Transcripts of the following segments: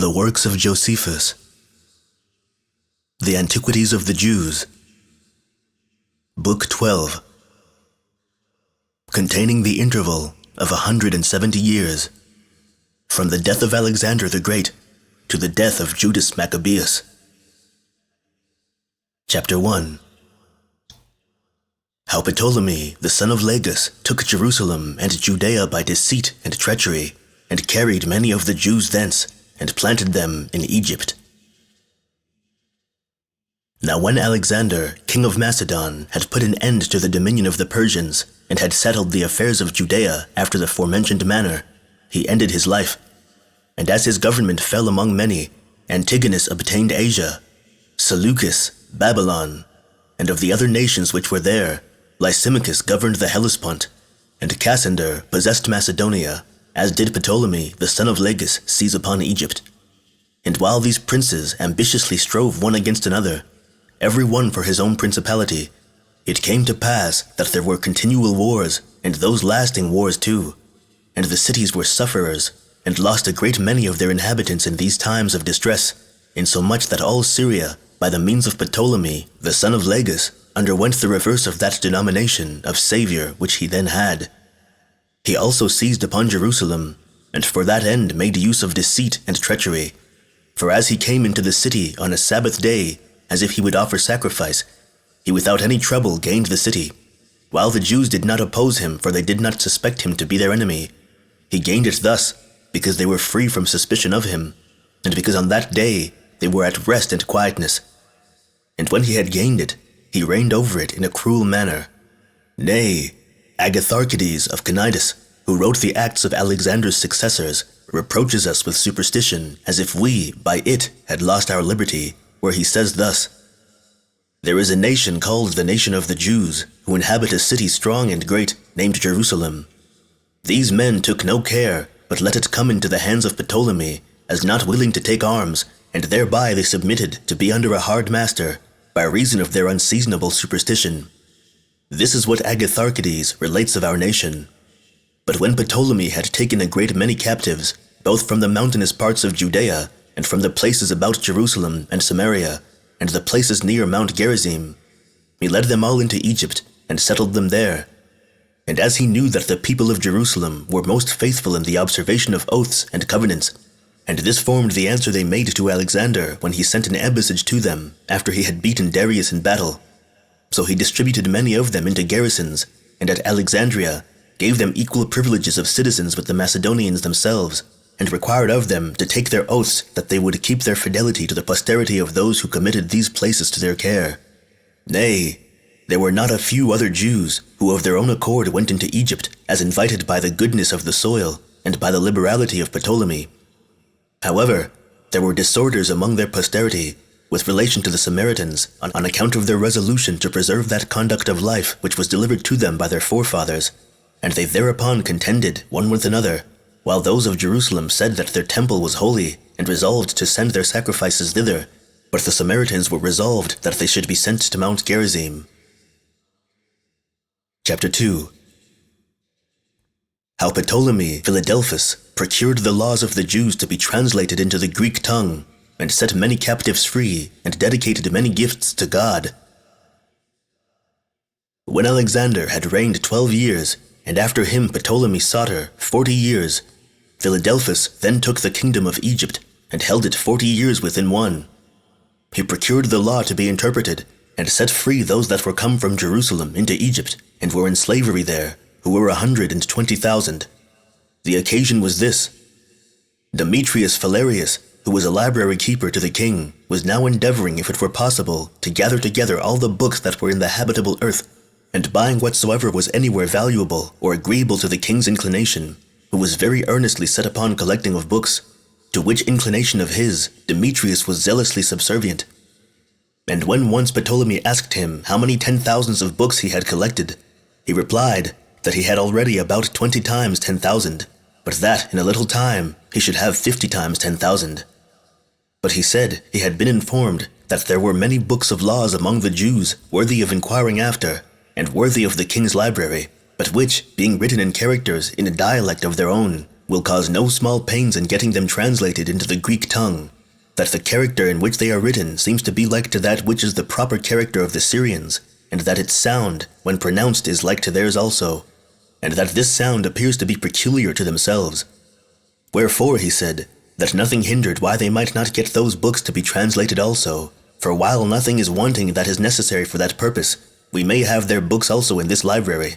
The works of Josephus. The Antiquities of the Jews. Book 12. Containing the interval of 170 years, from the death of Alexander the Great to the death of Judas Maccabeus. Chapter 1. How Ptolemy, the son of Lagus, took Jerusalem and Judea by deceit and treachery, and carried many of the Jews thence, and planted them in Egypt. Now when Alexander, king of Macedon, had put an end to the dominion of the Persians, and had settled the affairs of Judea after the forementioned manner, he ended his life. And as his government fell among many, Antigonus obtained Asia, Seleucus, Babylon, and of the other nations which were there, Lysimachus governed the Hellespont, and Cassander possessed Macedonia, as did Ptolemy, the son of Lagus, seize upon Egypt. And while these princes ambitiously strove one against another, every one for his own principality, it came to pass that there were continual wars, and those lasting wars too, and the cities were sufferers, and lost a great many of their inhabitants in these times of distress, insomuch that all Syria, by the means of Ptolemy, the son of Lagus, underwent the reverse of that denomination of Savior which he then had. He also seized upon Jerusalem, and for that end made use of deceit and treachery. For as he came into the city on a Sabbath day, as if he would offer sacrifice, he without any trouble gained the city. While the Jews did not oppose him, for they did not suspect him to be their enemy, he gained it thus, because they were free from suspicion of him, and because on that day they were at rest and quietness. And when he had gained it, he reigned over it in a cruel manner. Nay, Agatharchides of Cnidus, who wrote the acts of Alexander's successors, reproaches us with superstition, as if we, by it, had lost our liberty, where he says thus: There is a nation called the nation of the Jews, who inhabit a city strong and great, named Jerusalem. These men took no care, but let it come into the hands of Ptolemy, as not willing to take arms, and thereby they submitted to be under a hard master, by reason of their unseasonable superstition. This is what Agatharchides relates of our nation. But when Ptolemy had taken a great many captives, both from the mountainous parts of Judea, and from the places about Jerusalem and Samaria, and the places near Mount Gerizim, he led them all into Egypt, and settled them there. And as he knew that the people of Jerusalem were most faithful in the observation of oaths and covenants, and this formed the answer they made to Alexander when he sent an embassage to them after he had beaten Darius in battle, so he distributed many of them into garrisons, and at Alexandria gave them equal privileges of citizens with the Macedonians themselves, and required of them to take their oaths that they would keep their fidelity to the posterity of those who committed these places to their care. Nay, there were not a few other Jews who of their own accord went into Egypt, as invited by the goodness of the soil, and by the liberality of Ptolemy. However, there were disorders among their posterity, with relation to the Samaritans, on account of their resolution to preserve that conduct of life which was delivered to them by their forefathers, and they thereupon contended one with another, while those of Jerusalem said that their temple was holy, and resolved to send their sacrifices thither, but the Samaritans were resolved that they should be sent to Mount Gerizim. Chapter 2. How Ptolemy, Philadelphus, procured the laws of the Jews to be translated into the Greek tongue, and set many captives free, and dedicated many gifts to God. When Alexander had reigned 12 years, and after him Ptolemy Soter 40 years, Philadelphus then took the kingdom of Egypt, and held it 40 years within one. He procured the law to be interpreted, and set free those that were come from Jerusalem into Egypt, and were in slavery there, who were 120,000. The occasion was this: Demetrius Phalereus, who was a library keeper to the king, was now endeavoring, if it were possible, to gather together all the books that were in the habitable earth, and buying whatsoever was anywhere valuable or agreeable to the king's inclination, who was very earnestly set upon collecting of books, to which inclination of his Demetrius was zealously subservient. And when once Ptolemy asked him how many 10,000s of books he had collected, he replied that he had already about 20 times 10,000, but that in a little time he should have 50 times 10,000. But he said he had been informed that there were many books of laws among the Jews worthy of inquiring after, and worthy of the king's library, but which, being written in characters in a dialect of their own, will cause no small pains in getting them translated into the Greek tongue, that the character in which they are written seems to be like to that which is the proper character of the Syrians, and that its sound, when pronounced, is like to theirs also, and that this sound appears to be peculiar to themselves. Wherefore, he said, that nothing hindered why they might not get those books to be translated also, for while nothing is wanting that is necessary for that purpose, we may have their books also in this library.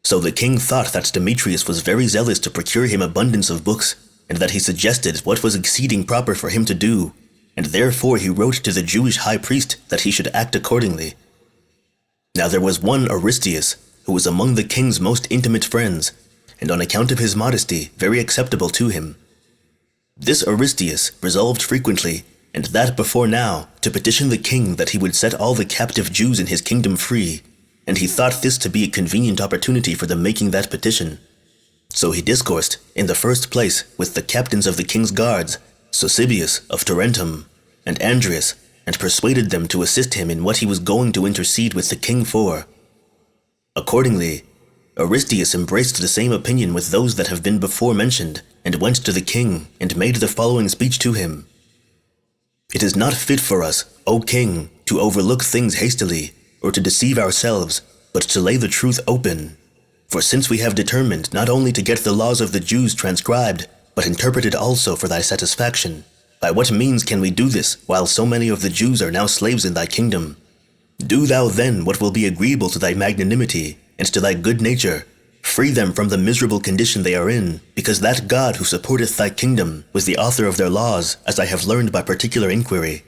So the king thought that Demetrius was very zealous to procure him abundance of books, and that he suggested what was exceeding proper for him to do, and therefore he wrote to the Jewish high priest that he should act accordingly. Now there was one Aristeus, who was among the king's most intimate friends, and on account of his modesty very acceptable to him. This Aristeus resolved frequently, and that before now, to petition the king that he would set all the captive Jews in his kingdom free, and he thought this to be a convenient opportunity for the making that petition. So he discoursed, in the first place, with the captains of the king's guards, Josephus of Tarentum, and Andreas, and persuaded them to assist him in what he was going to intercede with the king for. Accordingly, Aristeus embraced the same opinion with those that have been before mentioned, and went to the king, and made the following speech to him. It is not fit for us, O king, to overlook things hastily, or to deceive ourselves, but to lay the truth open. For since we have determined not only to get the laws of the Jews transcribed, but interpreted also for thy satisfaction, by what means can we do this, while so many of the Jews are now slaves in thy kingdom? Do thou then what will be agreeable to thy magnanimity, and to thy good nature. Free them from the miserable condition they are in, because that God who supporteth thy kingdom was the author of their laws, as I have learned by particular inquiry.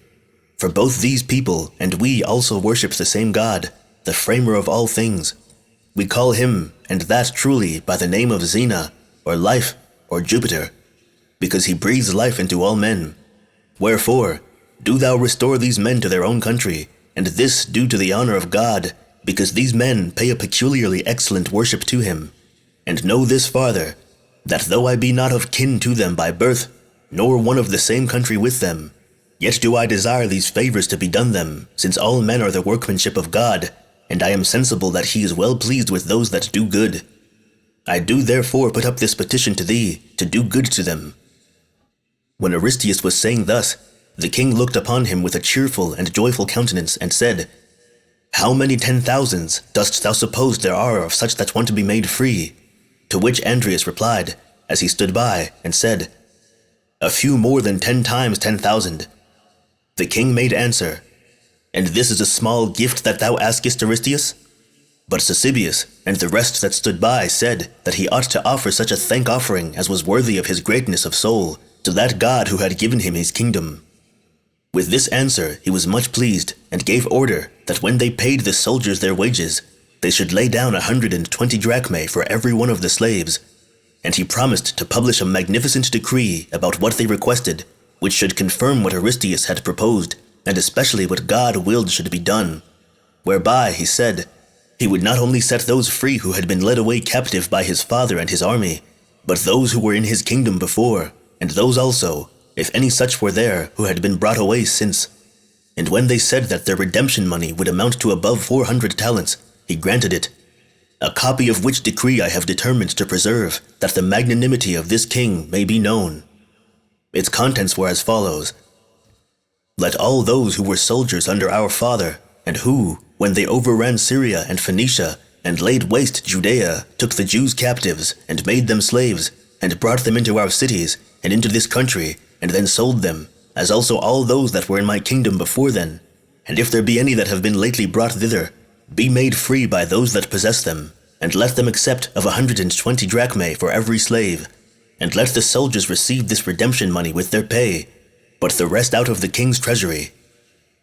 For both these people and we also worship the same God, the framer of all things. We call him, and that truly, by the name of Zena, or Life, or Jupiter, because he breathes life into all men. Wherefore, do thou restore these men to their own country, and this do to the honor of God, because these men pay a peculiarly excellent worship to him. And know this farther, that though I be not of kin to them by birth, nor one of the same country with them, yet do I desire these favors to be done them, since all men are the workmanship of God, and I am sensible that he is well pleased with those that do good. I do therefore put up this petition to thee, to do good to them. When Aristeus was saying thus, the king looked upon him with a cheerful and joyful countenance, and said, How many 10,000s dost thou suppose there are of such that want to be made free? To which Andreas replied, as he stood by, and said, A few more than 10 times 10,000. The king made answer, And this is a small gift that thou askest, Aristeus? But Josephus and the rest that stood by said that he ought to offer such a thank offering as was worthy of his greatness of soul to that God who had given him his kingdom. With this answer he was much pleased, and gave order that when they paid the soldiers their wages, they should lay down 120 drachmae for every one of the slaves, and he promised to publish a magnificent decree about what they requested, which should confirm what Aristeus had proposed, and especially what God willed should be done, whereby, he said, he would not only set those free who had been led away captive by his father and his army, but those who were in his kingdom before, and those also, if any such were there, who had been brought away since. And when they said that their redemption money would amount to above 400 talents, he granted it, a copy of which decree I have determined to preserve, that the magnanimity of this king may be known. Its contents were as follows. Let all those who were soldiers under our father, and who, when they overran Syria and Phoenicia, and laid waste Judea, took the Jews captives, and made them slaves, and brought them into our cities, and into this country, and then sold them, as also all those that were in my kingdom before then, and if there be any that have been lately brought thither, be made free by those that possess them, and let them accept of 120 drachmae for every slave, and let the soldiers receive this redemption money with their pay, but the rest out of the king's treasury.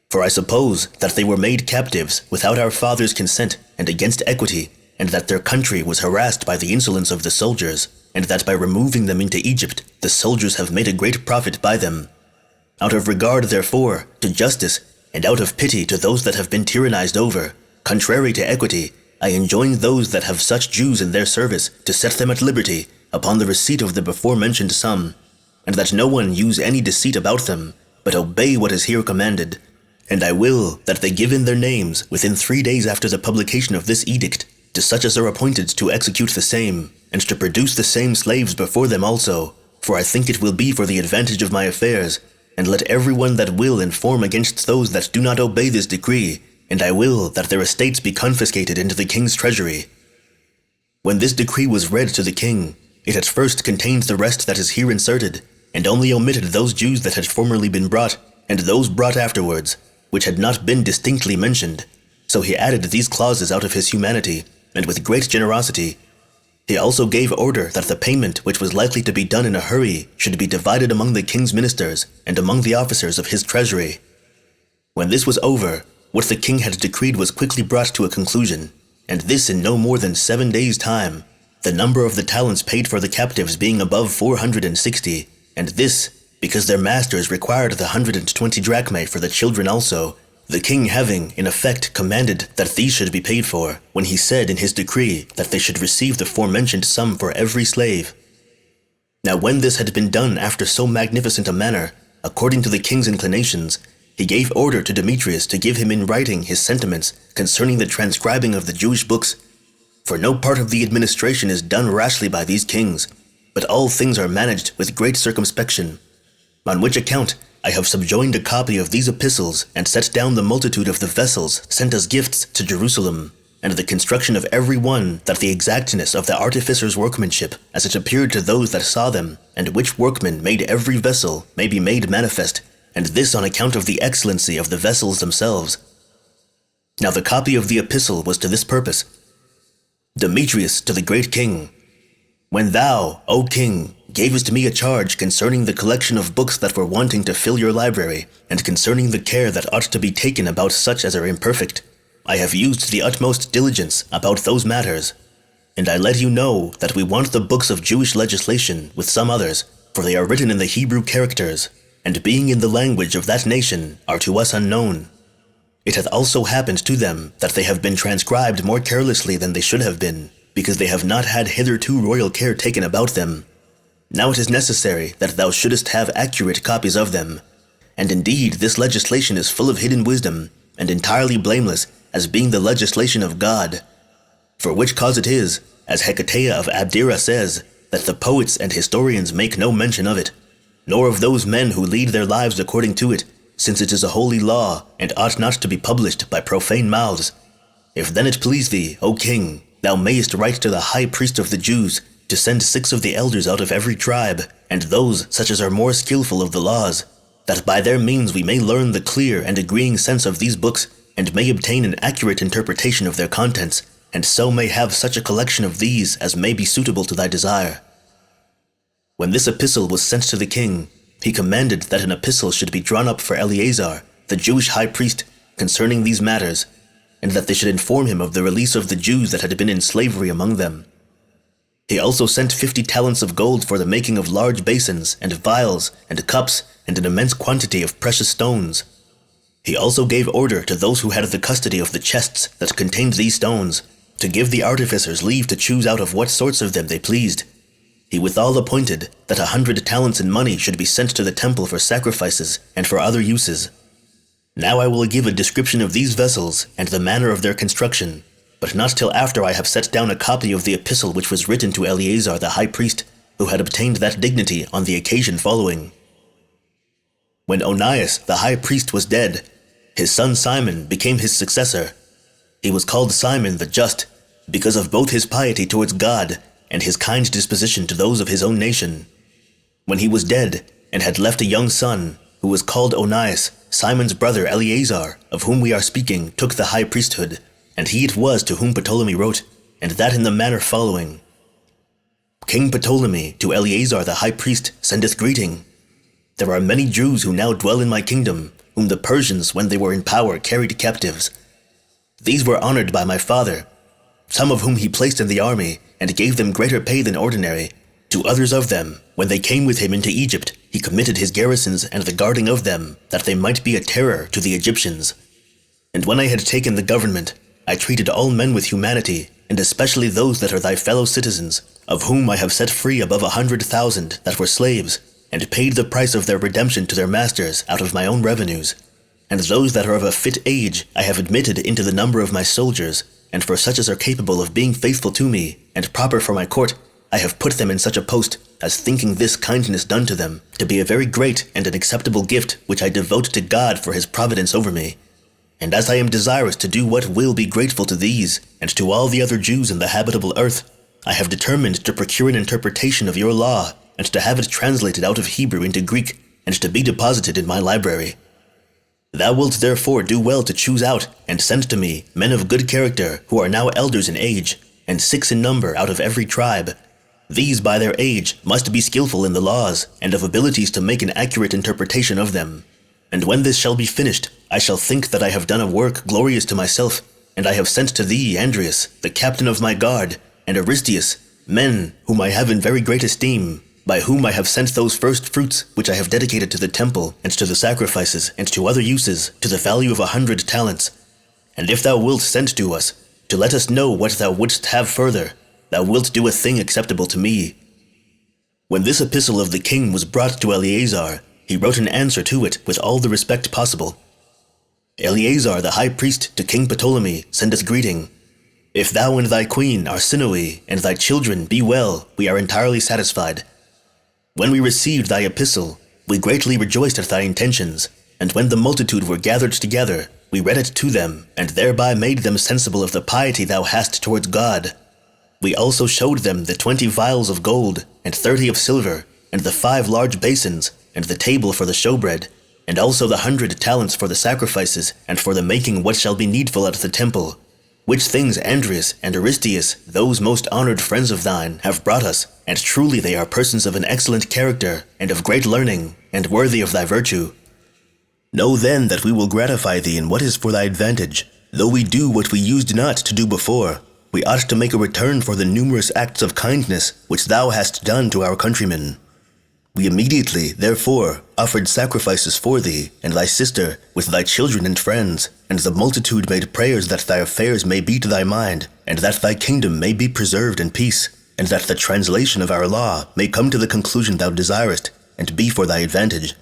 For I suppose that they were made captives without our father's consent and against equity, and that their country was harassed by the insolence of the soldiers, and that by removing them into Egypt, the soldiers have made a great profit by them. Out of regard, therefore, to justice, and out of pity to those that have been tyrannized over, contrary to equity, I enjoin those that have such Jews in their service to set them at liberty upon the receipt of the before-mentioned sum, and that no one use any deceit about them, but obey what is here commanded. And I will that they give in their names within 3 days after the publication of this edict, to such as are appointed to execute the same, and to produce the same slaves before them also, for I think it will be for the advantage of my affairs, and let every one that will inform against those that do not obey this decree, and I will that their estates be confiscated into the king's treasury. When this decree was read to the king, it at first contained the rest that is here inserted, and only omitted those Jews that had formerly been brought, and those brought afterwards, which had not been distinctly mentioned. So he added these clauses out of his humanity, and with great generosity. He also gave order that the payment which was likely to be done in a hurry should be divided among the king's ministers and among the officers of his treasury. When this was over, what the king had decreed was quickly brought to a conclusion, and this in no more than 7 days' time, the number of the talents paid for the captives being above 460, and this, because their masters required the 120 drachmae for the children also, the king having, in effect, commanded that these should be paid for, when he said in his decree that they should receive the forementioned sum for every slave. Now when this had been done after so magnificent a manner, according to the king's inclinations, he gave order to Demetrius to give him in writing his sentiments concerning the transcribing of the Jewish books. For no part of the administration is done rashly by these kings, but all things are managed with great circumspection. On which account I have subjoined a copy of these epistles and set down the multitude of the vessels sent as gifts to Jerusalem, and the construction of every one, that the exactness of the artificer's workmanship, as it appeared to those that saw them, and which workman made every vessel, may be made manifest, and this on account of the excellency of the vessels themselves. Now the copy of the epistle was to this purpose: Demetrius to the great king, when thou, O king, gavest me a charge concerning the collection of books that were wanting to fill your library, and concerning the care that ought to be taken about such as are imperfect, I have used the utmost diligence about those matters, and I let you know that we want the books of Jewish legislation with some others, for they are written in the Hebrew characters, and being in the language of that nation, are to us unknown. It hath also happened to them that they have been transcribed more carelessly than they should have been, because they have not had hitherto royal care taken about them. Now it is necessary that thou shouldest have accurate copies of them. And indeed this legislation is full of hidden wisdom, and entirely blameless, as being the legislation of God. For which cause it is, as Hecataea of Abdera says, that the poets and historians make no mention of it, nor of those men who lead their lives according to it, since it is a holy law, and ought not to be published by profane mouths. If then it please thee, O king, thou mayest write to the high priest of the Jews, to send 6 of the elders out of every tribe, and those such as are more skillful of the laws, that by their means we may learn the clear and agreeing sense of these books, and may obtain an accurate interpretation of their contents, and so may have such a collection of these as may be suitable to thy desire. When this epistle was sent to the king, he commanded that an epistle should be drawn up for Eleazar, the Jewish high priest, concerning these matters, and that they should inform him of the release of the Jews that had been in slavery among them. He also sent 50 talents of gold for the making of large basins, and vials, and cups, and an immense quantity of precious stones. He also gave order to those who had the custody of the chests that contained these stones, to give the artificers leave to choose out of what sorts of them they pleased. He withal appointed that 100 talents in money should be sent to the temple for sacrifices and for other uses. Now I will give a description of these vessels and the manner of their construction, but not till after I have set down a copy of the epistle which was written to Eleazar the high priest, who had obtained that dignity on the occasion following. When Onias the high priest was dead, his son Simon became his successor. He was called Simon the Just, because of both his piety towards God and his kind disposition to those of his own nation. When he was dead, and had left a young son, who was called Onias, Simon's brother Eleazar, of whom we are speaking, took the high priesthood, and he it was to whom Ptolemy wrote, and that in the manner following: King Ptolemy, to Eleazar the high priest, sendeth greeting. There are many Jews who now dwell in my kingdom, whom the Persians, when they were in power, carried captives. These were honored by my father, some of whom he placed in the army, and gave them greater pay than ordinary. To others of them, when they came with him into Egypt, he committed his garrisons and the guarding of them, that they might be a terror to the Egyptians. And when I had taken the government, I treated all men with humanity, and especially those that are thy fellow citizens, of whom I have set free above 100,000 that were slaves, and paid the price of their redemption to their masters out of my own revenues. And those that are of a fit age I have admitted into the number of my soldiers, and for such as are capable of being faithful to me, and proper for my court, I have put them in such a post, as thinking this kindness done to them to be a very great and an acceptable gift which I devote to God for his providence over me. And as I am desirous to do what will be grateful to these, and to all the other Jews in the habitable earth, I have determined to procure an interpretation of your law, and to have it translated out of Hebrew into Greek, and to be deposited in my library. Thou wilt therefore do well to choose out and send to me men of good character who are now elders in age, and 6 in number out of every tribe. These by their age must be skillful in the laws, and of abilities to make an accurate interpretation of them. And when this shall be finished, I shall think that I have done a work glorious to myself, and I have sent to thee Andreas, the captain of my guard, and Aristeus, men whom I have in very great esteem, by whom I have sent those first fruits which I have dedicated to the temple, and to the sacrifices, and to other uses, to the value of 100 talents. And if thou wilt send to us, to let us know what thou wouldst have further, thou wilt do a thing acceptable to me. When this epistle of the king was brought to Eleazar, he wrote an answer to it with all the respect possible. Eleazar the high priest to King Ptolemy sendeth greeting. If thou and thy queen are sinewy, and thy children be well, we are entirely satisfied. When we received thy epistle, we greatly rejoiced at thy intentions, and when the multitude were gathered together, we read it to them, and thereby made them sensible of the piety thou hast towards God. We also showed them the 20 vials of gold, and 30 of silver, and the 5 large basins, and the table for the showbread, and also the 100 talents for the sacrifices, and for the making what shall be needful at the temple. Which things Andreas and Aristeus, those most honored friends of thine, have brought us, and truly they are persons of an excellent character, and of great learning, and worthy of thy virtue. Know then that we will gratify thee in what is for thy advantage. Though we do what we used not to do before, we ought to make a return for the numerous acts of kindness which thou hast done to our countrymen. We immediately, therefore, offered sacrifices for thee, and thy sister, with thy children and friends, and the multitude made prayers that thy affairs may be to thy mind, and that thy kingdom may be preserved in peace, and that the translation of our law may come to the conclusion thou desirest, and be for thy advantage.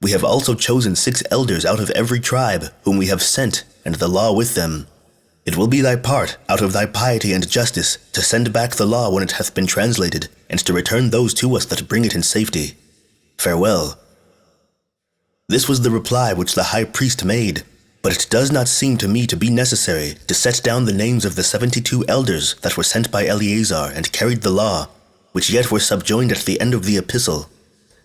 We have also chosen 6 elders out of every tribe, whom we have sent, and the law with them. It will be thy part, out of thy piety and justice, to send back the law when it hath been translated, and to return those to us that bring it in safety. Farewell. This was the reply which the high priest made, but it does not seem to me to be necessary to set down the names of the 72 elders that were sent by Eleazar and carried the law, which yet were subjoined at the end of the epistle.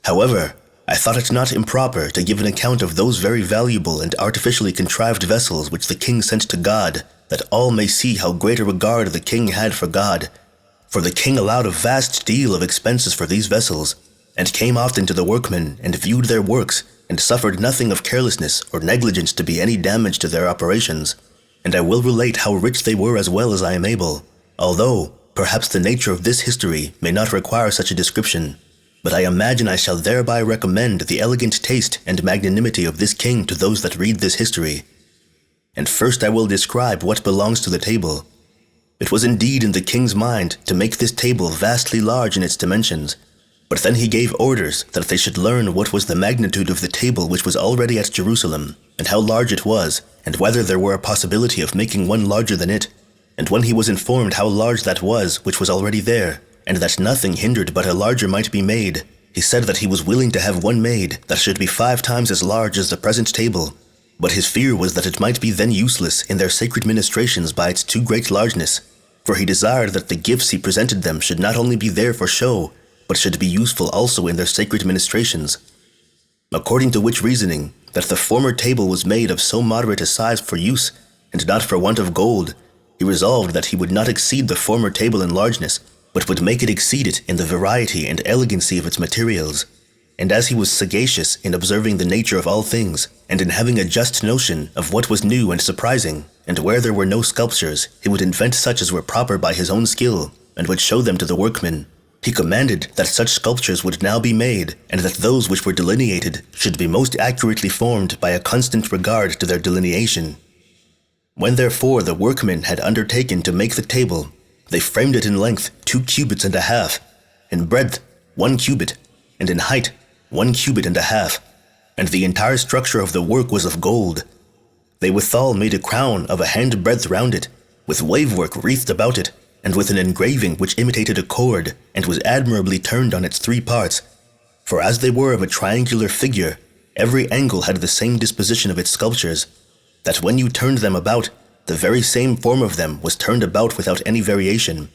However, I thought it not improper to give an account of those very valuable and artificially contrived vessels which the king sent to God, that all may see how great a regard the king had for God. For the king allowed a vast deal of expenses for these vessels, and came often to the workmen and viewed their works, and suffered nothing of carelessness or negligence to be any damage to their operations. And I will relate how rich they were as well as I am able, although perhaps the nature of this history may not require such a description. But I imagine I shall thereby recommend the elegant taste and magnanimity of this king to those that read this history. And first I will describe what belongs to the table. It was indeed in the king's mind to make this table vastly large in its dimensions, but then he gave orders that they should learn what was the magnitude of the table which was already at Jerusalem, and how large it was, and whether there were a possibility of making one larger than it. And when he was informed how large that was which was already there, and that nothing hindered but a larger might be made, he said that he was willing to have one made that should be 5 times as large as the present table. But his fear was that it might be then useless in their sacred ministrations by its too great largeness, for he desired that the gifts he presented them should not only be there for show, but should be useful also in their sacred ministrations. According to which reasoning, that the former table was made of so moderate a size for use, and not for want of gold, he resolved that he would not exceed the former table in largeness, but would make it exceed it in the variety and elegancy of its materials. And as he was sagacious in observing the nature of all things, and in having a just notion of what was new and surprising, and where there were no sculptures, he would invent such as were proper by his own skill, and would show them to the workmen. He commanded that such sculptures would now be made, and that those which were delineated should be most accurately formed by a constant regard to their delineation. When therefore the workmen had undertaken to make the table, they framed it in length 2 cubits and a half, in breadth 1 cubit, and in height 1 cubit and a half, and the entire structure of the work was of gold. They withal made a crown of a handbreadth round it, with wavework wreathed about it, and with an engraving which imitated a cord, and was admirably turned on its 3 parts. For as they were of a triangular figure, every angle had the same disposition of its sculptures, that when you turned them about, the very same form of them was turned about without any variation.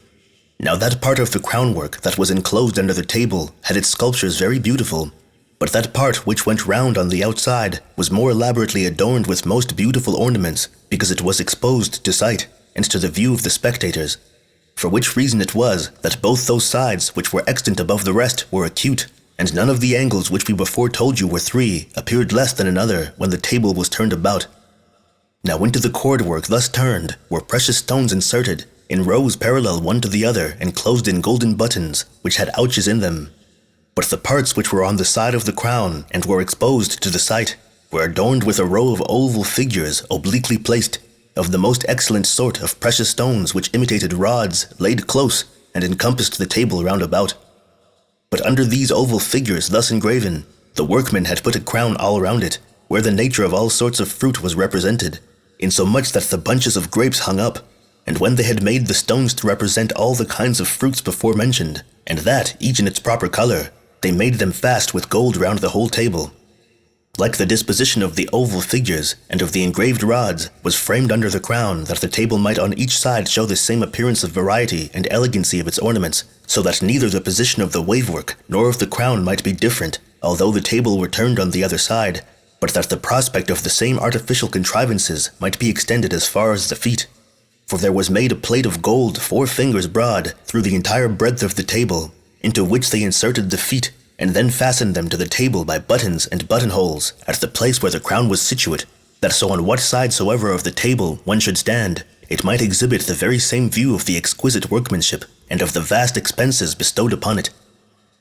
Now that part of the crownwork that was enclosed under the table had its sculptures very beautiful, but that part which went round on the outside was more elaborately adorned with most beautiful ornaments, because it was exposed to sight, and to the view of the spectators. For which reason it was that both those sides which were extant above the rest were acute, and none of the angles which we before told you were 3 appeared less than another when the table was turned about. Now into the cordwork thus turned were precious stones inserted, in rows parallel one to the other, enclosed in golden buttons, which had ouches in them. But the parts which were on the side of the crown, and were exposed to the sight, were adorned with a row of oval figures obliquely placed, of the most excellent sort of precious stones which imitated rods laid close, and encompassed the table round about. But under these oval figures thus engraven, the workmen had put a crown all round it, where the nature of all sorts of fruit was represented, insomuch that the bunches of grapes hung up, and when they had made the stones to represent all the kinds of fruits before mentioned, and that each in its proper color, they made them fast with gold round the whole table. Like the disposition of the oval figures and of the engraved rods was framed under the crown, that the table might on each side show the same appearance of variety and elegancy of its ornaments, so that neither the position of the wavework nor of the crown might be different, although the table were turned on the other side, but that the prospect of the same artificial contrivances might be extended as far as the feet. For there was made a plate of gold 4 fingers broad through the entire breadth of the table, into which they inserted the feet, and then fastened them to the table by buttons and buttonholes at the place where the crown was situate, that so on what side soever of the table one should stand, it might exhibit the very same view of the exquisite workmanship, and of the vast expenses bestowed upon it.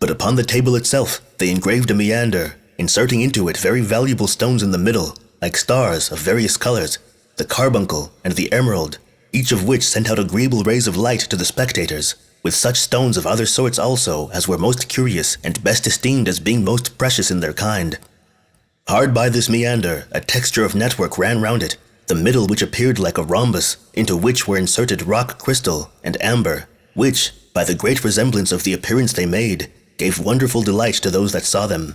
But upon the table itself they engraved a meander, inserting into it very valuable stones in the middle, like stars of various colors, the carbuncle and the emerald, each of which sent out agreeable rays of light to the spectators, with such stones of other sorts also as were most curious and best esteemed as being most precious in their kind. Hard by this meander a texture of network ran round it, the middle which appeared like a rhombus, into which were inserted rock crystal and amber, which, by the great resemblance of the appearance they made, gave wonderful delight to those that saw them.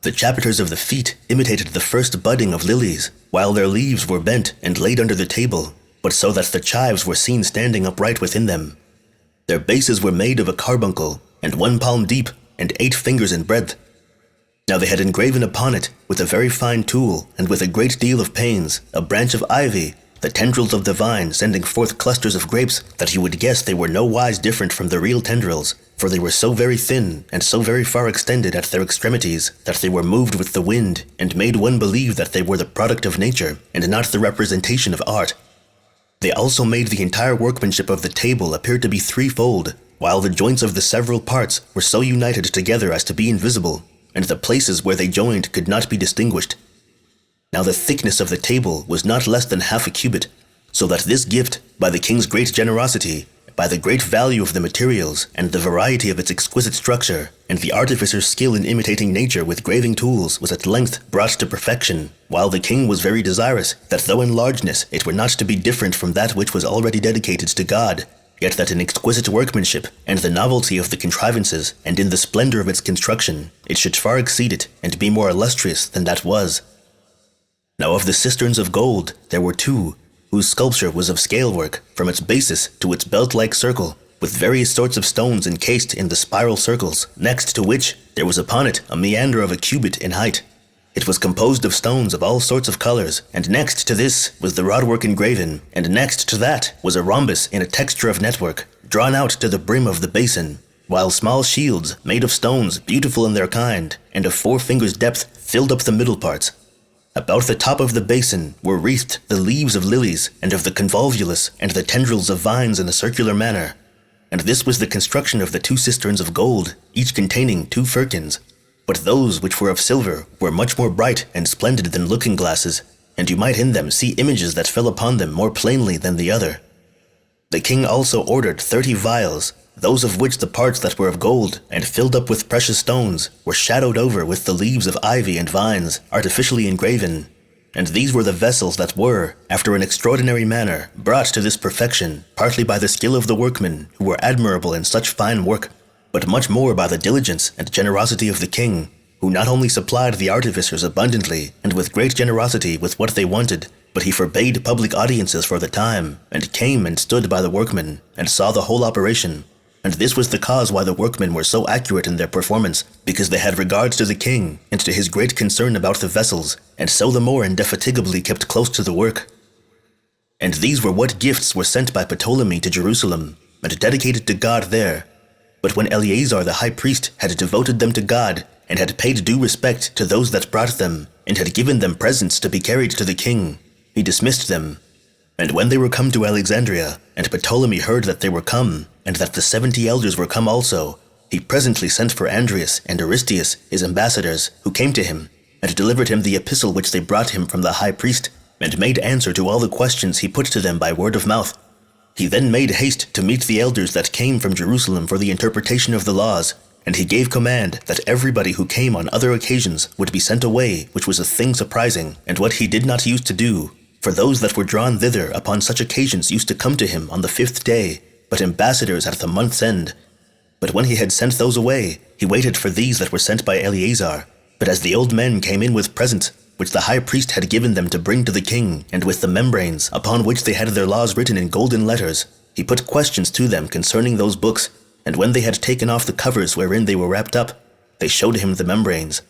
The chapiters of the feet imitated the first budding of lilies, while their leaves were bent and laid under the table, but so that the chives were seen standing upright within them. Their bases were made of a carbuncle, and 1 palm deep, and 8 fingers in breadth. Now they had engraven upon it, with a very fine tool, and with a great deal of pains, a branch of ivy, the tendrils of the vine sending forth clusters of grapes, that you would guess they were no wise different from the real tendrils, for they were so very thin, and so very far extended at their extremities, that they were moved with the wind, and made one believe that they were the product of nature, and not the representation of art. They also made the entire workmanship of the table appear to be 3-fold, while the joints of the several parts were so united together as to be invisible, and the places where they joined could not be distinguished. Now the thickness of the table was not less than half a cubit, so that this gift, by the king's great generosity, by the great value of the materials, and the variety of its exquisite structure, and the artificer's skill in imitating nature with graving tools, was at length brought to perfection, while the king was very desirous that though in largeness it were not to be different from that which was already dedicated to God, yet that in exquisite workmanship, and the novelty of the contrivances, and in the splendor of its construction, it should far exceed it, and be more illustrious than that was. Now of the cisterns of gold there were 2, whose sculpture was of scalework, from its basis to its belt-like circle, with various sorts of stones encased in the spiral circles, next to which there was upon it a meander of a cubit in height. It was composed of stones of all sorts of colors, and next to this was the rodwork engraven, and next to that was a rhombus in a texture of network, drawn out to the brim of the basin, while small shields, made of stones beautiful in their kind, and of 4 fingers' depth, filled up the middle parts. About the top of the basin were wreathed the leaves of lilies, and of the convolvulus, and the tendrils of vines in a circular manner. And this was the construction of the 2 cisterns of gold, each containing 2 firkins. But those which were of silver were much more bright and splendid than looking glasses, and you might in them see images that fell upon them more plainly than the other. The king also ordered 30 vials, those of which the parts that were of gold, and filled up with precious stones, were shadowed over with the leaves of ivy and vines, artificially engraven. and these were the vessels that were, after an extraordinary manner, brought to this perfection, partly by the skill of the workmen, who were admirable in such fine work, but much more by the diligence and generosity of the king, who not only supplied the artificers abundantly and with great generosity with what they wanted, but he forbade public audiences for the time, and came and stood by the workmen, and saw the whole operation. And this was the cause why the workmen were so accurate in their performance, because they had regard to the king, and to his great concern about the vessels, and so the more indefatigably kept close to the work. And these were what gifts were sent by Ptolemy to Jerusalem, and dedicated to God there. But when Eleazar the high priest had devoted them to God, and had paid due respect to those that brought them, and had given them presents to be carried to the king, he dismissed them. And when they were come to Alexandria, and Ptolemy heard that they were come, and that the 70 elders were come also, he presently sent for Andreas and Aristeus, his ambassadors, who came to him, and delivered him the epistle which they brought him from the high priest, and made answer to all the questions he put to them by word of mouth. He then made haste to meet the elders that came from Jerusalem for the interpretation of the laws, and he gave command that everybody who came on other occasions would be sent away, which was a thing surprising, and what he did not use to do. For those that were drawn thither upon such occasions used to come to him on the 5th day, but ambassadors at the month's end. But when he had sent those away, he waited for these that were sent by Eleazar. But as the old men came in with presents, which the high priest had given them to bring to the king, and with the membranes, upon which they had their laws written in golden letters, he put questions to them concerning those books, and when they had taken off the covers wherein they were wrapped up, they showed him the membranes.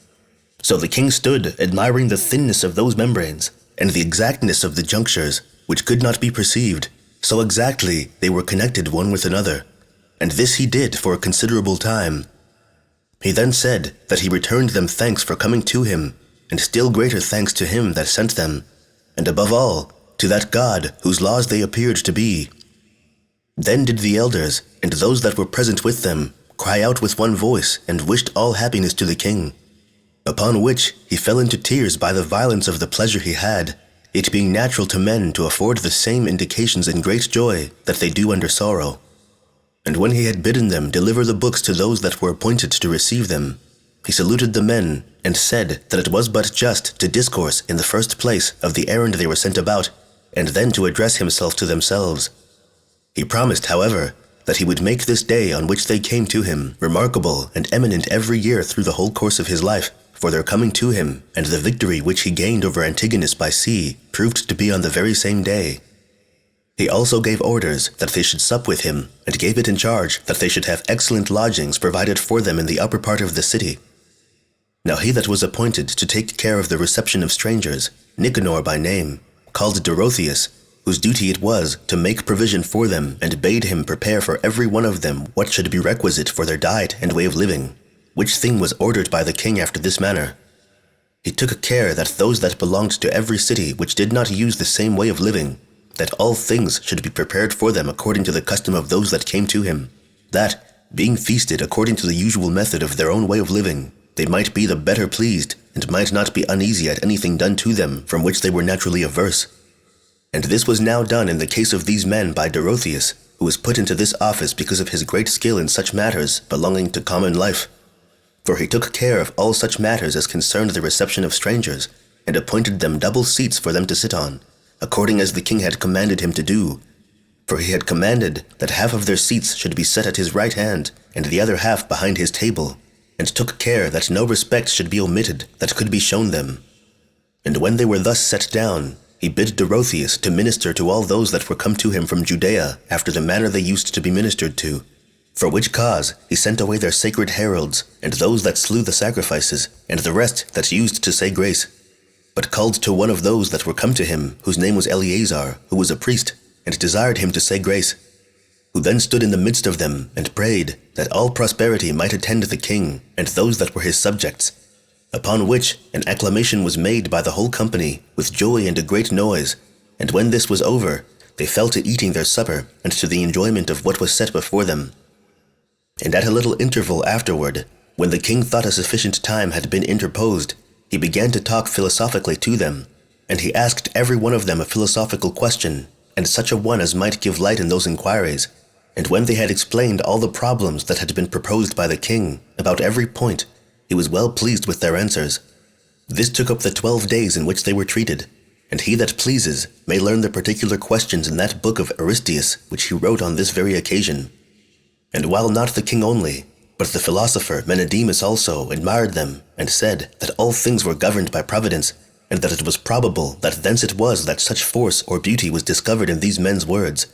So the king stood, admiring the thinness of those membranes, and the exactness of the junctures, which could not be perceived, so exactly they were connected one with another. And this he did for a considerable time. He then said that he returned them thanks for coming to him, and still greater thanks to him that sent them, and above all, to that God whose laws they appeared to be. Then did the elders, and those that were present with them, cry out with one voice, and wished all happiness to the king. Upon which he fell into tears by the violence of the pleasure he had, it being natural to men to afford the same indications in great joy that they do under sorrow. And when he had bidden them deliver the books to those that were appointed to receive them, he saluted the men, and said that it was but just to discourse in the first place of the errand they were sent about, and then to address himself to themselves. He promised, however, that he would make this day on which they came to him remarkable and eminent every year through the whole course of his life, for their coming to him, and the victory which he gained over Antigonus by sea proved to be on the very same day. He also gave orders that they should sup with him, and gave it in charge that they should have excellent lodgings provided for them in the upper part of the city. Now he that was appointed to take care of the reception of strangers, Nicanor by name, called Dorotheus, whose duty it was to make provision for them, and bade him prepare for every one of them what should be requisite for their diet and way of living, which thing was ordered by the king after this manner. He took care that those that belonged to every city which did not use the same way of living, that all things should be prepared for them according to the custom of those that came to him, that, being feasted according to the usual method of their own way of living, they might be the better pleased, and might not be uneasy at anything done to them from which they were naturally averse. And this was now done in the case of these men by Dorotheus, who was put into this office because of his great skill in such matters belonging to common life. For he took care of all such matters as concerned the reception of strangers, and appointed them double seats for them to sit on, according as the king had commanded him to do. For he had commanded that half of their seats should be set at his right hand, and the other half behind his table, and took care that no respect should be omitted that could be shown them. And when they were thus set down, he bid Dorotheus to minister to all those that were come to him from Judea after the manner they used to be ministered to, for which cause he sent away their sacred heralds, and those that slew the sacrifices, and the rest that used to say grace, but called to one of those that were come to him, whose name was Eleazar, who was a priest, and desired him to say grace, who then stood in the midst of them, and prayed that all prosperity might attend the king, and those that were his subjects. Upon which an acclamation was made by the whole company, with joy and a great noise, and when this was over, they fell to eating their supper, and to the enjoyment of what was set before them. And at a little interval afterward, when the king thought a sufficient time had been interposed, he began to talk philosophically to them, and he asked every one of them a philosophical question, and such a one as might give light in those inquiries. And when they had explained all the problems that had been proposed by the king, about every point, he was well pleased with their answers. This took up the 12 days in which they were treated, and he that pleases may learn the particular questions in that book of Aristeus, which he wrote on this very occasion. And while not the king only, but the philosopher Menedemus also admired them, and said that all things were governed by providence, and that it was probable that thence it was that such force or beauty was discovered in these men's words,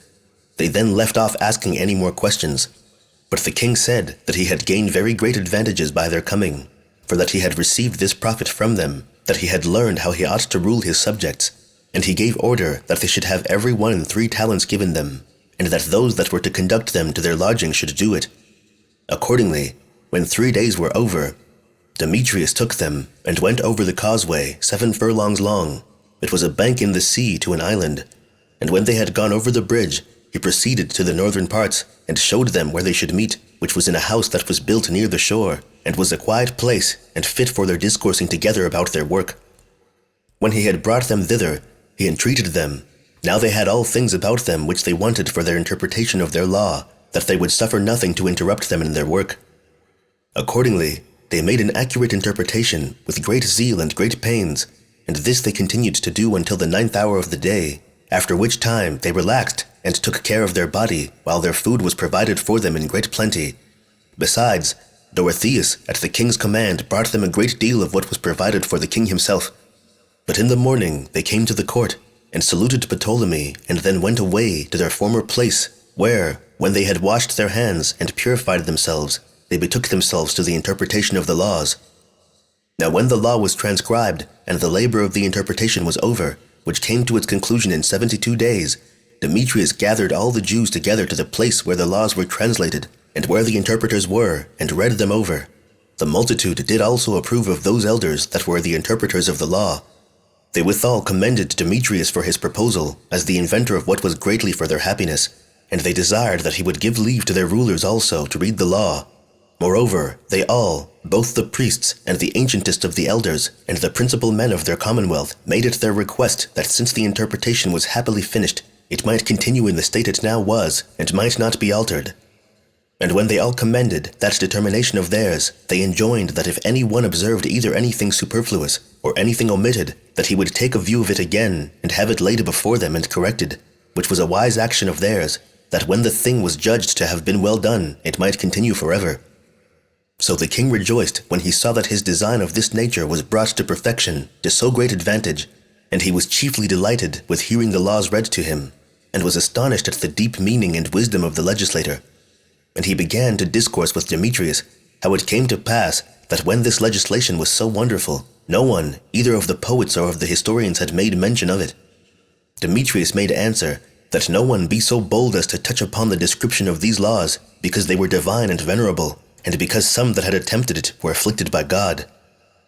they then left off asking any more questions. But the king said that he had gained very great advantages by their coming, for that he had received this profit from them, that he had learned how he ought to rule his subjects, and he gave order that they should have every one 3 talents given them, and that those that were to conduct them to their lodging should do it. Accordingly, when 3 days were over, Demetrius took them, and went over the causeway 7 furlongs long. It was a bank in the sea to an island. And when they had gone over the bridge, he proceeded to the northern parts, and showed them where they should meet, which was in a house that was built near the shore, and was a quiet place, and fit for their discoursing together about their work. When he had brought them thither, he entreated them, now they had all things about them which they wanted for their interpretation of their law, that they would suffer nothing to interrupt them in their work. Accordingly, they made an accurate interpretation with great zeal and great pains, and this they continued to do until the 9th hour of the day, after which time they relaxed and took care of their body, while their food was provided for them in great plenty. Besides, Dorotheus at the king's command brought them a great deal of what was provided for the king himself. But in the morning they came to the court, and saluted Ptolemy, and then went away to their former place, where, when they had washed their hands and purified themselves, they betook themselves to the interpretation of the laws. Now when the law was transcribed, and the labor of the interpretation was over, which came to its conclusion in 72 days, Demetrius gathered all the Jews together to the place where the laws were translated, and where the interpreters were, and read them over. The multitude did also approve of those elders that were the interpreters of the law. They withal commended Demetrius for his proposal, as the inventor of what was greatly for their happiness, and they desired that he would give leave to their rulers also to read the law. Moreover, they all, both the priests and the ancientest of the elders, and the principal men of their commonwealth, made it their request that since the interpretation was happily finished, it might continue in the state it now was, and might not be altered. And when they all commended that determination of theirs, they enjoined that if any one observed either anything superfluous, or anything omitted, that he would take a view of it again, and have it laid before them and corrected, which was a wise action of theirs, that when the thing was judged to have been well done, it might continue forever. So the king rejoiced when he saw that his design of this nature was brought to perfection, to so great advantage, and he was chiefly delighted with hearing the laws read to him, and was astonished at the deep meaning and wisdom of the legislator. And he began to discourse with Demetrius how it came to pass that when this legislation was so wonderful, no one, either of the poets or of the historians, had made mention of it. Demetrius made answer that no one be so bold as to touch upon the description of these laws, because they were divine and venerable, and because some that had attempted it were afflicted by God.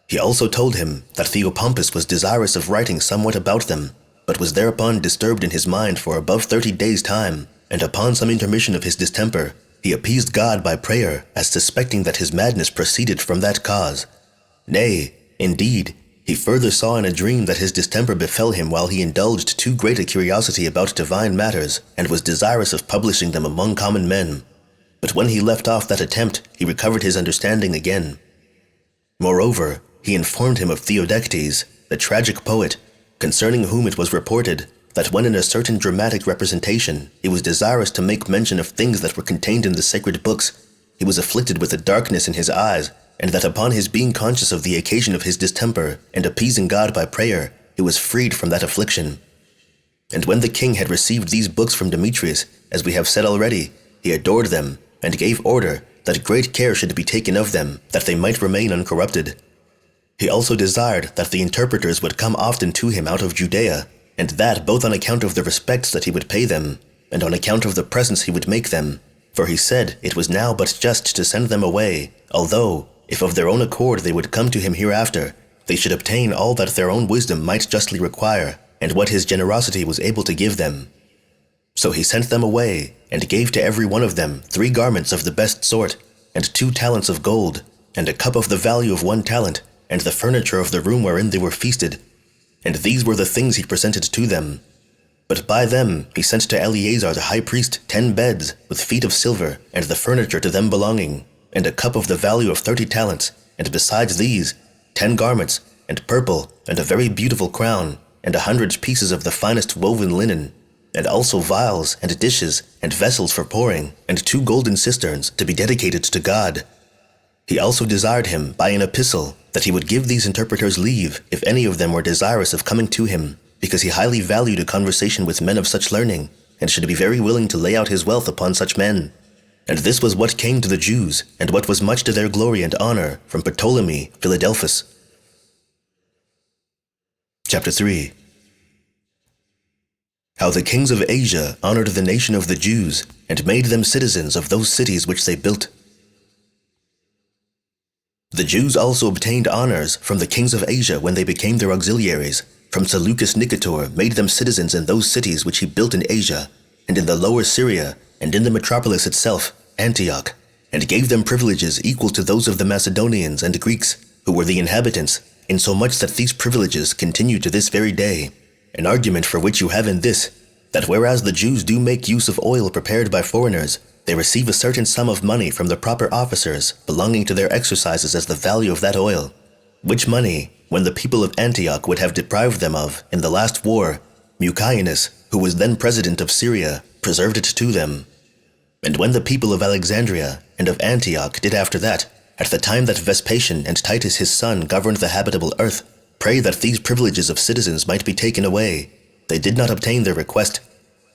He also told him that Theopompus was desirous of writing somewhat about them, but was thereupon disturbed in his mind for above 30 days' time, and upon some intermission of his distemper, he appeased God by prayer, as suspecting that his madness proceeded from that cause. Nay, indeed, he further saw in a dream that his distemper befell him while he indulged too great a curiosity about divine matters, and was desirous of publishing them among common men. But when he left off that attempt, he recovered his understanding again. Moreover, he informed him of Theodectes, the tragic poet, concerning whom it was reported that when in a certain dramatic representation he was desirous to make mention of things that were contained in the sacred books, he was afflicted with a darkness in his eyes, and that upon his being conscious of the occasion of his distemper, and appeasing God by prayer, he was freed from that affliction. And when the king had received these books from Demetrius, as we have said already, he adored them, and gave order that great care should be taken of them, that they might remain uncorrupted. He also desired that the interpreters would come often to him out of Judea, and that both on account of the respects that he would pay them, and on account of the presents he would make them. For he said it was now but just to send them away, although, if of their own accord they would come to him hereafter, they should obtain all that their own wisdom might justly require, and what his generosity was able to give them. So he sent them away, and gave to every one of them 3 garments of the best sort, and 2 talents of gold, and a cup of the value of 1 talent, and the furniture of the room wherein they were feasted. And these were the things he presented to them. But by them he sent to Eleazar the high priest 10 beds, with feet of silver, and the furniture to them belonging, and a cup of the value of 30 talents, and besides these, 10 garments, and purple, and a very beautiful crown, and 100 pieces of the finest woven linen, and also vials and dishes and vessels for pouring, and 2 golden cisterns to be dedicated to God. He also desired him by an epistle that he would give these interpreters leave if any of them were desirous of coming to him, because he highly valued a conversation with men of such learning, and should be very willing to lay out his wealth upon such men. And this was what came to the Jews, and what was much to their glory and honor, from Ptolemy, Philadelphus. Chapter 3. How the kings of Asia honored the nation of the Jews, and made them citizens of those cities which they built. The Jews also obtained honors from the kings of Asia when they became their auxiliaries. From Seleucus Nicator made them citizens in those cities which he built in Asia, and in the lower Syria, and in the metropolis itself, Antioch, and gave them privileges equal to those of the Macedonians and Greeks, who were the inhabitants, insomuch that these privileges continue to this very day. An argument for which you have in this, that whereas the Jews do make use of oil prepared by foreigners, they receive a certain sum of money from the proper officers belonging to their exercises as the value of that oil, which money, when the people of Antioch would have deprived them of in the last war, Mucianus, who was then president of Syria, preserved it to them. And when the people of Alexandria and of Antioch did after that, at the time that Vespasian and Titus his son governed the habitable earth, pray that these privileges of citizens might be taken away, they did not obtain their request,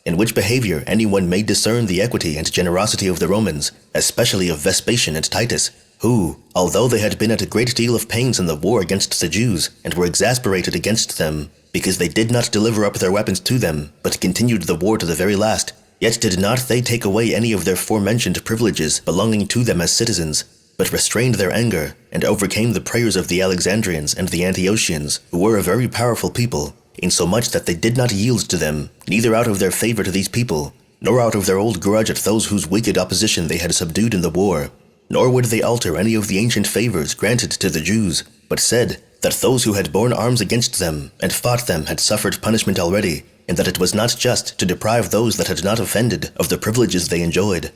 in which behavior anyone may discern the equity and generosity of the Romans, especially of Vespasian and Titus, who, although they had been at a great deal of pains in the war against the Jews, and were exasperated against them, because they did not deliver up their weapons to them, but continued the war to the very last, yet did not they take away any of their forementioned privileges belonging to them as citizens, but restrained their anger, and overcame the prayers of the Alexandrians and the Antiochians, who were a very powerful people, insomuch that they did not yield to them, neither out of their favor to these people, nor out of their old grudge at those whose wicked opposition they had subdued in the war, nor would they alter any of the ancient favors granted to the Jews, but said that those who had borne arms against them and fought them had suffered punishment already, and that it was not just to deprive those that had not offended of the privileges they enjoyed.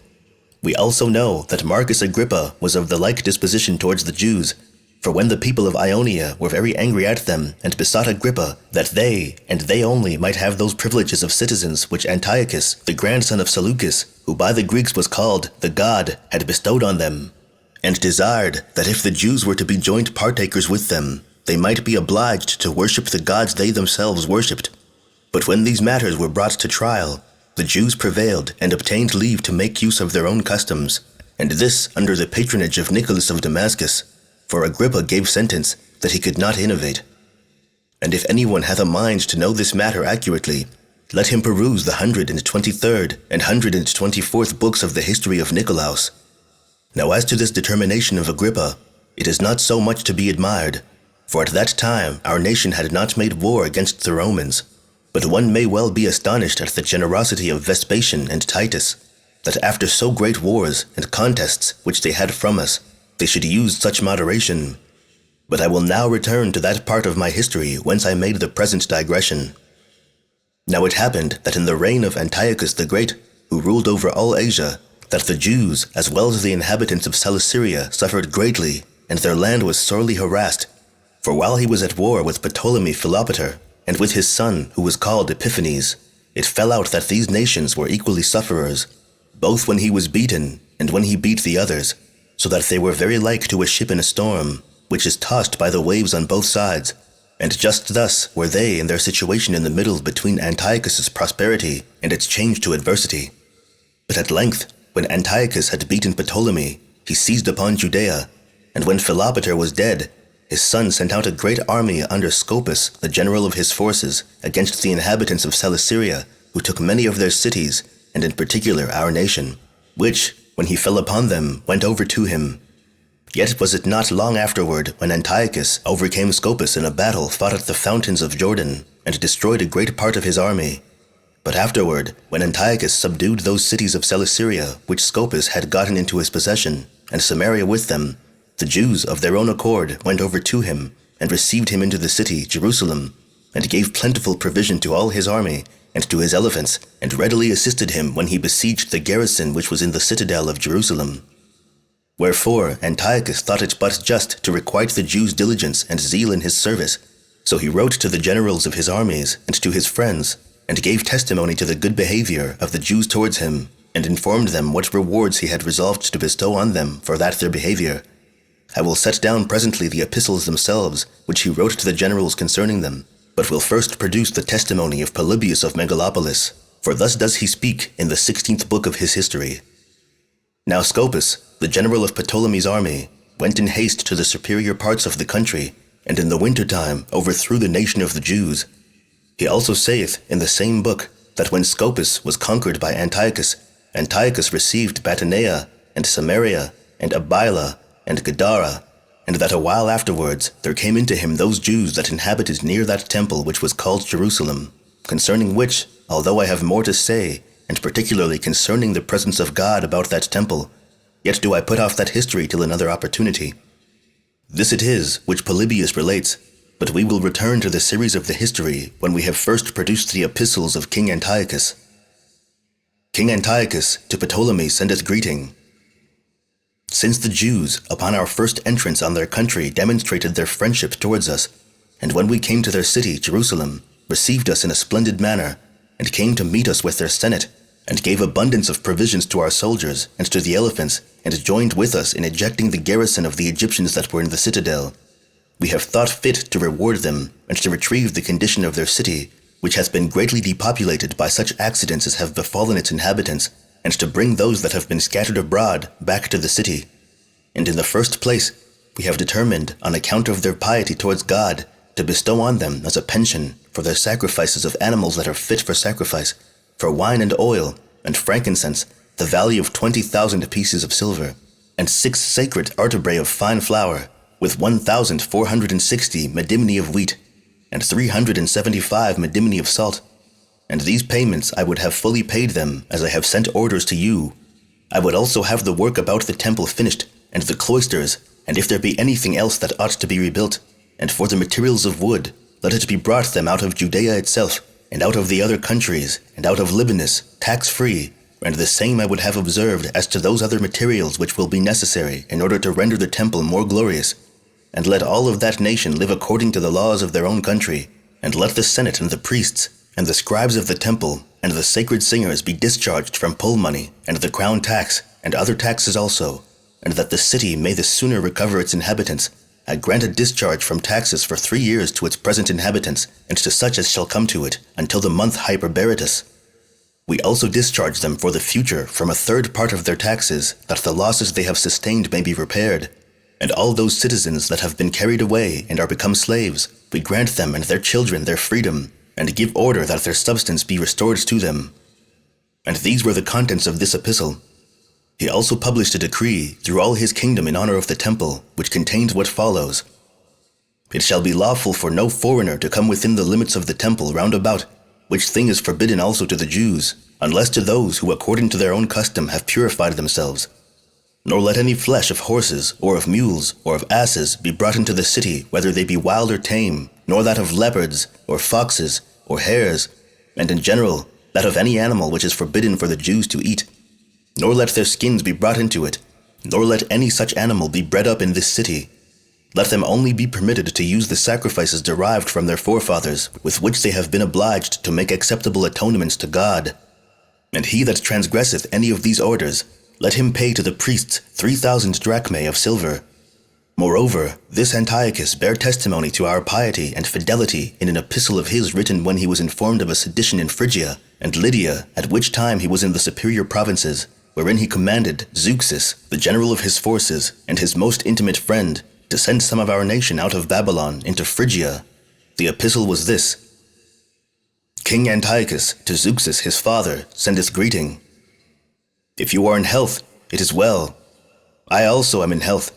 We also know that Marcus Agrippa was of the like disposition towards the Jews, for when the people of Ionia were very angry at them and besought Agrippa that they, and they only, might have those privileges of citizens which Antiochus, the grandson of Seleucus, who by the Greeks was called the God, had bestowed on them, and desired that if the Jews were to be joint partakers with them, they might be obliged to worship the gods they themselves worshipped. But when these matters were brought to trial, the Jews prevailed and obtained leave to make use of their own customs, and this under the patronage of Nicholas of Damascus, for Agrippa gave sentence that he could not innovate. And if anyone hath a mind to know this matter accurately, let him peruse the 123rd and 124th books of the history of Nicolaus. Now as to this determination of Agrippa, it is not so much to be admired, for at that time our nation had not made war against the Romans, but one may well be astonished at the generosity of Vespasian and Titus, that after so great wars and contests which they had from us, they should use such moderation. But I will now return to that part of my history whence I made the present digression. Now it happened that in the reign of Antiochus the Great, who ruled over all Asia, that the Jews, as well as the inhabitants of Celesyria, suffered greatly, and their land was sorely harassed. For while he was at war with Ptolemy Philopater, and with his son, who was called Epiphanes, it fell out that these nations were equally sufferers, both when he was beaten, and when he beat the others, so that they were very like to a ship in a storm, which is tossed by the waves on both sides. And just thus were they in their situation in the middle between Antiochus's prosperity and its change to adversity. But at length, when Antiochus had beaten Ptolemy, he seized upon Judea, and when Philopater was dead, his son sent out a great army under Scopas, the general of his forces, against the inhabitants of Celesyria, who took many of their cities, and in particular our nation, which, when he fell upon them, went over to him. Yet was it not long afterward when Antiochus overcame Scopas in a battle fought at the fountains of Jordan, and destroyed a great part of his army. But afterward, when Antiochus subdued those cities of Celesyria which Scopas had gotten into his possession, and Samaria with them, the Jews of their own accord went over to him, and received him into the city, Jerusalem, and gave plentiful provision to all his army, and to his elephants, and readily assisted him when he besieged the garrison which was in the citadel of Jerusalem. Wherefore Antiochus thought it but just to requite the Jews' diligence and zeal in his service, So he wrote to the generals of his armies and to his friends, and gave testimony to the good behavior of the Jews towards him, and informed them what rewards he had resolved to bestow on them for that their behavior. I will set down presently the epistles themselves, which he wrote to the generals concerning them, but will first produce the testimony of Polybius of Megalopolis, for thus does he speak in the 16th book of his history. Now Scopas, the general of Ptolemy's army, went in haste to the superior parts of the country, and in the winter time overthrew the nation of the Jews. He also saith in the same book that when Scopas was conquered by Antiochus, Antiochus received Batanea, and Samaria, and Abila, and Gadara, and that a while afterwards there came into him those Jews that inhabited near that temple which was called Jerusalem, concerning which, although I have more to say, and particularly concerning the presence of God about that temple, yet do I put off that history till another opportunity. This it is which Polybius relates, but we will return to the series of the history when we have first produced the epistles of King Antiochus. King Antiochus to Ptolemy sendeth greeting. Since the Jews, upon our first entrance on their country, demonstrated their friendship towards us, and when we came to their city, Jerusalem, received us in a splendid manner, and came to meet us with their senate, and gave abundance of provisions to our soldiers and to the elephants, and joined with us in ejecting the garrison of the Egyptians that were in the citadel, we have thought fit to reward them, and to retrieve the condition of their city, which hath been greatly depopulated by such accidents as have befallen its inhabitants, and to bring those that have been scattered abroad back to the city. And in the first place, we have determined, on account of their piety towards God, to bestow on them as a pension for their sacrifices of animals that are fit for sacrifice, for wine and oil, and frankincense, the value of 20,000 pieces of silver, and 6 sacred artebrae of fine flour, with 1,460 medimni of wheat, and 375 medimni of salt. And these payments I would have fully paid them, as I have sent orders to you. I would also have the work about the temple finished, and the cloisters, and if there be anything else that ought to be rebuilt, and for the materials of wood, let it be brought them out of Judea itself, and out of the other countries, and out of Libanus, tax-free, and the same I would have observed as to those other materials which will be necessary in order to render the temple more glorious. And let all of that nation live according to the laws of their own country, and let the senate and the priests, and the scribes of the temple, and the sacred singers be discharged from poll money, and the crown tax, and other taxes also, and that the city may the sooner recover its inhabitants. I grant a discharge from taxes for 3 years to its present inhabitants, and to such as shall come to it, until the month Hyperberatus. We also discharge them for the future from a third part of their taxes, that the losses they have sustained may be repaired. And all those citizens that have been carried away and are become slaves, we grant them and their children their freedom, and give order that their substance be restored to them. And these were the contents of this epistle. He also published a decree through all his kingdom in honor of the temple, which contains what follows. It shall be lawful for no foreigner to come within the limits of the temple round about, which thing is forbidden also to the Jews, unless to those who according to their own custom have purified themselves. Nor let any flesh of horses, or of mules, or of asses be brought into the city, whether they be wild or tame, nor that of leopards, or foxes, or hares, and in general, that of any animal which is forbidden for the Jews to eat. Nor let their skins be brought into it, nor let any such animal be bred up in this city. Let them only be permitted to use the sacrifices derived from their forefathers, with which they have been obliged to make acceptable atonements to God. And he that transgresseth any of these orders, let him pay to the priests 3,000 drachmae of silver. Moreover, this Antiochus bare testimony to our piety and fidelity in an epistle of his written when he was informed of a sedition in Phrygia and Lydia, at which time he was in the superior provinces, wherein he commanded Zeuxis, the general of his forces, and his most intimate friend, to send some of our nation out of Babylon into Phrygia. The epistle was this: King Antiochus to Zeuxis his father sendeth greeting. If you are in health, it is well. I also am in health.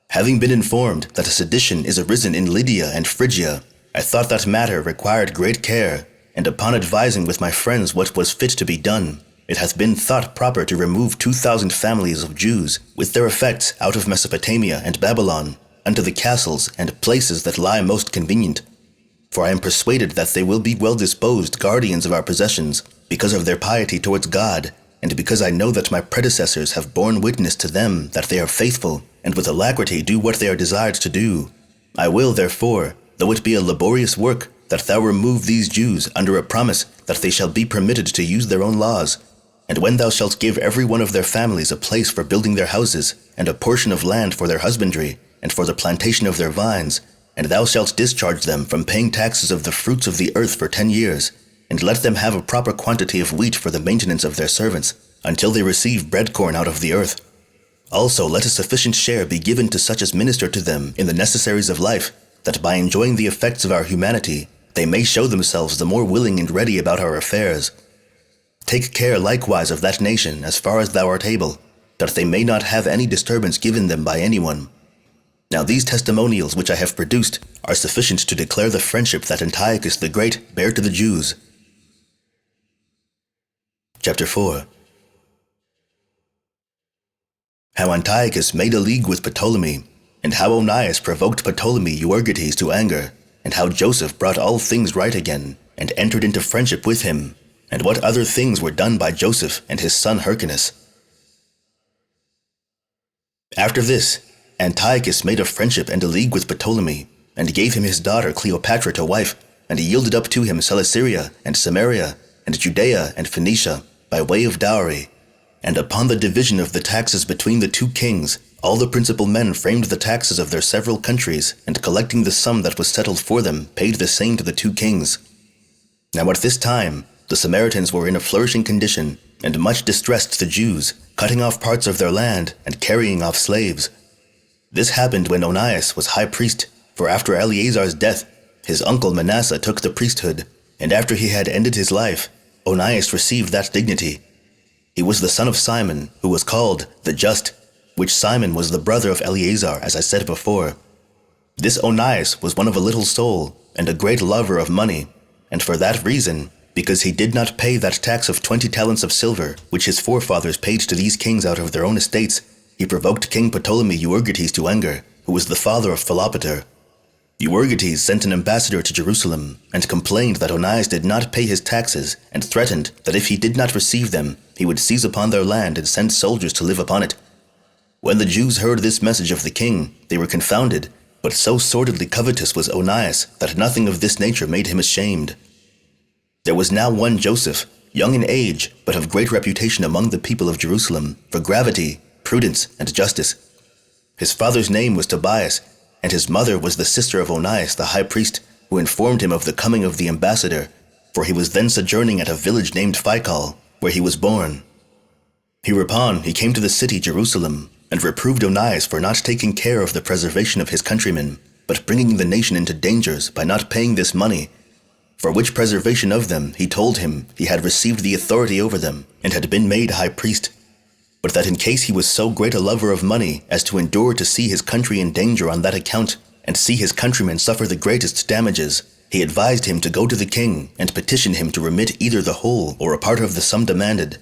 Having been informed that a sedition is arisen in Lydia and Phrygia, I thought that matter required great care, and upon advising with my friends what was fit to be done, it hath been thought proper to remove 2,000 families of Jews, with their effects out of Mesopotamia and Babylon, unto the castles and places that lie most convenient. For I am persuaded that they will be well disposed guardians of our possessions, because of their piety towards God, and because I know that my predecessors have borne witness to them that they are faithful, and with alacrity do what they are desired to do. I will, therefore, though it be a laborious work, that thou remove these Jews under a promise that they shall be permitted to use their own laws. And when thou shalt give every one of their families a place for building their houses, and a portion of land for their husbandry, and for the plantation of their vines, and thou shalt discharge them from paying taxes of the fruits of the earth for 10 years, and let them have a proper quantity of wheat for the maintenance of their servants, until they receive bread corn out of the earth. Also let a sufficient share be given to such as minister to them in the necessaries of life, that by enjoying the effects of our humanity, they may show themselves the more willing and ready about our affairs. Take care likewise of that nation as far as thou art able, that they may not have any disturbance given them by anyone. Now these testimonials which I have produced are sufficient to declare the friendship that Antiochus the Great bare to the Jews. Chapter 4. How Antiochus made a league with Ptolemy, and how Onias provoked Ptolemy Euergetes to anger, and how Joseph brought all things right again, and entered into friendship with him, and what other things were done by Joseph and his son Hyrcanus. After this, Antiochus made a friendship and a league with Ptolemy, and gave him his daughter Cleopatra to wife, and he yielded up to him Celesyria and Samaria, and Judea and Phoenicia, by way of dowry. And upon the division of the taxes between the two kings, all the principal men framed the taxes of their several countries, and collecting the sum that was settled for them, paid the same to the two kings. Now at this time, the Samaritans were in a flourishing condition, and much distressed the Jews, cutting off parts of their land, and carrying off slaves. This happened when Onias was high priest, for after Eleazar's death, his uncle Manasseh took the priesthood, and after he had ended his life, Onias received that dignity. He was the son of Simon, who was called the Just, which Simon was the brother of Eleazar, as I said before. This Onias was one of a little soul, and a great lover of money, and for that reason, because he did not pay that tax of 20 talents of silver, which his forefathers paid to these kings out of their own estates, he provoked King Ptolemy Euergetes to anger, who was the father of Philopater. Euergetes sent an ambassador to Jerusalem, and complained that Onias did not pay his taxes, and threatened that if he did not receive them, he would seize upon their land and send soldiers to live upon it. When the Jews heard this message of the king, they were confounded, but so sordidly covetous was Onias that nothing of this nature made him ashamed. There was now one Joseph, young in age, but of great reputation among the people of Jerusalem, for gravity, prudence, and justice. His father's name was Tobias, and his mother was the sister of Onias the high priest, who informed him of the coming of the ambassador, for he was then sojourning at a village named Phicol, where he was born. Hereupon he came to the city Jerusalem, and reproved Onias for not taking care of the preservation of his countrymen, but bringing the nation into dangers by not paying this money, for which preservation of them he told him he had received the authority over them, and had been made high priest, but that in case he was so great a lover of money as to endure to see his country in danger on that account, and see his countrymen suffer the greatest damages, he advised him to go to the king and petition him to remit either the whole or a part of the sum demanded.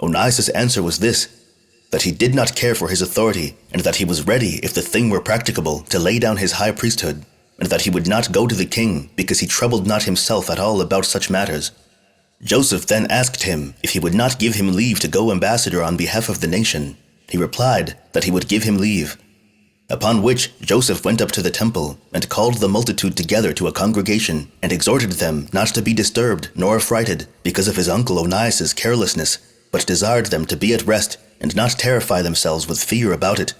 Onias' answer was this, that he did not care for his authority, and that he was ready, if the thing were practicable, to lay down his high priesthood, and that he would not go to the king, because he troubled not himself at all about such matters. Joseph then asked him if he would not give him leave to go ambassador on behalf of the nation. He replied that he would give him leave. Upon which Joseph went up to the temple, and called the multitude together to a congregation, and exhorted them not to be disturbed nor affrighted because of his uncle Onias' carelessness, but desired them to be at rest, and not terrify themselves with fear about it.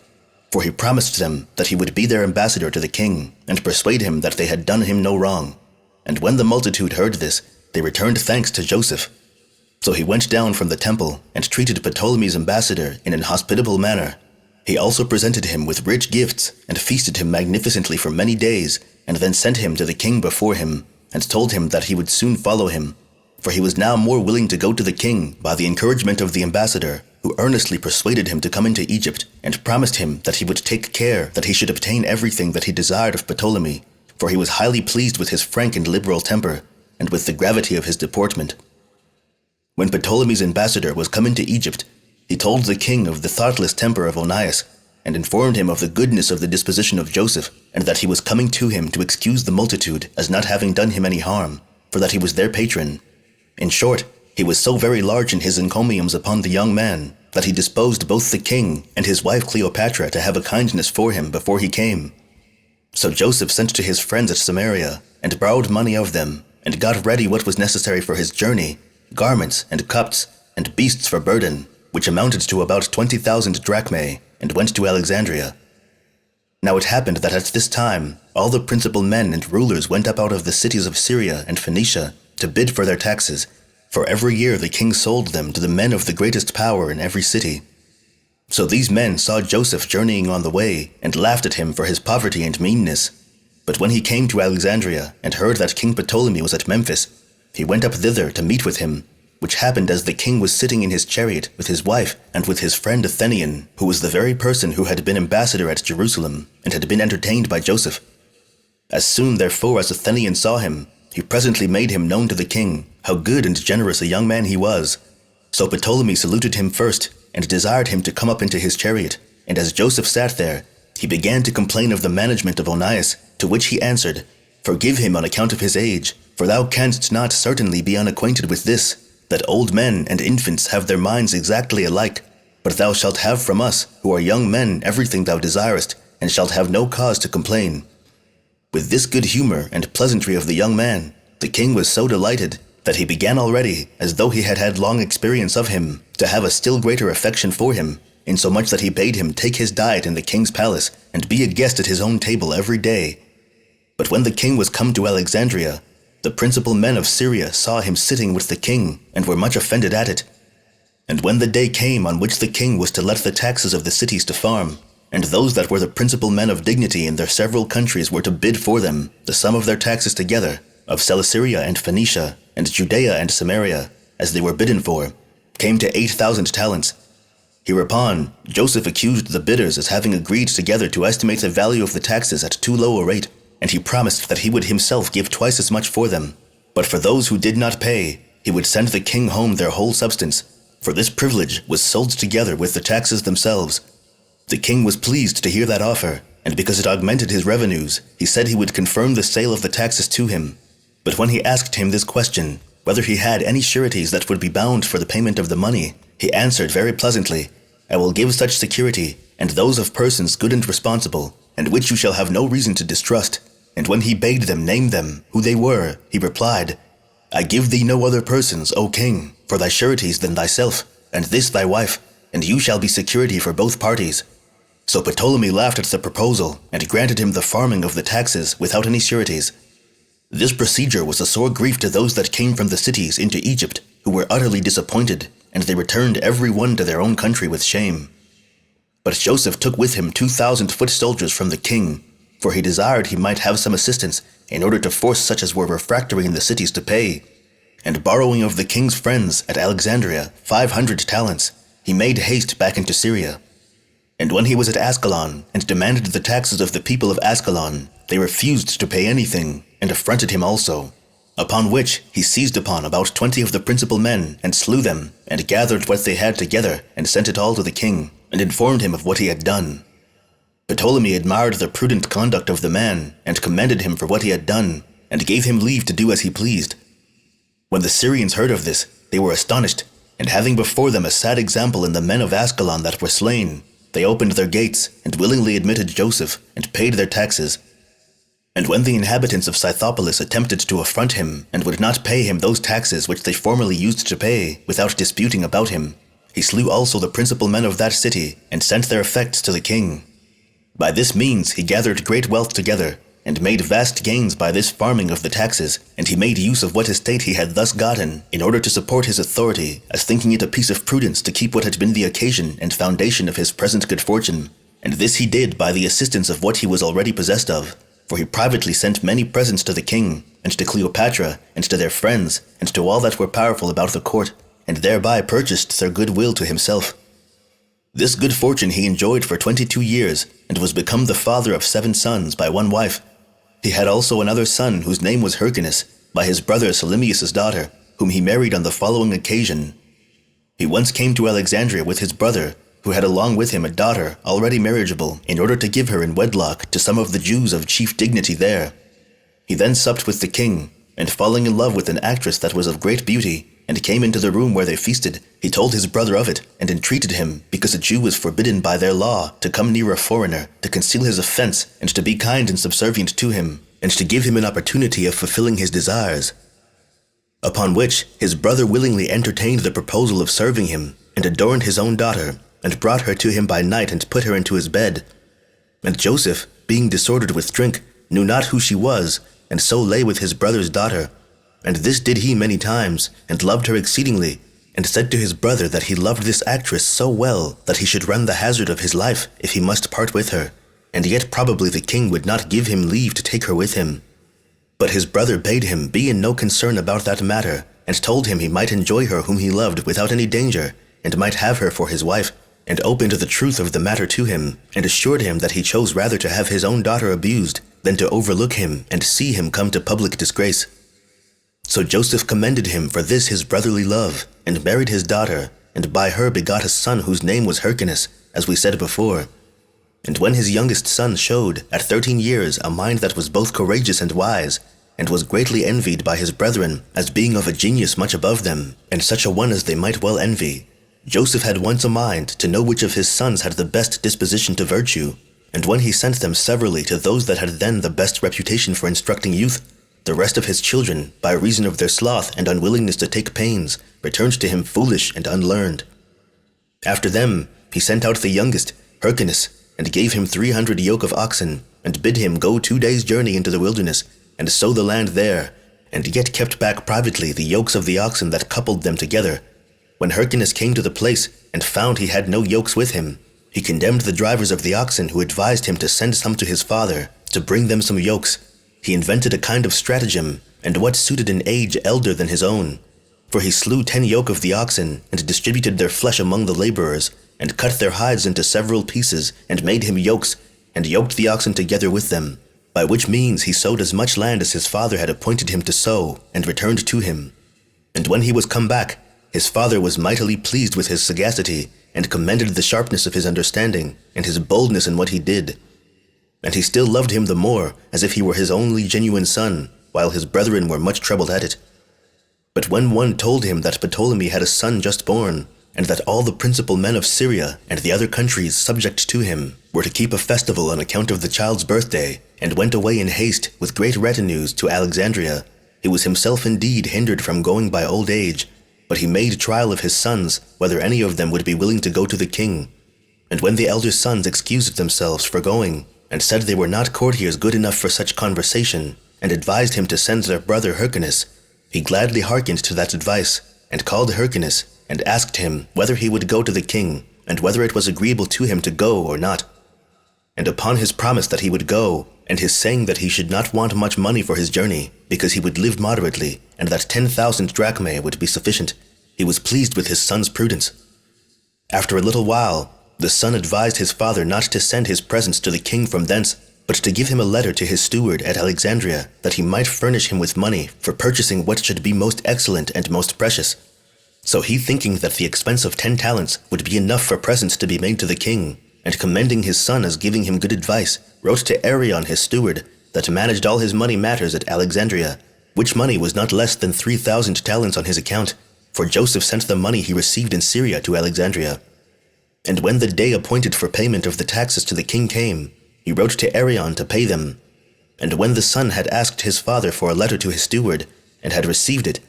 For he promised them that he would be their ambassador to the king, and persuade him that they had done him no wrong. And when the multitude heard this, they returned thanks to Joseph. So he went down from the temple, and treated Ptolemy's ambassador in an hospitable manner. He also presented him with rich gifts, and feasted him magnificently for many days, and then sent him to the king before him, and told him that he would soon follow him. For he was now more willing to go to the king by the encouragement of the ambassador, who earnestly persuaded him to come into Egypt, and promised him that he would take care that he should obtain everything that he desired of Ptolemy, for he was highly pleased with his frank and liberal temper, and with the gravity of his deportment. When Ptolemy's ambassador was come into Egypt, he told the king of the thoughtless temper of Onias, and informed him of the goodness of the disposition of Joseph, and that he was coming to him to excuse the multitude as not having done him any harm, for that he was their patron. In short, he was so very large in his encomiums upon the young man, that he disposed both the king and his wife Cleopatra to have a kindness for him before he came. So Joseph sent to his friends at Samaria, and borrowed money of them, and got ready what was necessary for his journey, garments and cups, and beasts for burden, which amounted to about 20,000 drachmae, and went to Alexandria. Now it happened that at this time all the principal men and rulers went up out of the cities of Syria and Phoenicia to bid for their taxes, for every year the king sold them to the men of the greatest power in every city. So these men saw Joseph journeying on the way, and laughed at him for his poverty and meanness. But when he came to Alexandria, and heard that King Ptolemy was at Memphis, he went up thither to meet with him, which happened as the king was sitting in his chariot with his wife and with his friend Athenian, who was the very person who had been ambassador at Jerusalem, and had been entertained by Joseph. As soon therefore as Athenian saw him, he presently made him known to the king, how good and generous a young man he was. So Ptolemy saluted him first, and desired him to come up into his chariot, and as Joseph sat there, he began to complain of the management of Onias, to which he answered, Forgive him on account of his age, for thou canst not certainly be unacquainted with this, that old men and infants have their minds exactly alike, but thou shalt have from us, who are young men, everything thou desirest, and shalt have no cause to complain. With this good humor and pleasantry of the young man, the king was so delighted that he began already, as though he had had long experience of him, to have a still greater affection for him, insomuch that he bade him take his diet in the king's palace, and be a guest at his own table every day. But when the king was come to Alexandria, the principal men of Syria saw him sitting with the king, and were much offended at it. And when the day came on which the king was to let the taxes of the cities to farm, and those that were the principal men of dignity in their several countries were to bid for them the sum of their taxes together, of Cilicia and Phoenicia, and Judea and Samaria, as they were bidden for, came to 8,000 talents. Hereupon Joseph accused the bidders as having agreed together to estimate the value of the taxes at too low a rate, and he promised that he would himself give twice as much for them. But for those who did not pay, he would send the king home their whole substance, for this privilege was sold together with the taxes themselves. The king was pleased to hear that offer, and because it augmented his revenues, he said he would confirm the sale of the taxes to him. But when he asked him this question, whether he had any sureties that would be bound for the payment of the money, he answered very pleasantly, I will give such security, and those of persons good and responsible, and which you shall have no reason to distrust. And when he bade them name them, who they were, he replied, I give thee no other persons, O king, for thy sureties than thyself, and this thy wife, and you shall be security for both parties. So Ptolemy laughed at the proposal, and granted him the farming of the taxes without any sureties. This procedure was a sore grief to those that came from the cities into Egypt, who were utterly disappointed, and they returned every one to their own country with shame. But Joseph took with him 2,000 foot soldiers from the king, for he desired he might have some assistance in order to force such as were refractory in the cities to pay. And borrowing of the king's friends at Alexandria 500 talents, he made haste back into Syria. And when he was at Ascalon, and demanded the taxes of the people of Ascalon, they refused to pay anything, and affronted him also. Upon which he seized upon about 20 of the principal men, and slew them, and gathered what they had together, and sent it all to the king, and informed him of what he had done. Ptolemy admired the prudent conduct of the man, and commended him for what he had done, and gave him leave to do as he pleased. When the Syrians heard of this, they were astonished, and having before them a sad example in the men of Ascalon that were slain, they opened their gates, and willingly admitted Joseph, and paid their taxes. And when the inhabitants of Scythopolis attempted to affront him, and would not pay him those taxes which they formerly used to pay, without disputing about him, he slew also the principal men of that city, and sent their effects to the king. By this means he gathered great wealth together, and made vast gains by this farming of the taxes, and he made use of what estate he had thus gotten, in order to support his authority, as thinking it a piece of prudence to keep what had been the occasion and foundation of his present good fortune. And this he did by the assistance of what he was already possessed of, for he privately sent many presents to the king, and to Cleopatra, and to their friends, and to all that were powerful about the court, and thereby purchased their good will to himself. This good fortune he enjoyed for 22 years, and was become the father of 7 sons by one wife. He had also another son whose name was Hyrcanus, by his brother Ptolemaius' daughter, whom he married on the following occasion. He once came to Alexandria with his brother, who had along with him a daughter already marriageable, in order to give her in wedlock to some of the Jews of chief dignity there. He then supped with the king, and falling in love with an actress that was of great beauty, and came into the room where they feasted, he told his brother of it, and entreated him, because a Jew was forbidden by their law to come near a foreigner, to conceal his offense, and to be kind and subservient to him, and to give him an opportunity of fulfilling his desires. Upon which his brother willingly entertained the proposal of serving him, and adorned his own daughter, and brought her to him by night, and put her into his bed. And Joseph, being disordered with drink, knew not who she was, and so lay with his brother's daughter. And this did he many times, and loved her exceedingly, and said to his brother that he loved this actress so well that he should run the hazard of his life if he must part with her, and yet probably the king would not give him leave to take her with him. But his brother bade him be in no concern about that matter, and told him he might enjoy her whom he loved without any danger, and might have her for his wife, and opened the truth of the matter to him, and assured him that he chose rather to have his own daughter abused than to overlook him and see him come to public disgrace. So Joseph commended him for this his brotherly love, and married his daughter, and by her begot a son whose name was Hyrcanus, as we said before. And when his youngest son showed, at 13 years, a mind that was both courageous and wise, and was greatly envied by his brethren, as being of a genius much above them, and such a one as they might well envy, Joseph had once a mind to know which of his sons had the best disposition to virtue, and when he sent them severally to those that had then the best reputation for instructing youth, the rest of his children, by reason of their sloth and unwillingness to take pains, returned to him foolish and unlearned. After them he sent out the youngest, Hyrcanus, and gave him 300 yoke of oxen, and bid him go 2 days' journey into the wilderness, and sow the land there, and yet kept back privately the yokes of the oxen that coupled them together. When Hyrcanus came to the place, and found he had no yokes with him, he condemned the drivers of the oxen, who advised him to send some to his father, to bring them some yokes. He invented a kind of stratagem, and what suited an age elder than his own. For he slew 10 yoke of the oxen, and distributed their flesh among the laborers, and cut their hides into several pieces, and made him yokes, and yoked the oxen together with them, by which means he sowed as much land as his father had appointed him to sow, and returned to him. And when he was come back, his father was mightily pleased with his sagacity, and commended the sharpness of his understanding, and his boldness in what he did. And he still loved him the more, as if he were his only genuine son, while his brethren were much troubled at it. But when one told him that Ptolemy had a son just born, and that all the principal men of Syria and the other countries subject to him were to keep a festival on account of the child's birthday, and went away in haste with great retinues to Alexandria, he was himself indeed hindered from going by old age, but he made trial of his sons, whether any of them would be willing to go to the king. And when the elder sons excused themselves for going, and said they were not courtiers good enough for such conversation, and advised him to send their brother Hyrcanus, he gladly hearkened to that advice, and called Hyrcanus, and asked him whether he would go to the king, and whether it was agreeable to him to go or not. And upon his promise that he would go, and his saying that he should not want much money for his journey, because he would live moderately, and that 10,000 drachmae would be sufficient, he was pleased with his son's prudence. After a little while, the son advised his father not to send his presents to the king from thence, but to give him a letter to his steward at Alexandria, that he might furnish him with money for purchasing what should be most excellent and most precious. So he, thinking that the expense of 10 talents would be enough for presents to be made to the king, and commending his son as giving him good advice, wrote to Arion his steward, that managed all his money matters at Alexandria, which money was not less than 3,000 talents on his account, for Joseph sent the money he received in Syria to Alexandria. And when the day appointed for payment of the taxes to the king came, he wrote to Arion to pay them. And when the son had asked his father for a letter to his steward, and had received it,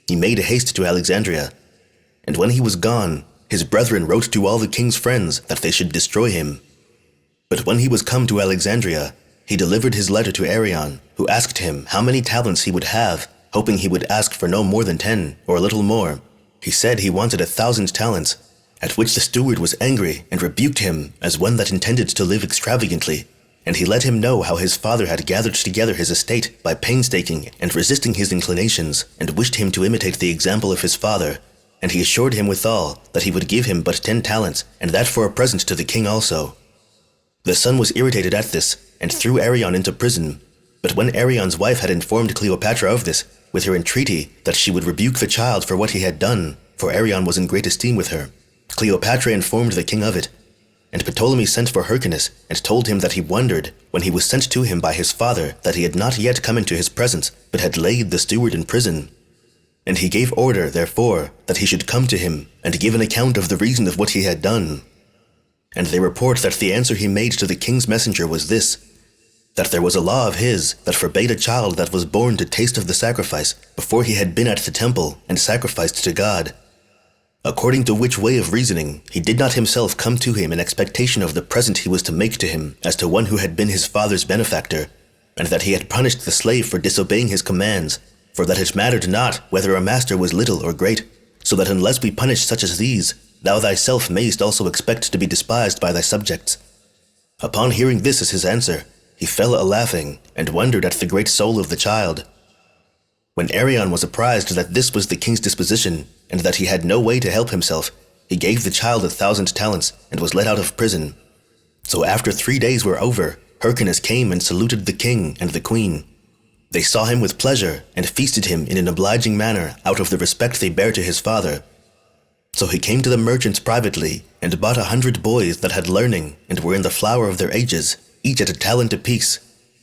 he made haste to Alexandria. And when he was gone, his brethren wrote to all the king's friends that they should destroy him. But when he was come to Alexandria, he delivered his letter to Arion, who asked him how many talents he would have, hoping he would ask for no more than 10, or a little more. He said he wanted 1,000 talents, at which the steward was angry and rebuked him as one that intended to live extravagantly. And he let him know how his father had gathered together his estate by painstaking and resisting his inclinations, and wished him to imitate the example of his father. And he assured him withal that he would give him but 10 talents, and that for a present to the king also. The son was irritated at this, and threw Arion into prison. But when Arion's wife had informed Cleopatra of this, with her entreaty that she would rebuke the child for what he had done, for Arion was in great esteem with her, Cleopatra informed the king of it. And Ptolemy sent for Hyrcanus, and told him that he wondered, when he was sent to him by his father, that he had not yet come into his presence, but had laid the steward in prison. And he gave order, therefore, that he should come to him, and give an account of the reason of what he had done. And they report that the answer he made to the king's messenger was this, that there was a law of his that forbade a child that was born to taste of the sacrifice before he had been at the temple and sacrificed to God. According to which way of reasoning, he did not himself come to him in expectation of the present he was to make to him as to one who had been his father's benefactor, and that he had punished the slave for disobeying his commands, for that it mattered not whether a master was little or great, so that unless we punish such as these, thou thyself mayst also expect to be despised by thy subjects. Upon hearing this as his answer, he fell a-laughing, and wondered at the great soul of the child. When Arion was apprised that this was the king's disposition, and that he had no way to help himself, he gave the child 1,000 talents, and was let out of prison. So after 3 days were over, Hyrcanus came and saluted the king and the queen. They saw him with pleasure, and feasted him in an obliging manner out of the respect they bare to his father. So he came to the merchants privately, and bought 100 boys that had learning, and were in the flower of their ages, each at a talent apiece,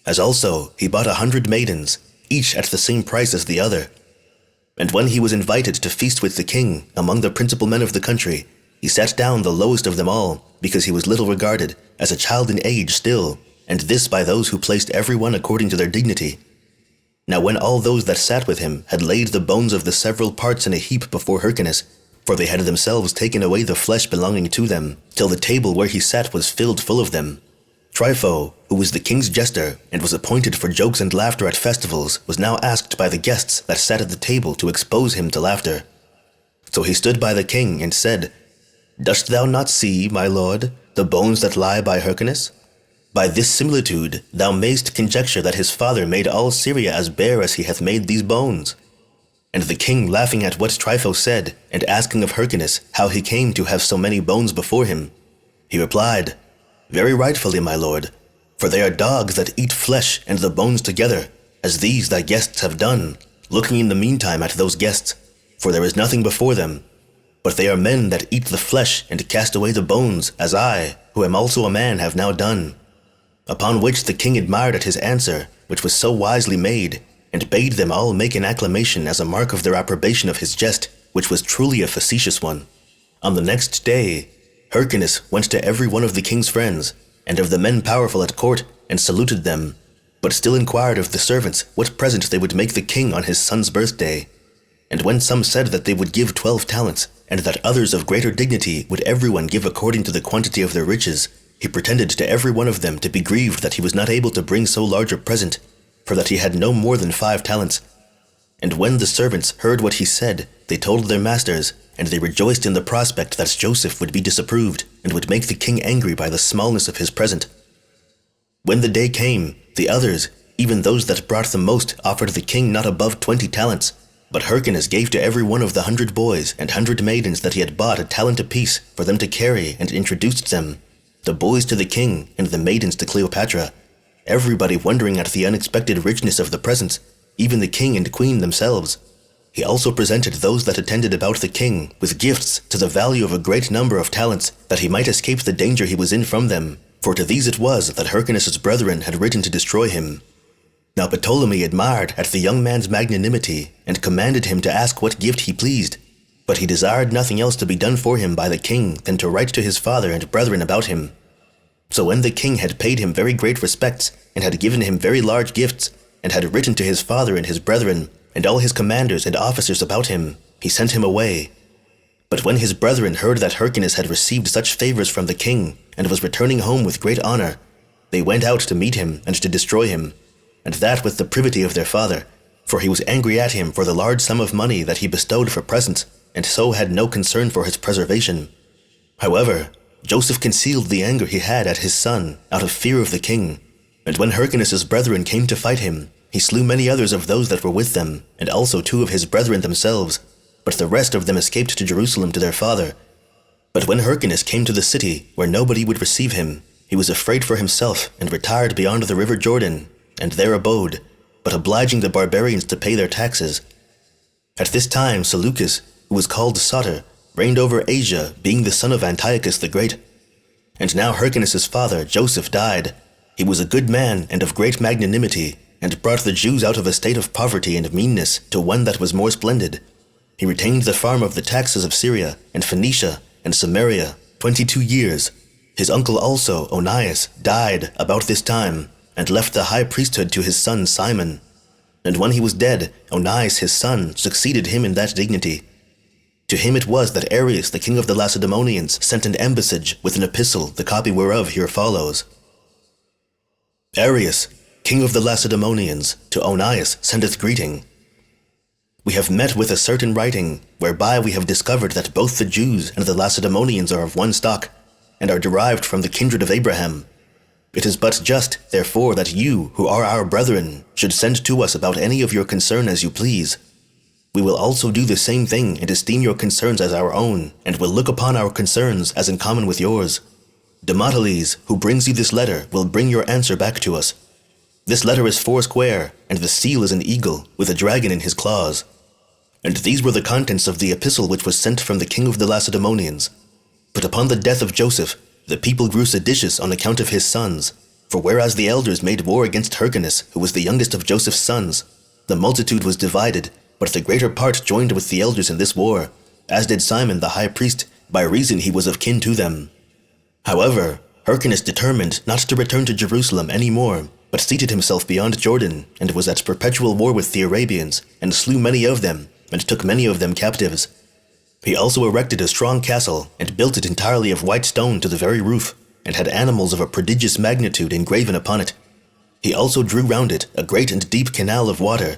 as also he bought 100 maidens, each at the same price as the other. And when he was invited to feast with the king among the principal men of the country, he sat down the lowest of them all, because he was little regarded, as a child in age still, and this by those who placed every one according to their dignity. Now when all those that sat with him had laid the bones of the several parts in a heap before Hyrcanus, for they had themselves taken away the flesh belonging to them, till the table where he sat was filled full of them, Trypho, who was the king's jester, and was appointed for jokes and laughter at festivals, was now asked by the guests that sat at the table to expose him to laughter. So he stood by the king and said, Dost thou not see, my lord, the bones that lie by Hyrcanus? By this similitude thou mayst conjecture that his father made all Syria as bare as he hath made these bones. And the king, laughing at what Trypho said, and asking of Hyrcanus how he came to have so many bones before him, he replied, Very rightfully, my lord, for they are dogs that eat flesh and the bones together, as these thy guests have done, looking in the meantime at those guests, for there is nothing before them. But they are men that eat the flesh and cast away the bones, as I, who am also a man, have now done. Upon which the king admired at his answer, which was so wisely made, and bade them all make an acclamation as a mark of their approbation of his jest, which was truly a facetious one. On the next day, Hyrcanus went to every one of the king's friends, and of the men powerful at court, and saluted them, but still inquired of the servants what present they would make the king on his son's birthday. And when some said that they would give 12 talents, and that others of greater dignity would every one give according to the quantity of their riches, he pretended to every one of them to be grieved that he was not able to bring so large a present, for that he had no more than 5 talents. And when the servants heard what he said, they told their masters, and they rejoiced in the prospect that Joseph would be disapproved, and would make the king angry by the smallness of his present. When the day came, the others, even those that brought the most, offered the king not above 20 talents, but Hyrcanus gave to every one of the 100 boys and 100 maidens that he had bought a talent apiece for them to carry, and introduced them, the boys to the king and the maidens to Cleopatra, everybody wondering at the unexpected richness of the presents, even the king and queen themselves. He also presented those that attended about the king with gifts to the value of a great number of talents, that he might escape the danger he was in from them, for to these it was that Hyrcanus' brethren had written to destroy him. Now Ptolemy admired at the young man's magnanimity, and commanded him to ask what gift he pleased, but he desired nothing else to be done for him by the king than to write to his father and brethren about him. So when the king had paid him very great respects, and had given him very large gifts, and had written to his father and his brethren, and all his commanders and officers about him, he sent him away. But when his brethren heard that Hyrcanus had received such favors from the king, and was returning home with great honor, they went out to meet him and to destroy him, and that with the privity of their father, for he was angry at him for the large sum of money that he bestowed for presents, and so had no concern for his preservation. However, Joseph concealed the anger he had at his son, out of fear of the king, and when Hyrcanus' brethren came to fight him, he slew many others of those that were with them, and also 2 of his brethren themselves, but the rest of them escaped to Jerusalem to their father. But when Hyrcanus came to the city, where nobody would receive him, he was afraid for himself, and retired beyond the river Jordan, and there abode, but obliging the barbarians to pay their taxes. At this time Seleucus, who was called Soter, reigned over Asia, being the son of Antiochus the Great. And now Hyrcanus' father, Joseph, died. He was a good man and of great magnanimity, and brought the Jews out of a state of poverty and meanness to one that was more splendid. He retained the farm of the taxes of Syria and Phoenicia and Samaria 22 years. His uncle also, Onias, died about this time, and left the high priesthood to his son Simon. And when he was dead, Onias his son succeeded him in that dignity. To him it was that Arius, the king of the Lacedaemonians, sent an embassage with an epistle, the copy whereof here follows. Arius, king of the Lacedaemonians, to Onias sendeth greeting. We have met with a certain writing, whereby we have discovered that both the Jews and the Lacedaemonians are of one stock, and are derived from the kindred of Abraham. It is but just, therefore, that you, who are our brethren, should send to us about any of your concern as you please. We will also do the same thing and esteem your concerns as our own, and will look upon our concerns as in common with yours. Demoteles, who brings you this letter, will bring your answer back to us. This letter is foursquare, and the seal is an eagle, with a dragon in his claws. And these were the contents of the epistle which was sent from the king of the Lacedaemonians. But upon the death of Joseph, the people grew seditious on account of his sons. For whereas the elders made war against Hyrcanus, who was the youngest of Joseph's sons, the multitude was divided, but the greater part joined with the elders in this war, as did Simon the high priest, by reason he was of kin to them. However, Hyrcanus determined not to return to Jerusalem any more, but seated himself beyond Jordan, and was at perpetual war with the Arabians, and slew many of them, and took many of them captives. He also erected a strong castle, and built it entirely of white stone to the very roof, and had animals of a prodigious magnitude engraven upon it. He also drew round it a great and deep canal of water.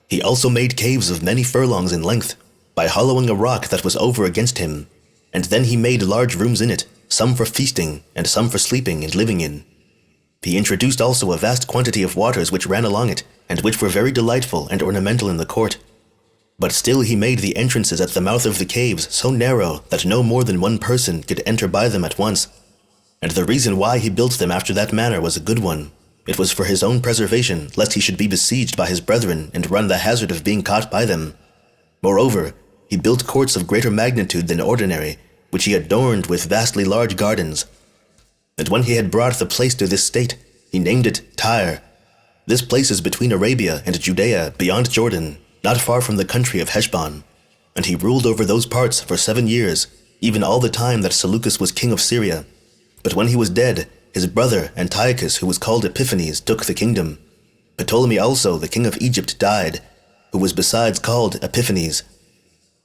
He also made caves of many furlongs in length, by hollowing a rock that was over against him, and then he made large rooms in it, some for feasting, and some for sleeping and living in. He introduced also a vast quantity of waters which ran along it, and which were very delightful and ornamental in the court. But still he made the entrances at the mouth of the caves so narrow that no more than one person could enter by them at once. And the reason why he built them after that manner was a good one. It was for his own preservation, lest he should be besieged by his brethren and run the hazard of being caught by them. Moreover, he built courts of greater magnitude than ordinary, which he adorned with vastly large gardens. And when he had brought the place to this state, he named it Tyre. This place is between Arabia and Judea, beyond Jordan, not far from the country of Heshbon. And he ruled over those parts for 7 years, even all the time that Seleucus was king of Syria. But when he was dead, his brother Antiochus, who was called Epiphanes, took the kingdom. Ptolemy also, the king of Egypt, died, who was besides called Epiphanes.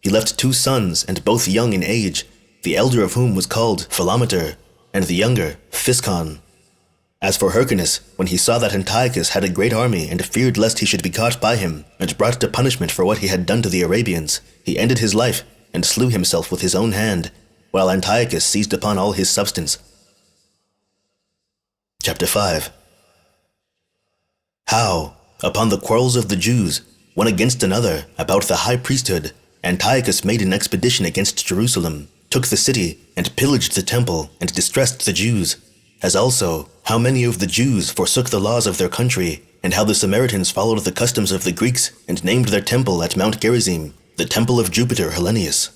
He left 2 sons, and both young in age, the elder of whom was called Philometor, and the younger Physcon. As for Hyrcanus, when he saw that Antiochus had a great army and feared lest he should be caught by him and brought to punishment for what he had done to the Arabians, he ended his life and slew himself with his own hand, while Antiochus seized upon all his substance. Chapter 5. How, upon the quarrels of the Jews, one against another, about the high priesthood, Antiochus made an expedition against Jerusalem, took the city, and pillaged the temple, and distressed the Jews, as also how many of the Jews forsook the laws of their country, and how the Samaritans followed the customs of the Greeks, and named their temple at Mount Gerizim, the temple of Jupiter Hellenius.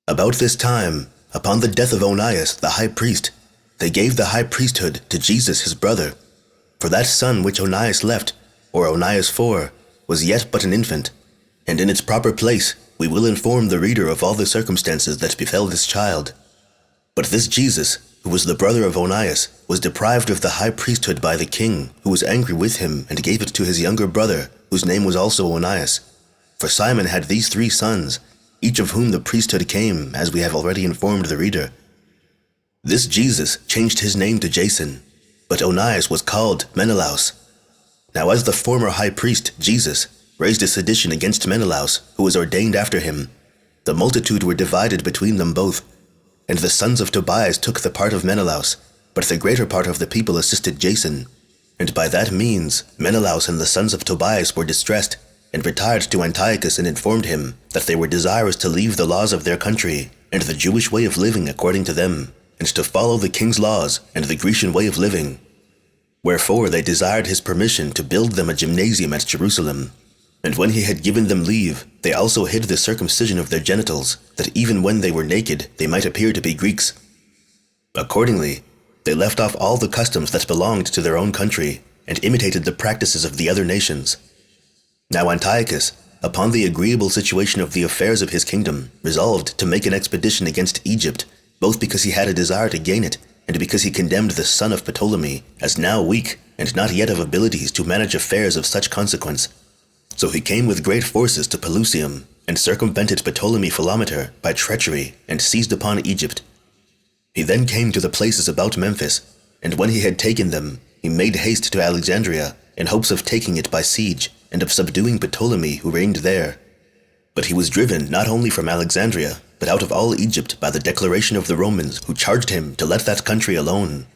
About this time, upon the death of Onias the high priest, they gave the high priesthood to Jesus his brother. For that son which Onias left, or Onias 4, was yet but an infant, and in its proper place we will inform the reader of all the circumstances that befell this child. But this Jesus, who was the brother of Onias, was deprived of the high priesthood by the king, who was angry with him and gave it to his younger brother, whose name was also Onias. For Simon had these 3 sons, each of whom the priesthood came, as we have already informed the reader. This Jesus changed his name to Jason, but Onias was called Menelaus. Now as the former high priest, Jesus, raised a sedition against Menelaus, who was ordained after him, the multitude were divided between them both, and the sons of Tobias took the part of Menelaus, but the greater part of the people assisted Jason, and by that means Menelaus and the sons of Tobias were distressed, and retired to Antiochus and informed him that they were desirous to leave the laws of their country, and the Jewish way of living according to them, and to follow the king's laws and the Grecian way of living. Wherefore they desired his permission to build them a gymnasium at Jerusalem. And when he had given them leave, they also hid the circumcision of their genitals, that even when they were naked they might appear to be Greeks. Accordingly, they left off all the customs that belonged to their own country, and imitated the practices of the other nations. Now Antiochus, upon the agreeable situation of the affairs of his kingdom, resolved to make an expedition against Egypt, both because he had a desire to gain it, and because he condemned the son of Ptolemy as now weak, and not yet of abilities to manage affairs of such consequence. So he came with great forces to Pelusium, and circumvented Ptolemy Philometor by treachery, and seized upon Egypt. He then came to the places about Memphis, and when he had taken them, he made haste to Alexandria, in hopes of taking it by siege, and of subduing Ptolemy who reigned there. But he was driven not only from Alexandria, but out of all Egypt by the declaration of the Romans, who charged him to let that country alone.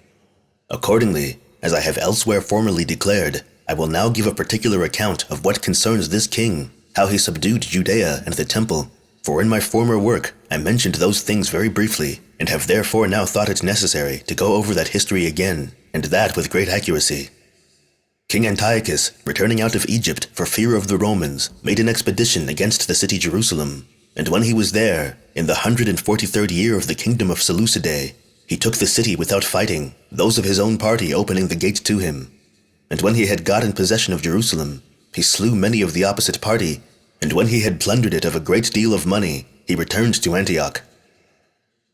Accordingly, as I have elsewhere formerly declared, I will now give a particular account of what concerns this king, how he subdued Judea and the temple, for in my former work I mentioned those things very briefly, and have therefore now thought it necessary to go over that history again, and that with great accuracy. King Antiochus, returning out of Egypt for fear of the Romans, made an expedition against the city Jerusalem, and when he was there, in the 143rd year of the kingdom of Seleucidae, he took the city without fighting, those of his own party opening the gate to him. And when he had gotten possession of Jerusalem, he slew many of the opposite party, and when he had plundered it of a great deal of money, he returned to Antioch.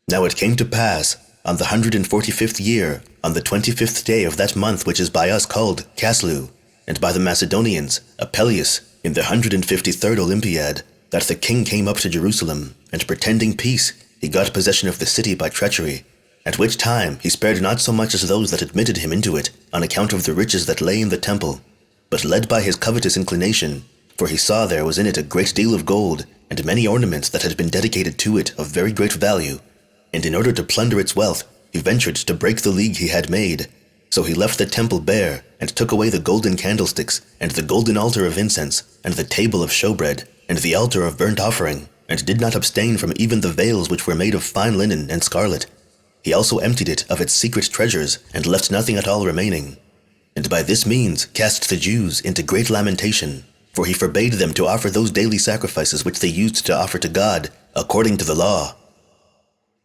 Now it came to pass, on the 145th year, on the 25th day of that month which is by us called Caslu, and by the Macedonians, Apelleus, in the 153rd Olympiad, that the king came up to Jerusalem, and pretending peace, he got possession of the city by treachery, at which time he spared not so much as those that admitted him into it, on account of the riches that lay in the temple, but led by his covetous inclination, for he saw there was in it a great deal of gold, and many ornaments that had been dedicated to it of very great value, and in order to plunder its wealth, he ventured to break the league he had made. So he left the temple bare, and took away the golden candlesticks, and the golden altar of incense, and the table of showbread, and the altar of burnt offering, and did not abstain from even the veils which were made of fine linen and scarlet. He also emptied it of its secret treasures, and left nothing at all remaining. And by this means cast the Jews into great lamentation, for he forbade them to offer those daily sacrifices which they used to offer to God, according to the law.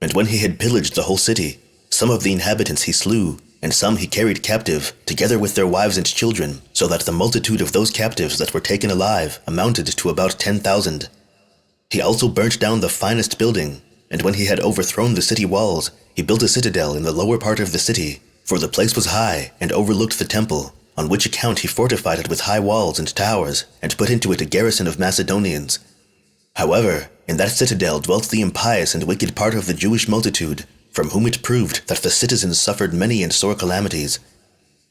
And when he had pillaged the whole city, some of the inhabitants he slew, and some he carried captive, together with their wives and children, so that the multitude of those captives that were taken alive amounted to about 10,000. He also burnt down the finest building, and when he had overthrown the city walls, he built a citadel in the lower part of the city, for the place was high, and overlooked the temple, on which account he fortified it with high walls and towers, and put into it a garrison of Macedonians. However, in that citadel dwelt the impious and wicked part of the Jewish multitude, from whom it proved that the citizens suffered many and sore calamities.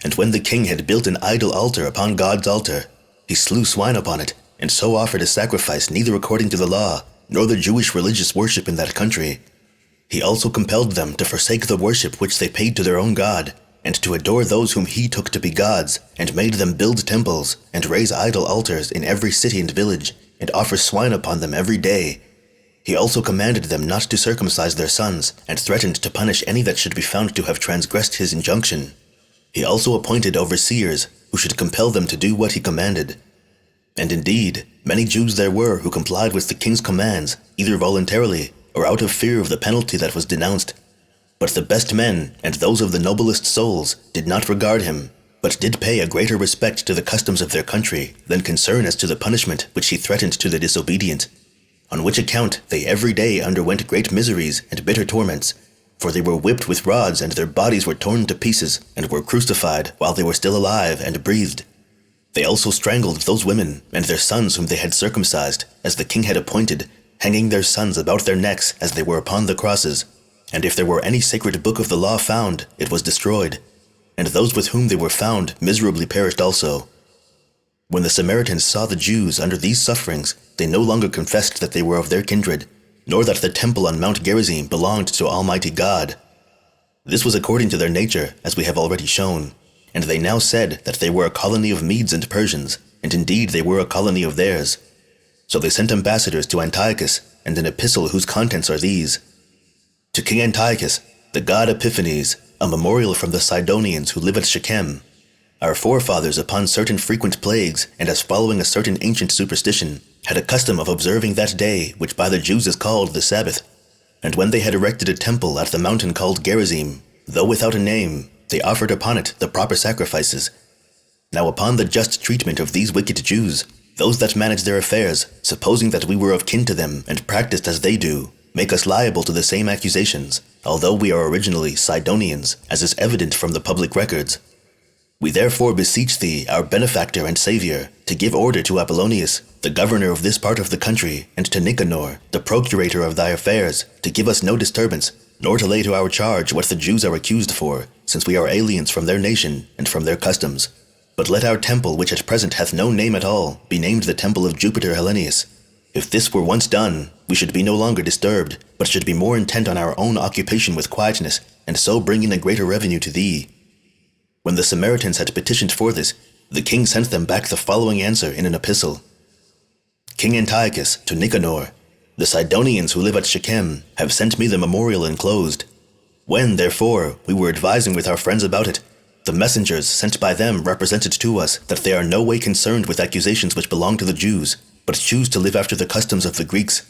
And when the king had built an idol altar upon God's altar, he slew swine upon it, and so offered a sacrifice neither according to the law, nor the Jewish religious worship in that country. He also compelled them to forsake the worship which they paid to their own God, and to adore those whom he took to be gods, and made them build temples, and raise idol altars in every city and village, and offer swine upon them every day. He also commanded them not to circumcise their sons, and threatened to punish any that should be found to have transgressed his injunction. He also appointed overseers, who should compel them to do what he commanded. And indeed, many Jews there were who complied with the king's commands, either voluntarily, or out of fear of the penalty that was denounced. But the best men, and those of the noblest souls, did not regard him, but did pay a greater respect to the customs of their country than concern as to the punishment which he threatened to the disobedient. On which account they every day underwent great miseries and bitter torments, for they were whipped with rods, and their bodies were torn to pieces, and were crucified while they were still alive and breathed. They also strangled those women and their sons whom they had circumcised, as the king had appointed, hanging their sons about their necks as they were upon the crosses. And if there were any sacred book of the law found, it was destroyed, and those with whom they were found miserably perished also. When the Samaritans saw the Jews under these sufferings, they no longer confessed that they were of their kindred, nor that the temple on Mount Gerizim belonged to Almighty God. This was according to their nature, as we have already shown, and they now said that they were a colony of Medes and Persians, and indeed they were a colony of theirs. So they sent ambassadors to Antiochus, and an epistle whose contents are these. To King Antiochus, the god Epiphanes, a memorial from the Sidonians who live at Shechem. Our forefathers, upon certain frequent plagues, and as following a certain ancient superstition, had a custom of observing that day, which by the Jews is called the Sabbath. And when they had erected a temple at the mountain called Gerizim, though without a name, they offered upon it the proper sacrifices. Now upon the just treatment of these wicked Jews, Those that manage their affairs, supposing that we were of kin to them and practiced as they do, make us liable to the same accusations, although we are originally Sidonians, as is evident from the public records. We therefore beseech thee, our benefactor and saviour, to give order to Apollonius, the governor of this part of the country, and to Nicanor, the procurator of thy affairs, to give us no disturbance, nor to lay to our charge what the Jews are accused for, since we are aliens from their nation and from their customs. But let our temple, which at present hath no name at all, be named the temple of Jupiter Hellenius. If this were once done, we should be no longer disturbed, but should be more intent on our own occupation with quietness, and so bring in a greater revenue to thee. When the Samaritans had petitioned for this, the king sent them back the following answer in an epistle. King Antiochus, to Nicanor, the Sidonians who live at Shechem have sent me the memorial enclosed. When, therefore, we were advising with our friends about it, the messengers sent by them represented to us that they are no way concerned with accusations which belong to the Jews, but choose to live after the customs of the Greeks.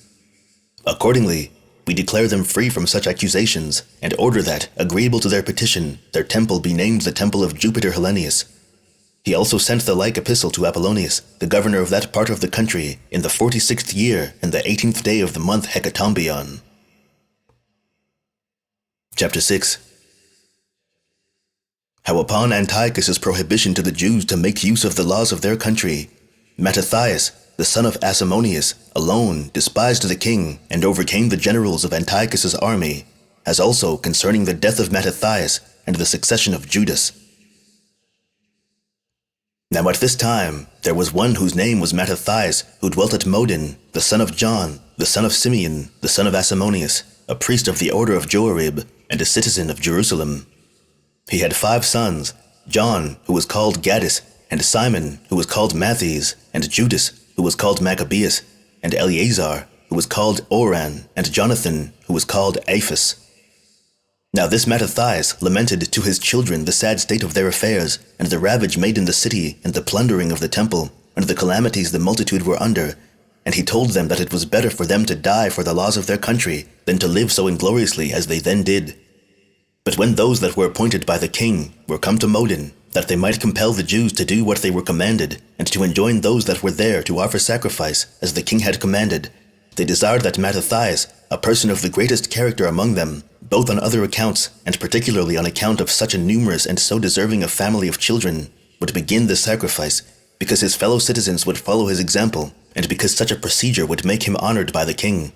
Accordingly, we declare them free from such accusations, and order that, agreeable to their petition, their temple be named the temple of Jupiter Hellenius. He also sent the like epistle to Apollonius, the governor of that part of the country, in the 46th year, and the 18th day of the month Hecatombion. Chapter 6. How upon Antiochus's prohibition to the Jews to make use of the laws of their country, Mattathias, the son of Asamoneus, alone despised the king and overcame the generals of Antiochus's army, as also concerning the death of Mattathias and the succession of Judas. Now at this time there was one whose name was Mattathias, who dwelt at Modin, the son of John, the son of Simeon, the son of Asamoneus, a priest of the order of Joarib, and a citizen of Jerusalem. He had 5 sons, John, who was called Gaddis, and Simon, who was called Matthias, and Judas, who was called Maccabeus, and Eleazar, who was called Oran, and Jonathan, who was called Aphus. Now this Mattathias lamented to his children the sad state of their affairs, and the ravage made in the city, and the plundering of the temple, and the calamities the multitude were under, and he told them that it was better for them to die for the laws of their country than to live so ingloriously as they then did. But when those that were appointed by the king were come to Modin, that they might compel the Jews to do what they were commanded, and to enjoin those that were there to offer sacrifice, as the king had commanded, they desired that Mattathias, a person of the greatest character among them, both on other accounts, and particularly on account of such a numerous and so deserving a family of children, would begin the sacrifice, because his fellow citizens would follow his example, and because such a procedure would make him honored by the king.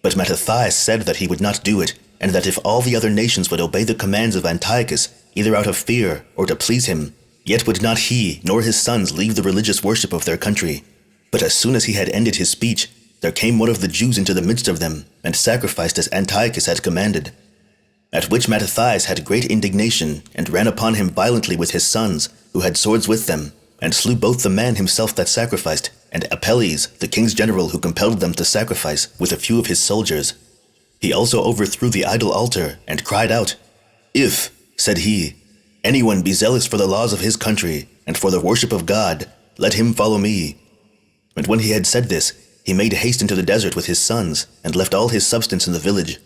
But Mattathias said that he would not do it, and that if all the other nations would obey the commands of Antiochus, either out of fear or to please him, yet would not he nor his sons leave the religious worship of their country. But as soon as he had ended his speech, there came one of the Jews into the midst of them, and sacrificed as Antiochus had commanded. At which Mattathias had great indignation, and ran upon him violently with his sons, who had swords with them, and slew both the man himself that sacrificed, and Apelles, the king's general who compelled them to sacrifice, with a few of his soldiers. He also overthrew the idol altar, and cried out, If, said he, anyone be zealous for the laws of his country, and for the worship of God, let him follow me. And when he had said this, he made haste into the desert with his sons, and left all his substance in the village.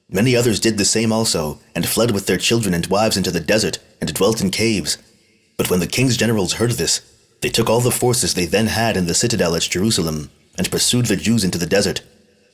Many others did the same also, and fled with their children and wives into the desert, and dwelt in caves. But when the king's generals heard this, they took all the forces they then had in the citadel at Jerusalem, and pursued the Jews into the desert.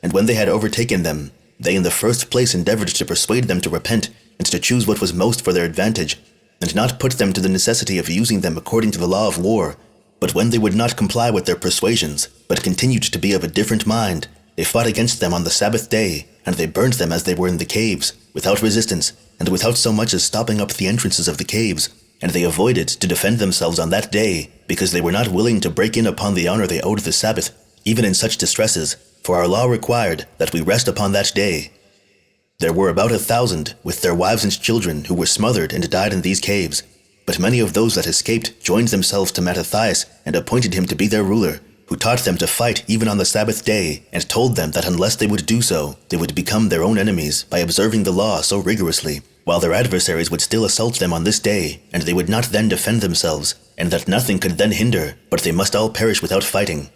And when they had overtaken them, they in the first place endeavored to persuade them to repent, and to choose what was most for their advantage, and not put them to the necessity of using them according to the law of war. But when they would not comply with their persuasions, but continued to be of a different mind, they fought against them on the Sabbath day, and they burnt them as they were in the caves, without resistance, and without so much as stopping up the entrances of the caves. And they avoided to defend themselves on that day, because they were not willing to break in upon the honor they owed the Sabbath, even in such distresses, for our law required that we rest upon that day. There were about 1,000, with their wives and children, who were smothered and died in these caves. But many of those that escaped joined themselves to Mattathias, and appointed him to be their ruler, who taught them to fight even on the Sabbath day, and told them that unless they would do so, they would become their own enemies by observing the law so rigorously, while their adversaries would still assault them on this day, and they would not then defend themselves, and that nothing could then hinder, but they must all perish without fighting.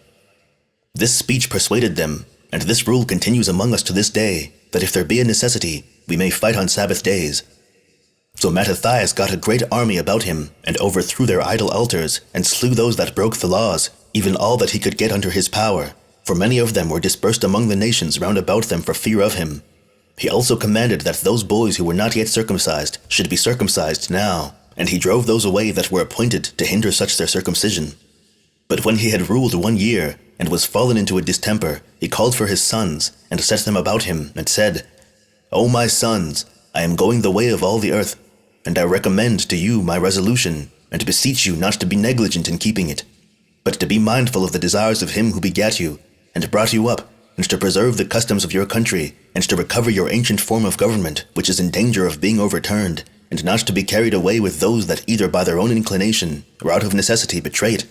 This speech persuaded them, and this rule continues among us to this day, that if there be a necessity, we may fight on Sabbath days. So Mattathias got a great army about him, and overthrew their idol altars, and slew those that broke the laws, even all that he could get under his power, for many of them were dispersed among the nations round about them for fear of him. He also commanded that those boys who were not yet circumcised should be circumcised now, and he drove those away that were appointed to hinder such their circumcision. But when he had ruled 1 year, and was fallen into a distemper, he called for his sons, and set them about him, and said, O my sons, I am going the way of all the earth, and I recommend to you my resolution, and beseech you not to be negligent in keeping it, but to be mindful of the desires of him who begat you, and brought you up, and to preserve the customs of your country, and to recover your ancient form of government, which is in danger of being overturned, and not to be carried away with those that either by their own inclination, or out of necessity betray it,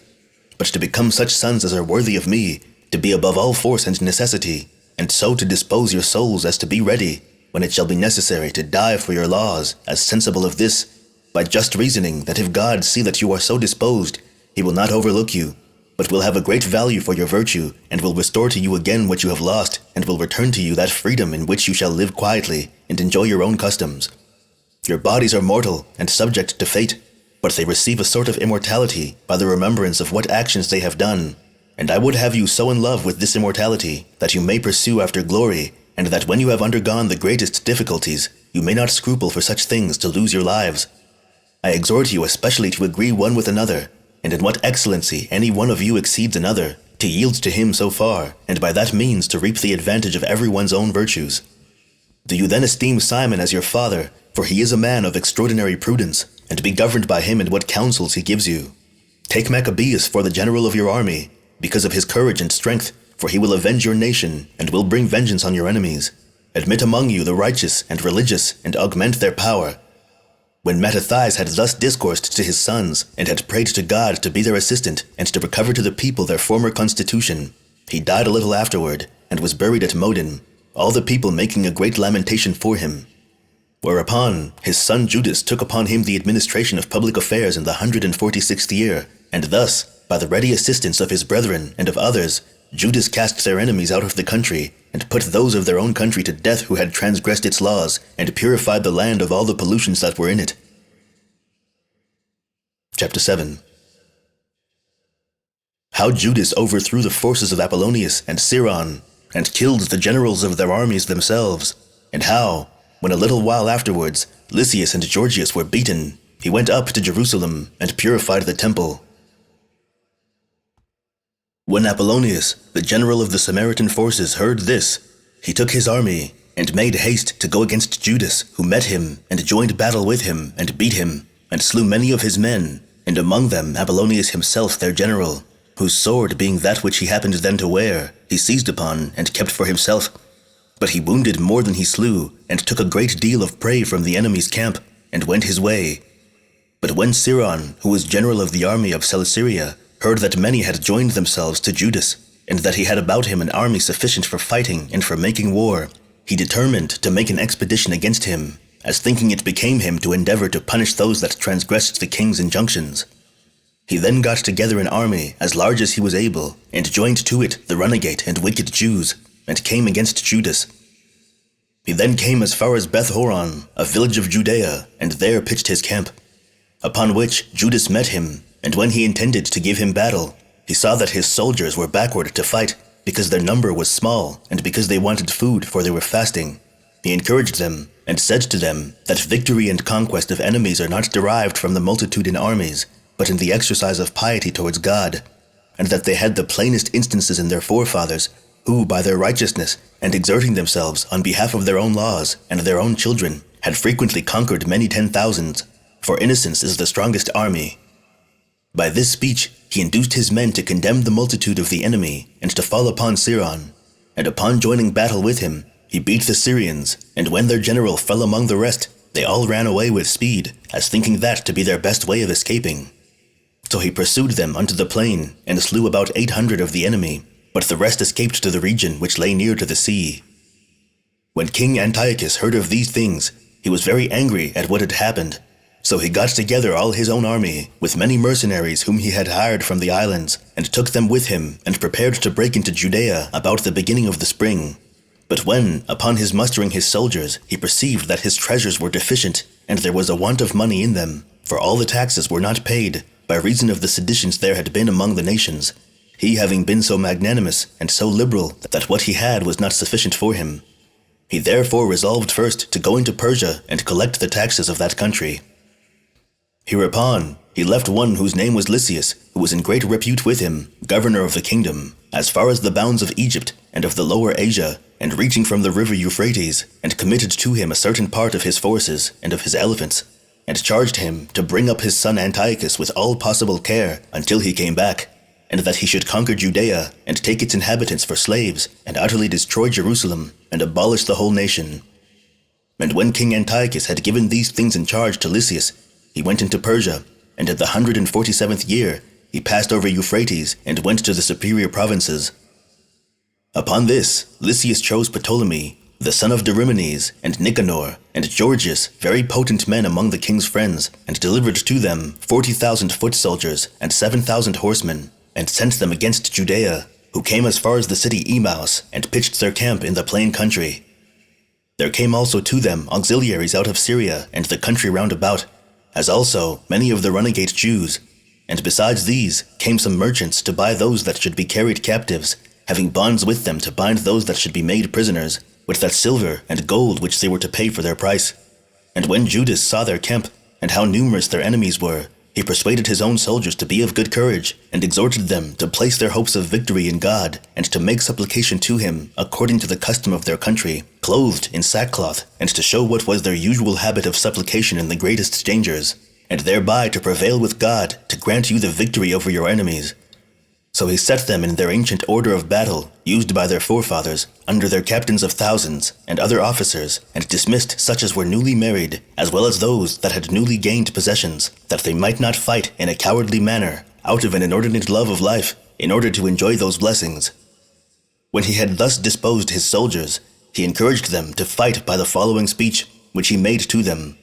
but to become such sons as are worthy of me, to be above all force and necessity, and so to dispose your souls as to be ready, when it shall be necessary to die for your laws, as sensible of this, by just reasoning that if God see that you are so disposed, he will not overlook you, but will have a great value for your virtue, and will restore to you again what you have lost, and will return to you that freedom in which you shall live quietly, and enjoy your own customs. Your bodies are mortal, and subject to fate, but they receive a sort of immortality by the remembrance of what actions they have done. And I would have you so in love with this immortality, that you may pursue after glory, and that when you have undergone the greatest difficulties, you may not scruple for such things to lose your lives. I exhort you especially to agree one with another, and in what excellency any one of you exceeds another, to yield to him so far, and by that means to reap the advantage of everyone's own virtues. Do you then esteem Simon as your father, for he is a man of extraordinary prudence, and be governed by him in what counsels he gives you. Take Maccabeus for the general of your army, because of his courage and strength, for he will avenge your nation, and will bring vengeance on your enemies. Admit among you the righteous and religious, and augment their power. When Mattathias had thus discoursed to his sons, and had prayed to God to be their assistant, and to recover to the people their former constitution, he died a little afterward, and was buried at Modin, all the people making a great lamentation for him. Whereupon his son Judas took upon him the administration of public affairs in the 146th year, and thus, by the ready assistance of his brethren and of others, Judas cast their enemies out of the country, and put those of their own country to death who had transgressed its laws, and purified the land of all the pollutions that were in it. Chapter 7. How Judas overthrew the forces of Apollonius and Siron, and killed the generals of their armies themselves, and how, when a little while afterwards Lysias and Georgius were beaten, he went up to Jerusalem and purified the temple. When Apollonius, the general of the Samaritan forces, heard this, he took his army and made haste to go against Judas, who met him and joined battle with him and beat him, and slew many of his men, and among them Apollonius himself their general, whose sword being that which he happened then to wear, he seized upon and kept for himself. But he wounded more than he slew, and took a great deal of prey from the enemy's camp, and went his way. But when Siron, who was general of the army of Celesyria, heard that many had joined themselves to Judas, and that he had about him an army sufficient for fighting and for making war, he determined to make an expedition against him, as thinking it became him to endeavor to punish those that transgressed the king's injunctions. He then got together an army as large as he was able, and joined to it the runagate and wicked Jews, and came against Judas. He then came as far as Beth-horon, a village of Judea, and there pitched his camp. Upon which Judas met him, and when he intended to give him battle, he saw that his soldiers were backward to fight, because their number was small, and because they wanted food, for they were fasting. He encouraged them, and said to them that victory and conquest of enemies are not derived from the multitude in armies, but in the exercise of piety towards God, and that they had the plainest instances in their forefathers, who, by their righteousness, and exerting themselves on behalf of their own laws and their own children, had frequently conquered many 10,000s, for innocence is the strongest army. By this speech he induced his men to condemn the multitude of the enemy, and to fall upon Siron, and upon joining battle with him, he beat the Syrians, and when their general fell among the rest, they all ran away with speed, as thinking that to be their best way of escaping. So he pursued them unto the plain, and slew about 800 of the enemy, but the rest escaped to the region which lay near to the sea. When King Antiochus heard of these things, he was very angry at what had happened. So he got together all his own army, with many mercenaries whom he had hired from the islands, and took them with him, and prepared to break into Judea about the beginning of the spring. But when, upon his mustering his soldiers, he perceived that his treasures were deficient, and there was a want of money in them, for all the taxes were not paid, by reason of the seditions there had been among the nations, he having been so magnanimous and so liberal that what he had was not sufficient for him. He therefore resolved first to go into Persia and collect the taxes of that country. Hereupon he left one whose name was Lysias, who was in great repute with him, governor of the kingdom, as far as the bounds of Egypt and of the lower Asia, and reaching from the river Euphrates, and committed to him a certain part of his forces and of his elephants, and charged him to bring up his son Antiochus with all possible care until he came back, and that he should conquer Judea, and take its inhabitants for slaves, and utterly destroy Jerusalem, and abolish the whole nation. And when King Antiochus had given these things in charge to Lysias, he went into Persia, and at the 147th year he passed over Euphrates, and went to the superior provinces. Upon this, Lysias chose Ptolemy, the son of Dorimenes, and Nicanor, and Georgius, very potent men among the king's friends, and delivered to them 40,000 foot soldiers, and 7,000 horsemen, and sent them against Judea, who came as far as the city Emmaus, and pitched their camp in the plain country. There came also to them auxiliaries out of Syria and the country round about, as also many of the runagate Jews, and besides these came some merchants to buy those that should be carried captives, having bonds with them to bind those that should be made prisoners, with that silver and gold which they were to pay for their price. And when Judas saw their camp, and how numerous their enemies were, he persuaded his own soldiers to be of good courage, and exhorted them to place their hopes of victory in God, and to make supplication to him, according to the custom of their country, clothed in sackcloth, and to show what was their usual habit of supplication in the greatest dangers, and thereby to prevail with God to grant you the victory over your enemies. So he set them in their ancient order of battle, used by their forefathers, under their captains of thousands, and other officers, and dismissed such as were newly married, as well as those that had newly gained possessions, that they might not fight in a cowardly manner, out of an inordinate love of life, in order to enjoy those blessings. When he had thus disposed his soldiers, he encouraged them to fight by the following speech, which he made to them.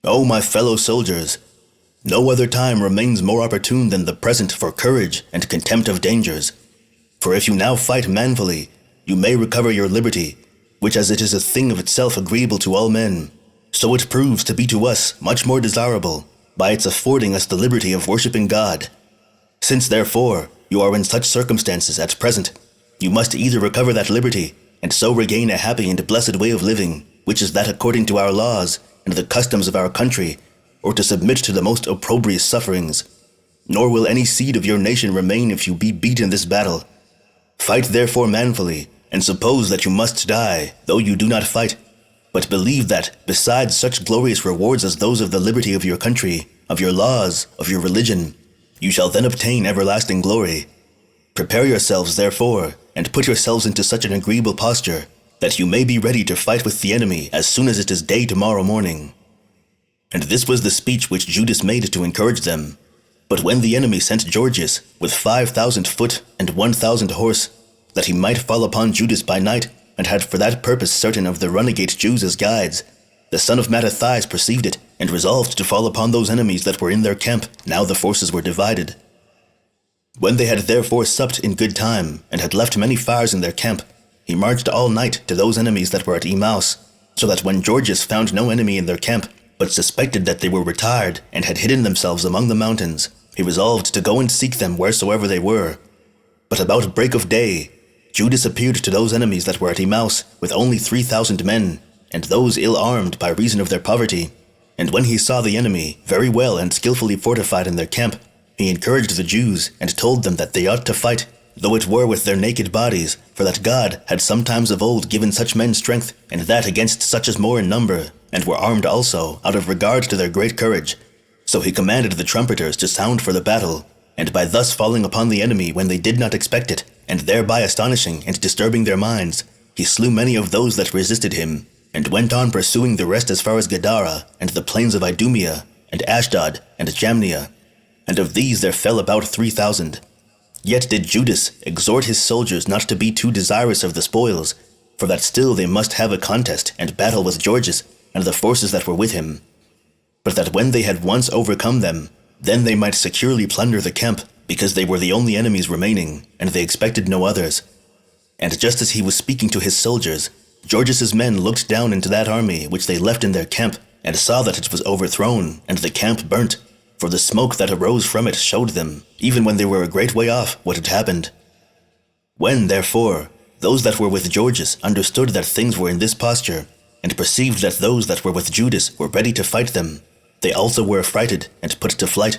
O my fellow soldiers, no other time remains more opportune than the present for courage and contempt of dangers. For if you now fight manfully, you may recover your liberty, which as it is a thing of itself agreeable to all men, so it proves to be to us much more desirable, by its affording us the liberty of worshipping God. Since therefore you are in such circumstances at present, you must either recover that liberty, and so regain a happy and blessed way of living, which is that according to our laws and the customs of our country, or to submit to the most opprobrious sufferings. Nor will any seed of your nation remain if you be beat in this battle. Fight therefore manfully, and suppose that you must die, though you do not fight, but believe that, besides such glorious rewards as those of the liberty of your country, of your laws, of your religion, you shall then obtain everlasting glory. Prepare yourselves therefore, and put yourselves into such an agreeable posture, that you may be ready to fight with the enemy as soon as it is day tomorrow morning. And this was the speech which Judas made to encourage them. But when the enemy sent Georgius with 5,000 foot and 1,000 horse, that he might fall upon Judas by night, and had for that purpose certain of the runagate Jews as guides, the son of Mattathias perceived it, and resolved to fall upon those enemies that were in their camp, now the forces were divided. When they had therefore supped in good time, and had left many fires in their camp, he marched all night to those enemies that were at Emmaus, so that when Georgius found no enemy in their camp, but suspected that they were retired, and had hidden themselves among the mountains, he resolved to go and seek them wheresoever they were. But about break of day, Judas appeared to those enemies that were at Emmaus with only 3,000 men, and those ill-armed by reason of their poverty. And when he saw the enemy very well and skillfully fortified in their camp, he encouraged the Jews, and told them that they ought to fight, though it were with their naked bodies, for that God had sometimes of old given such men strength, and that against such as more in number, and were armed also, out of regard to their great courage. So he commanded the trumpeters to sound for the battle, and by thus falling upon the enemy when they did not expect it, and thereby astonishing and disturbing their minds, he slew many of those that resisted him, and went on pursuing the rest as far as Gadara, and the plains of Idumea, and Ashdod, and Jamnia. And of these there fell about 3,000. Yet did Judas exhort his soldiers not to be too desirous of the spoils, for that still they must have a contest and battle with Georgius, and the forces that were with him, but that when they had once overcome them, then they might securely plunder the camp, because they were the only enemies remaining, and they expected no others. And just as he was speaking to his soldiers, Georgius's men looked down into that army which they left in their camp, and saw that it was overthrown, and the camp burnt. for the smoke that arose from it showed them, even when they were a great way off, what had happened. When, therefore, those that were with Georgius understood that things were in this posture, and perceived that those that were with Judas were ready to fight them, they also were affrighted and put to flight.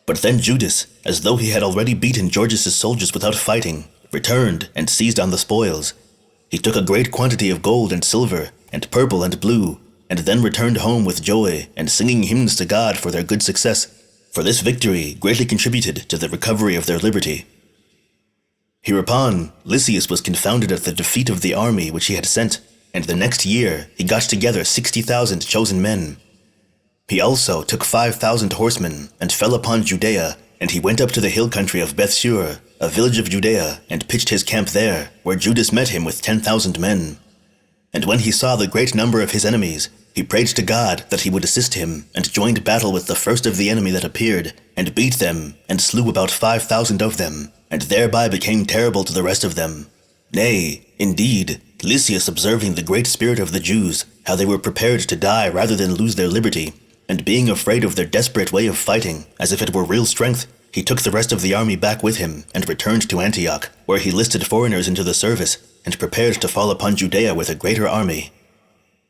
But then Judas, as though he had already beaten Georgius's soldiers without fighting, returned and seized on the spoils. He took a great quantity of gold and silver, and purple and blue, and then returned home with joy and singing hymns to God for their good success, for this victory greatly contributed to the recovery of their liberty. Hereupon, Lysias was confounded at the defeat of the army which he had sent, and the next year he got together 60,000 chosen men. He also took 5,000 horsemen, and fell upon Judea, and he went up to the hill country of Bethsur, a village of Judea, and pitched his camp there, where Judas met him with 10,000 men. And when he saw the great number of his enemies, he prayed to God that he would assist him, and joined battle with the first of the enemy that appeared, and beat them, and slew about 5,000 of them, and thereby became terrible to the rest of them. Nay, indeed, Lysias, observing the great spirit of the Jews, how they were prepared to die rather than lose their liberty, and being afraid of their desperate way of fighting, as if it were real strength, he took the rest of the army back with him, and returned to Antioch, where he listed foreigners into the service, and prepared to fall upon Judea with a greater army.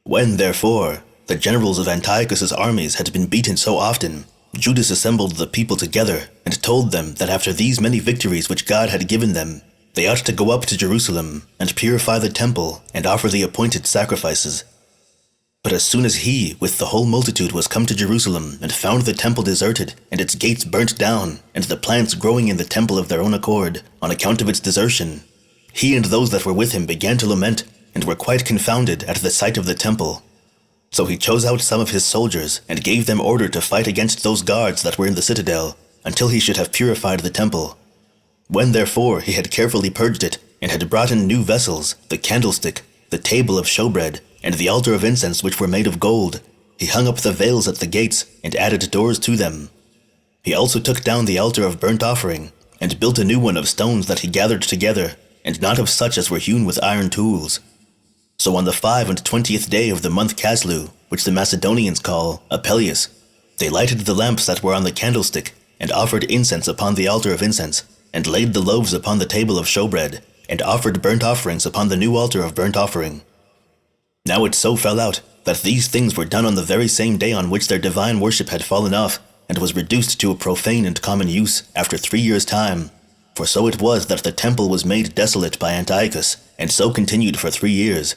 When, therefore, the generals of Antiochus's armies had been beaten so often, Judas assembled the people together, and told them that after these many victories which God had given them, they ought to go up to Jerusalem, and purify the temple, and offer the appointed sacrifices. But as soon as he, with the whole multitude, was come to Jerusalem, and found the temple deserted, and its gates burnt down, and the plants growing in the temple of their own accord, on account of its desertion, he and those that were with him began to lament, and were quite confounded at the sight of the temple. So he chose out some of his soldiers, and gave them order to fight against those guards that were in the citadel, until he should have purified the temple. When therefore he had carefully purged it, and had brought in new vessels, the candlestick, the table of showbread, and the altar of incense which were made of gold, he hung up the veils at the gates, and added doors to them. He also took down the altar of burnt offering, and built a new one of stones that he gathered together, and not of such as were hewn with iron tools. So on the 25th day of the month Caslu, which the Macedonians call Apelles, they lighted the lamps that were on the candlestick, and offered incense upon the altar of incense, and laid the loaves upon the table of showbread, and offered burnt offerings upon the new altar of burnt offering. Now it so fell out that these things were done on the very same day on which their divine worship had fallen off, and was reduced to a profane and common use after 3 years' time. For so it was that the temple was made desolate by Antiochus, and so continued for 3 years.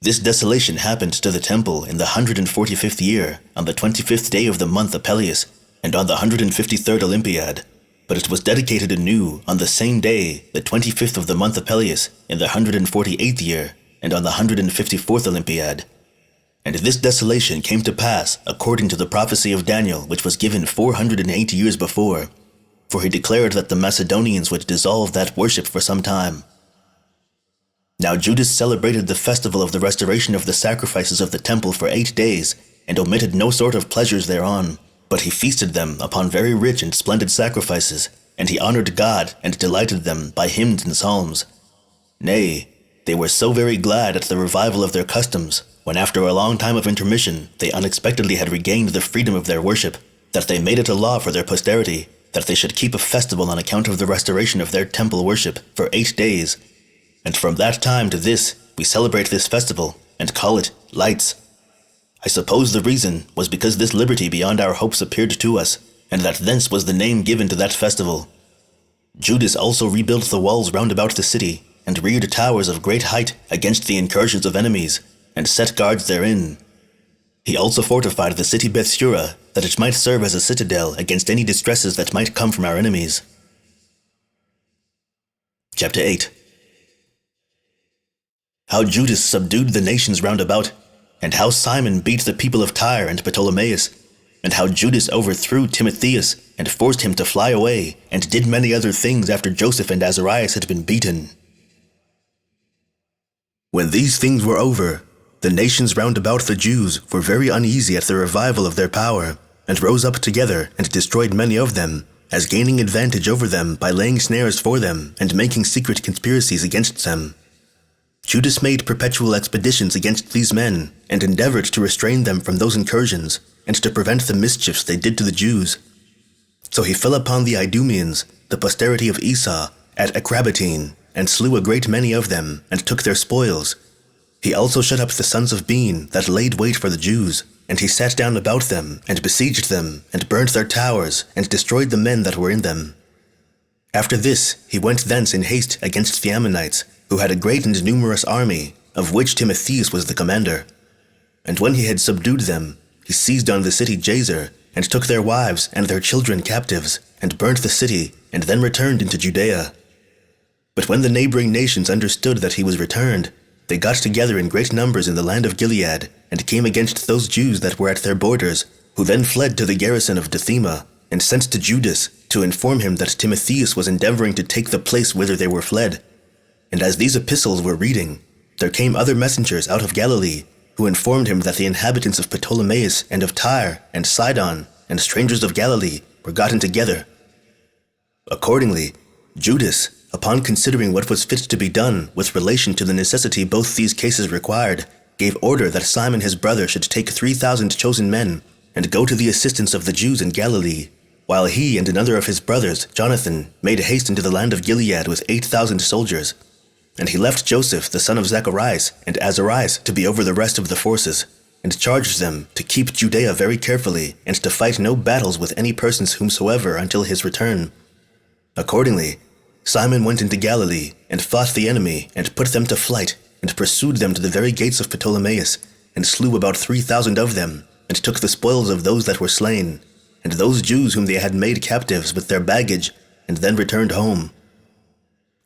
This desolation happened to the temple in the 145th year, on the 25th day of the month Apelles, and on the 153rd Olympiad. But it was dedicated anew on the same day, the 25th of the month Apelles, in the 148th year, and on the 154th Olympiad. And this desolation came to pass according to the prophecy of Daniel, which was given 408 years before, for he declared that the Macedonians would dissolve that worship for some time. Now Judas celebrated the festival of the restoration of the sacrifices of the temple for 8 days, and omitted no sort of pleasures thereon, but he feasted them upon very rich and splendid sacrifices, and he honored God and delighted them by hymns and psalms. Nay, they were so very glad at the revival of their customs, when after a long time of intermission they unexpectedly had regained the freedom of their worship, that they made it a law for their posterity, that they should keep a festival on account of the restoration of their temple worship for 8 days. And from that time to this, we celebrate this festival, and call it Lights. I suppose the reason was because this liberty beyond our hopes appeared to us, and that thence was the name given to that festival. Judas also rebuilt the walls round about the city, and reared towers of great height against the incursions of enemies, and set guards therein. He also fortified the city Bethsura, that it might serve as a citadel against any distresses that might come from our enemies. Chapter 8. How Judas subdued the nations round about, and how Simon beat the people of Tyre and Ptolemaius, and how Judas overthrew Timotheus, and forced him to fly away, and did many other things after Joseph and Azarias had been beaten. When these things were over, the nations round about the Jews were very uneasy at the revival of their power, and rose up together and destroyed many of them, as gaining advantage over them by laying snares for them and making secret conspiracies against them. Judas made perpetual expeditions against these men, and endeavored to restrain them from those incursions, and to prevent the mischiefs they did to the Jews. So he fell upon the Idumeans, the posterity of Esau, at Acrabatene, and slew a great many of them, and took their spoils. He also shut up the sons of Bean that laid wait for the Jews, and he sat down about them, and besieged them, and burnt their towers, and destroyed the men that were in them. After this he went thence in haste against the Ammonites, who had a great and numerous army, of which Timotheus was the commander. And when he had subdued them, he seized on the city Jazer, and took their wives and their children captives, and burnt the city, and then returned into Judea. But when the neighboring nations understood that he was returned, they got together in great numbers in the land of Gilead, and came against those Jews that were at their borders, who then fled to the garrison of Dithema, and sent to Judas to inform him that Timotheus was endeavoring to take the place whither they were fled. And as these epistles were reading, there came other messengers out of Galilee, who informed him that the inhabitants of Ptolemaius and of Tyre and Sidon and strangers of Galilee were gotten together. Accordingly, Judas, upon considering what was fit to be done with relation to the necessity both these cases required, gave order that Simon his brother should take 3,000 chosen men, and go to the assistance of the Jews in Galilee, while he and another of his brothers, Jonathan, made haste into the land of Gilead with 8,000 soldiers. And he left Joseph the son of Zacharias and Azarias to be over the rest of the forces, and charged them to keep Judea very carefully, and to fight no battles with any persons whomsoever until his return. Accordingly, Simon went into Galilee, and fought the enemy, and put them to flight, and pursued them to the very gates of Ptolemaius, and slew about 3,000 of them, and took the spoils of those that were slain, and those Jews whom they had made captives with their baggage, and then returned home.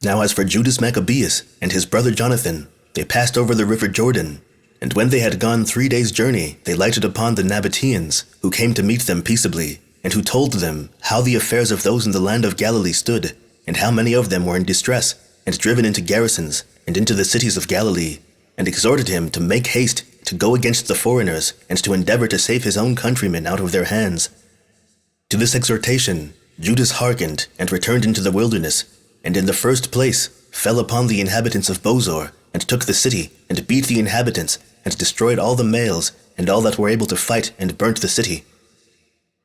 Now as for Judas Maccabeus and his brother Jonathan, they passed over the river Jordan, and when they had gone 3 days' journey, they lighted upon the Nabateans, who came to meet them peaceably, and who told them how the affairs of those in the land of Galilee stood, and how many of them were in distress, and driven into garrisons, and into the cities of Galilee, and exhorted him to make haste to go against the foreigners, and to endeavor to save his own countrymen out of their hands. To this exhortation Judas hearkened, and returned into the wilderness, and in the first place fell upon the inhabitants of Bozor, and took the city, and beat the inhabitants, and destroyed all the males, and all that were able to fight, and burnt the city.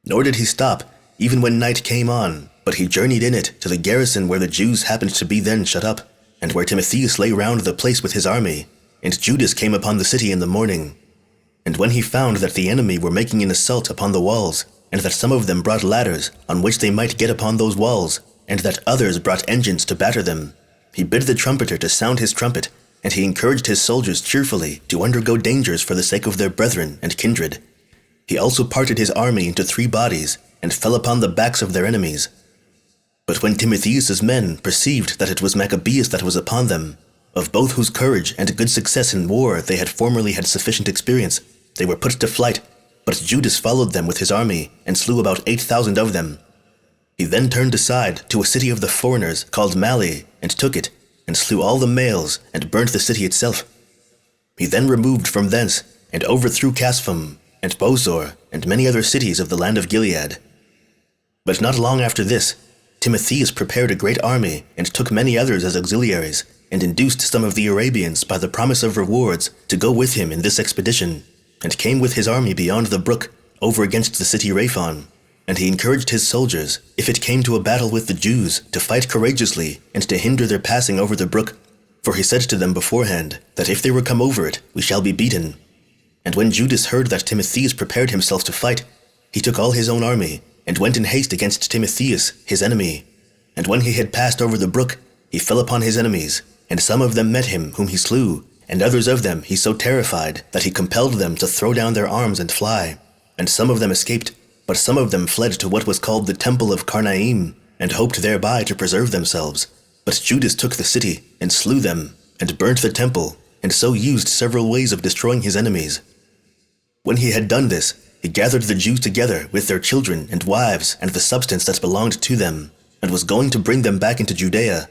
Nor did he stop, even when night came on, but he journeyed in it to the garrison where the Jews happened to be then shut up, and where Timotheus lay round the place with his army, and Judas came upon the city in the morning. And when he found that the enemy were making an assault upon the walls, and that some of them brought ladders on which they might get upon those walls, and that others brought engines to batter them, he bid the trumpeter to sound his trumpet, and he encouraged his soldiers cheerfully to undergo dangers for the sake of their brethren and kindred. He also parted his army into 3 bodies, and fell upon the backs of their enemies. But when Timotheus's men perceived that it was Maccabeus that was upon them, of both whose courage and good success in war they had formerly had sufficient experience, they were put to flight, but Judas followed them with his army, and slew about 8,000 of them. He then turned aside to a city of the foreigners called Mali, and took it, and slew all the males, and burnt the city itself. He then removed from thence, and overthrew Caspham, and Bozor, and many other cities of the land of Gilead. But not long after this, Timotheus prepared a great army, and took many others as auxiliaries, and induced some of the Arabians by the promise of rewards to go with him in this expedition, and came with his army beyond the brook, over against the city Raphon. And he encouraged his soldiers, if it came to a battle with the Jews, to fight courageously, and to hinder their passing over the brook. For he said to them beforehand, that if they were come over it, we shall be beaten. And when Judas heard that Timotheus prepared himself to fight, he took all his own army, and went in haste against Timotheus, his enemy. And when he had passed over the brook, he fell upon his enemies, and some of them met him, whom he slew, and others of them he so terrified, that he compelled them to throw down their arms and fly. And some of them escaped, but some of them fled to what was called the Temple of Karnaim, and hoped thereby to preserve themselves. But Judas took the city, and slew them, and burnt the temple, and so used several ways of destroying his enemies. When he had done this, he gathered the Jews together with their children and wives and the substance that belonged to them, and was going to bring them back into Judea.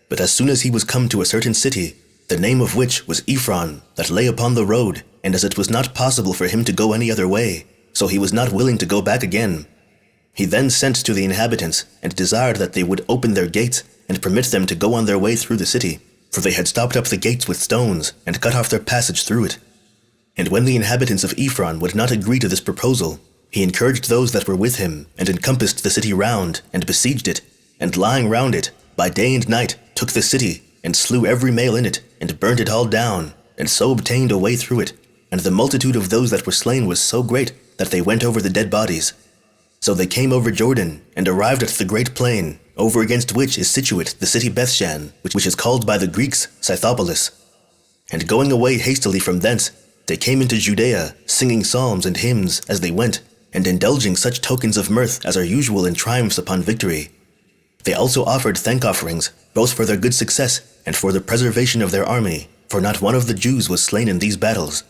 But as soon as he was come to a certain city, the name of which was Ephron, that lay upon the road, and as it was not possible for him to go any other way, so he was not willing to go back again, he then sent to the inhabitants, and desired that they would open their gates, and permit them to go on their way through the city, for they had stopped up the gates with stones, and cut off their passage through it. And when the inhabitants of Ephron would not agree to this proposal, he encouraged those that were with him, and encompassed the city round, and besieged it, and lying round it, by day and night, took the city, and slew every male in it, and burnt it all down, and so obtained a way through it. And the multitude of those that were slain was so great that they went over the dead bodies. So they came over Jordan, and arrived at the great plain, over against which is situate the city Bethshan, which is called by the Greeks Scythopolis. And going away hastily from thence, they came into Judea, singing psalms and hymns as they went, and indulging such tokens of mirth as are usual in triumphs upon victory. They also offered thank offerings, both for their good success and for the preservation of their army, for not one of the Jews was slain in these battles.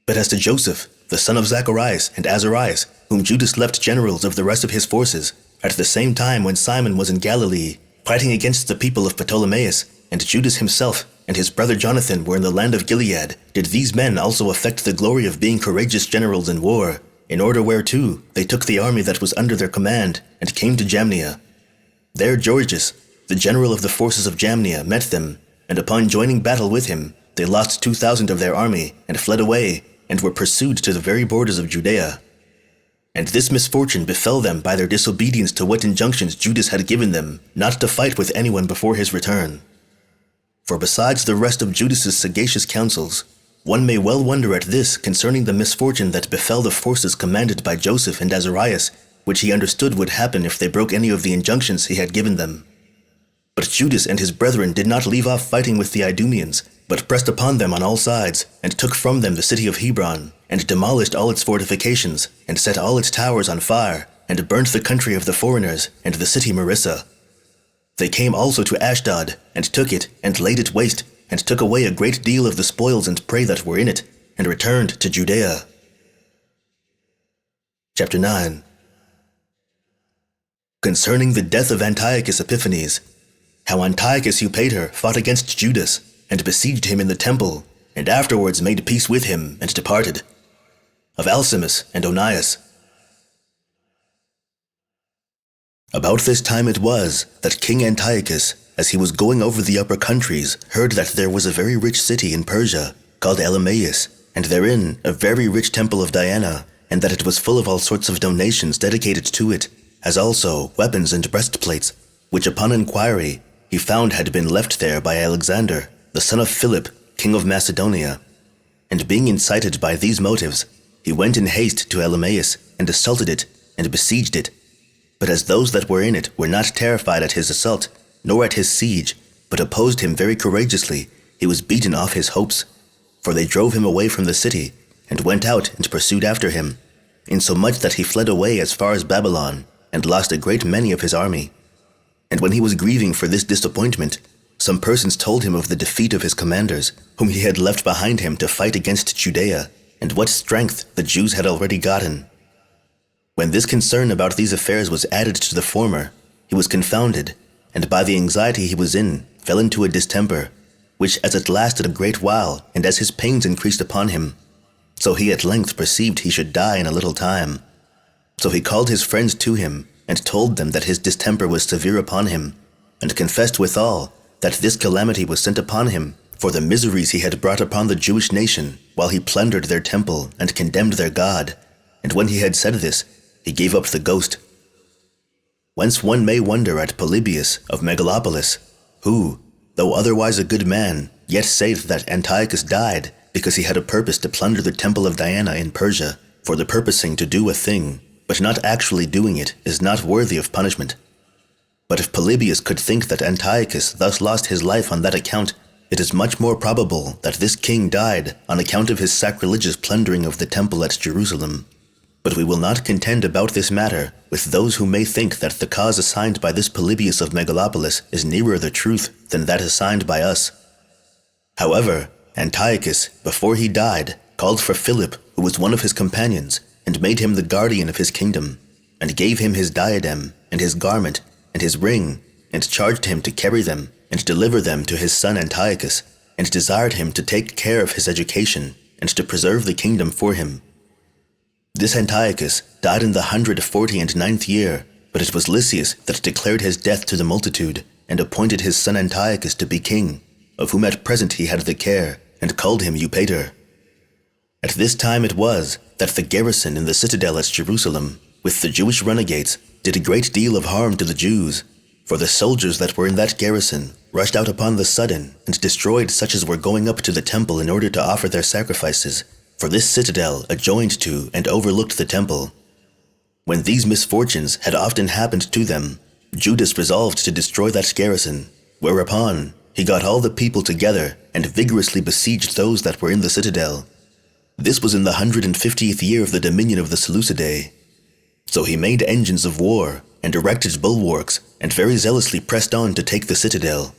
But as to Joseph, the son of Zacharias and Azarias, whom Judas left generals of the rest of his forces, at the same time when Simon was in Galilee, fighting against the people of Ptolemaius, and Judas himself and his brother Jonathan were in the land of Gilead, did these men also affect the glory of being courageous generals in war, in order whereto they took the army that was under their command, and came to Jamnia. There Georgius, the general of the forces of Jamnia, met them, and upon joining battle with him, they lost 2,000 of their army, and fled away, and were pursued to the very borders of Judea. And this misfortune befell them by their disobedience to what injunctions Judas had given them, not to fight with anyone before his return. For besides the rest of Judas's sagacious counsels, one may well wonder at this concerning the misfortune that befell the forces commanded by Joseph and Azarias, which he understood would happen if they broke any of the injunctions he had given them. But Judas and his brethren did not leave off fighting with the Idumeans, but pressed upon them on all sides, and took from them the city of Hebron, and demolished all its fortifications, and set all its towers on fire, and burnt the country of the foreigners, and the city Marissa. They came also to Ashdod, and took it, and laid it waste, and took away a great deal of the spoils and prey that were in it, and returned to Judea. Chapter 9. Concerning the death of Antiochus Epiphanes, how Antiochus Eupator fought against Judas, and besieged him in the temple, and afterwards made peace with him, and departed. Of Alcimus and Onias. About this time it was that King Antiochus, as he was going over the upper countries, heard that there was a very rich city in Persia, called Ptolemaius, and therein a very rich temple of Diana, and that it was full of all sorts of donations dedicated to it, as also weapons and breastplates, which upon inquiry he found had been left there by Alexander, the son of Philip, king of Macedonia. And being incited by these motives, he went in haste to Ptolemaius, and assaulted it, and besieged it. But as those that were in it were not terrified at his assault, nor at his siege, but opposed him very courageously, he was beaten off his hopes. For they drove him away from the city, and went out and pursued after him, insomuch that he fled away as far as Babylon, and lost a great many of his army. And when he was grieving for this disappointment, some persons told him of the defeat of his commanders, whom he had left behind him to fight against Judea, and what strength the Jews had already gotten. When this concern about these affairs was added to the former, he was confounded, and by the anxiety he was in, fell into a distemper, which as it lasted a great while, and as his pains increased upon him, so he at length perceived he should die in a little time. So he called his friends to him, and told them that his distemper was severe upon him, and confessed withal that this calamity was sent upon him for the miseries he had brought upon the Jewish nation, while he plundered their temple and condemned their God. And when he had said this, he gave up the ghost. Whence one may wonder at Polybius of Megalopolis, who, though otherwise a good man, yet saith that Antiochus died because he had a purpose to plunder the temple of Diana in Persia, for the purposing to do a thing, but not actually doing it, is not worthy of punishment. But if Polybius could think that Antiochus thus lost his life on that account, it is much more probable that this king died on account of his sacrilegious plundering of the temple at Jerusalem. But we will not contend about this matter with those who may think that the cause assigned by this Polybius of Megalopolis is nearer the truth than that assigned by us. However, Antiochus, before he died, called for Philip, who was one of his companions, and made him the guardian of his kingdom, and gave him his diadem, and his garment, and his ring, and charged him to carry them, and deliver them to his son Antiochus, and desired him to take care of his education, and to preserve the kingdom for him. This Antiochus died in the 149th year, but it was Lysias that declared his death to the multitude, and appointed his son Antiochus to be king, of whom at present he had the care, and called him Eupator. At this time it was that the garrison in the citadel at Jerusalem, with the Jewish renegades, did a great deal of harm to the Jews. For the soldiers that were in that garrison rushed out upon the sudden and destroyed such as were going up to the temple in order to offer their sacrifices, for this citadel adjoined to and overlooked the temple. When these misfortunes had often happened to them, Judas resolved to destroy that garrison, whereupon he got all the people together and vigorously besieged those that were in the citadel. This was in the 150th year of the dominion of the Seleucidae. So he made engines of war and erected bulwarks and very zealously pressed on to take the citadel.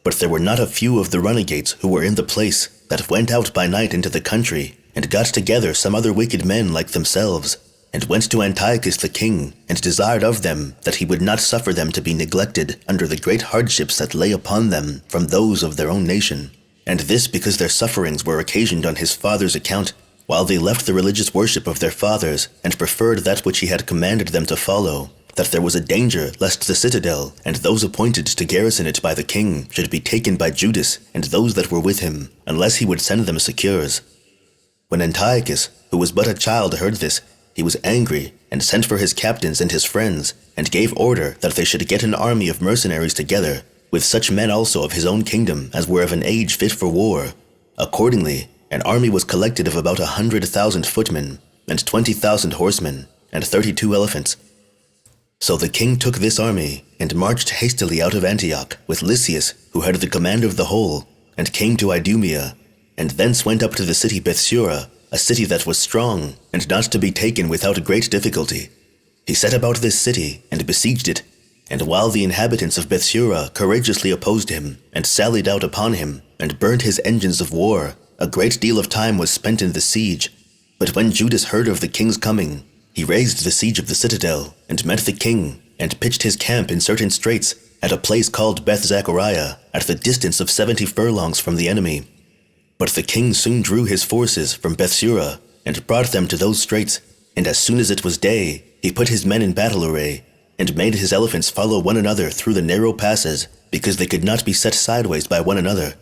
But there were not a few of the renegades who were in the place that went out by night into the country and got together some other wicked men like themselves, and went to Antiochus the king, and desired of them that he would not suffer them to be neglected under the great hardships that lay upon them from those of their own nation. And this because their sufferings were occasioned on his father's account, while they left the religious worship of their fathers, and preferred that which he had commanded them to follow, that there was a danger lest the citadel, and those appointed to garrison it by the king, should be taken by Judas and those that were with him, unless he would send them secures. When Antiochus, who was but a child, heard this, he was angry, and sent for his captains and his friends, and gave order that they should get an army of mercenaries together, with such men also of his own kingdom as were of an age fit for war. Accordingly, an army was collected of about 100,000 footmen, and 20,000 horsemen, and 32 elephants. So the king took this army, and marched hastily out of Antioch, with Lysias, who had the command of the whole, and came to Idumea, and thence went up to the city Bethsura, a city that was strong, and not to be taken without great difficulty. He set about this city, and besieged it, and while the inhabitants of Bethsura courageously opposed him, and sallied out upon him, and burnt his engines of war, a great deal of time was spent in the siege. But when Judas heard of the king's coming, he raised the siege of the citadel, and met the king, and pitched his camp in certain straits, at a place called Beth Zachariah, at the distance of 70 furlongs from the enemy. But the king soon drew his forces from Bethsura, and brought them to those straits, and as soon as it was day, he put his men in battle array, and made his elephants follow one another through the narrow passes, because they could not be set sideways by one another.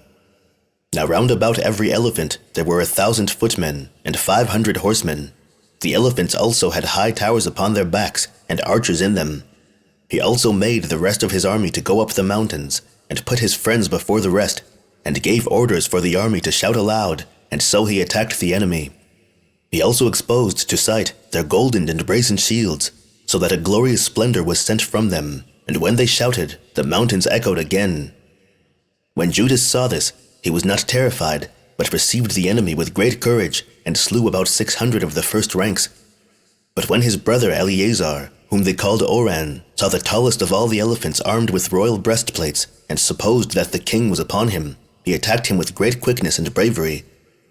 Now round about every elephant there were 1,000 footmen, and 500 horsemen. The elephants also had high towers upon their backs, and archers in them. He also made the rest of his army to go up the mountains, and put his friends before the rest, and gave orders for the army to shout aloud, and so he attacked the enemy. He also exposed to sight their golden and brazen shields, so that a glorious splendor was sent from them, and when they shouted, the mountains echoed again. When Judas saw this, he was not terrified, but received the enemy with great courage, and slew about 600 of the first ranks. But when his brother Eleazar, whom they called Oran, saw the tallest of all the elephants armed with royal breastplates, and supposed that the king was upon him, he attacked him with great quickness and bravery.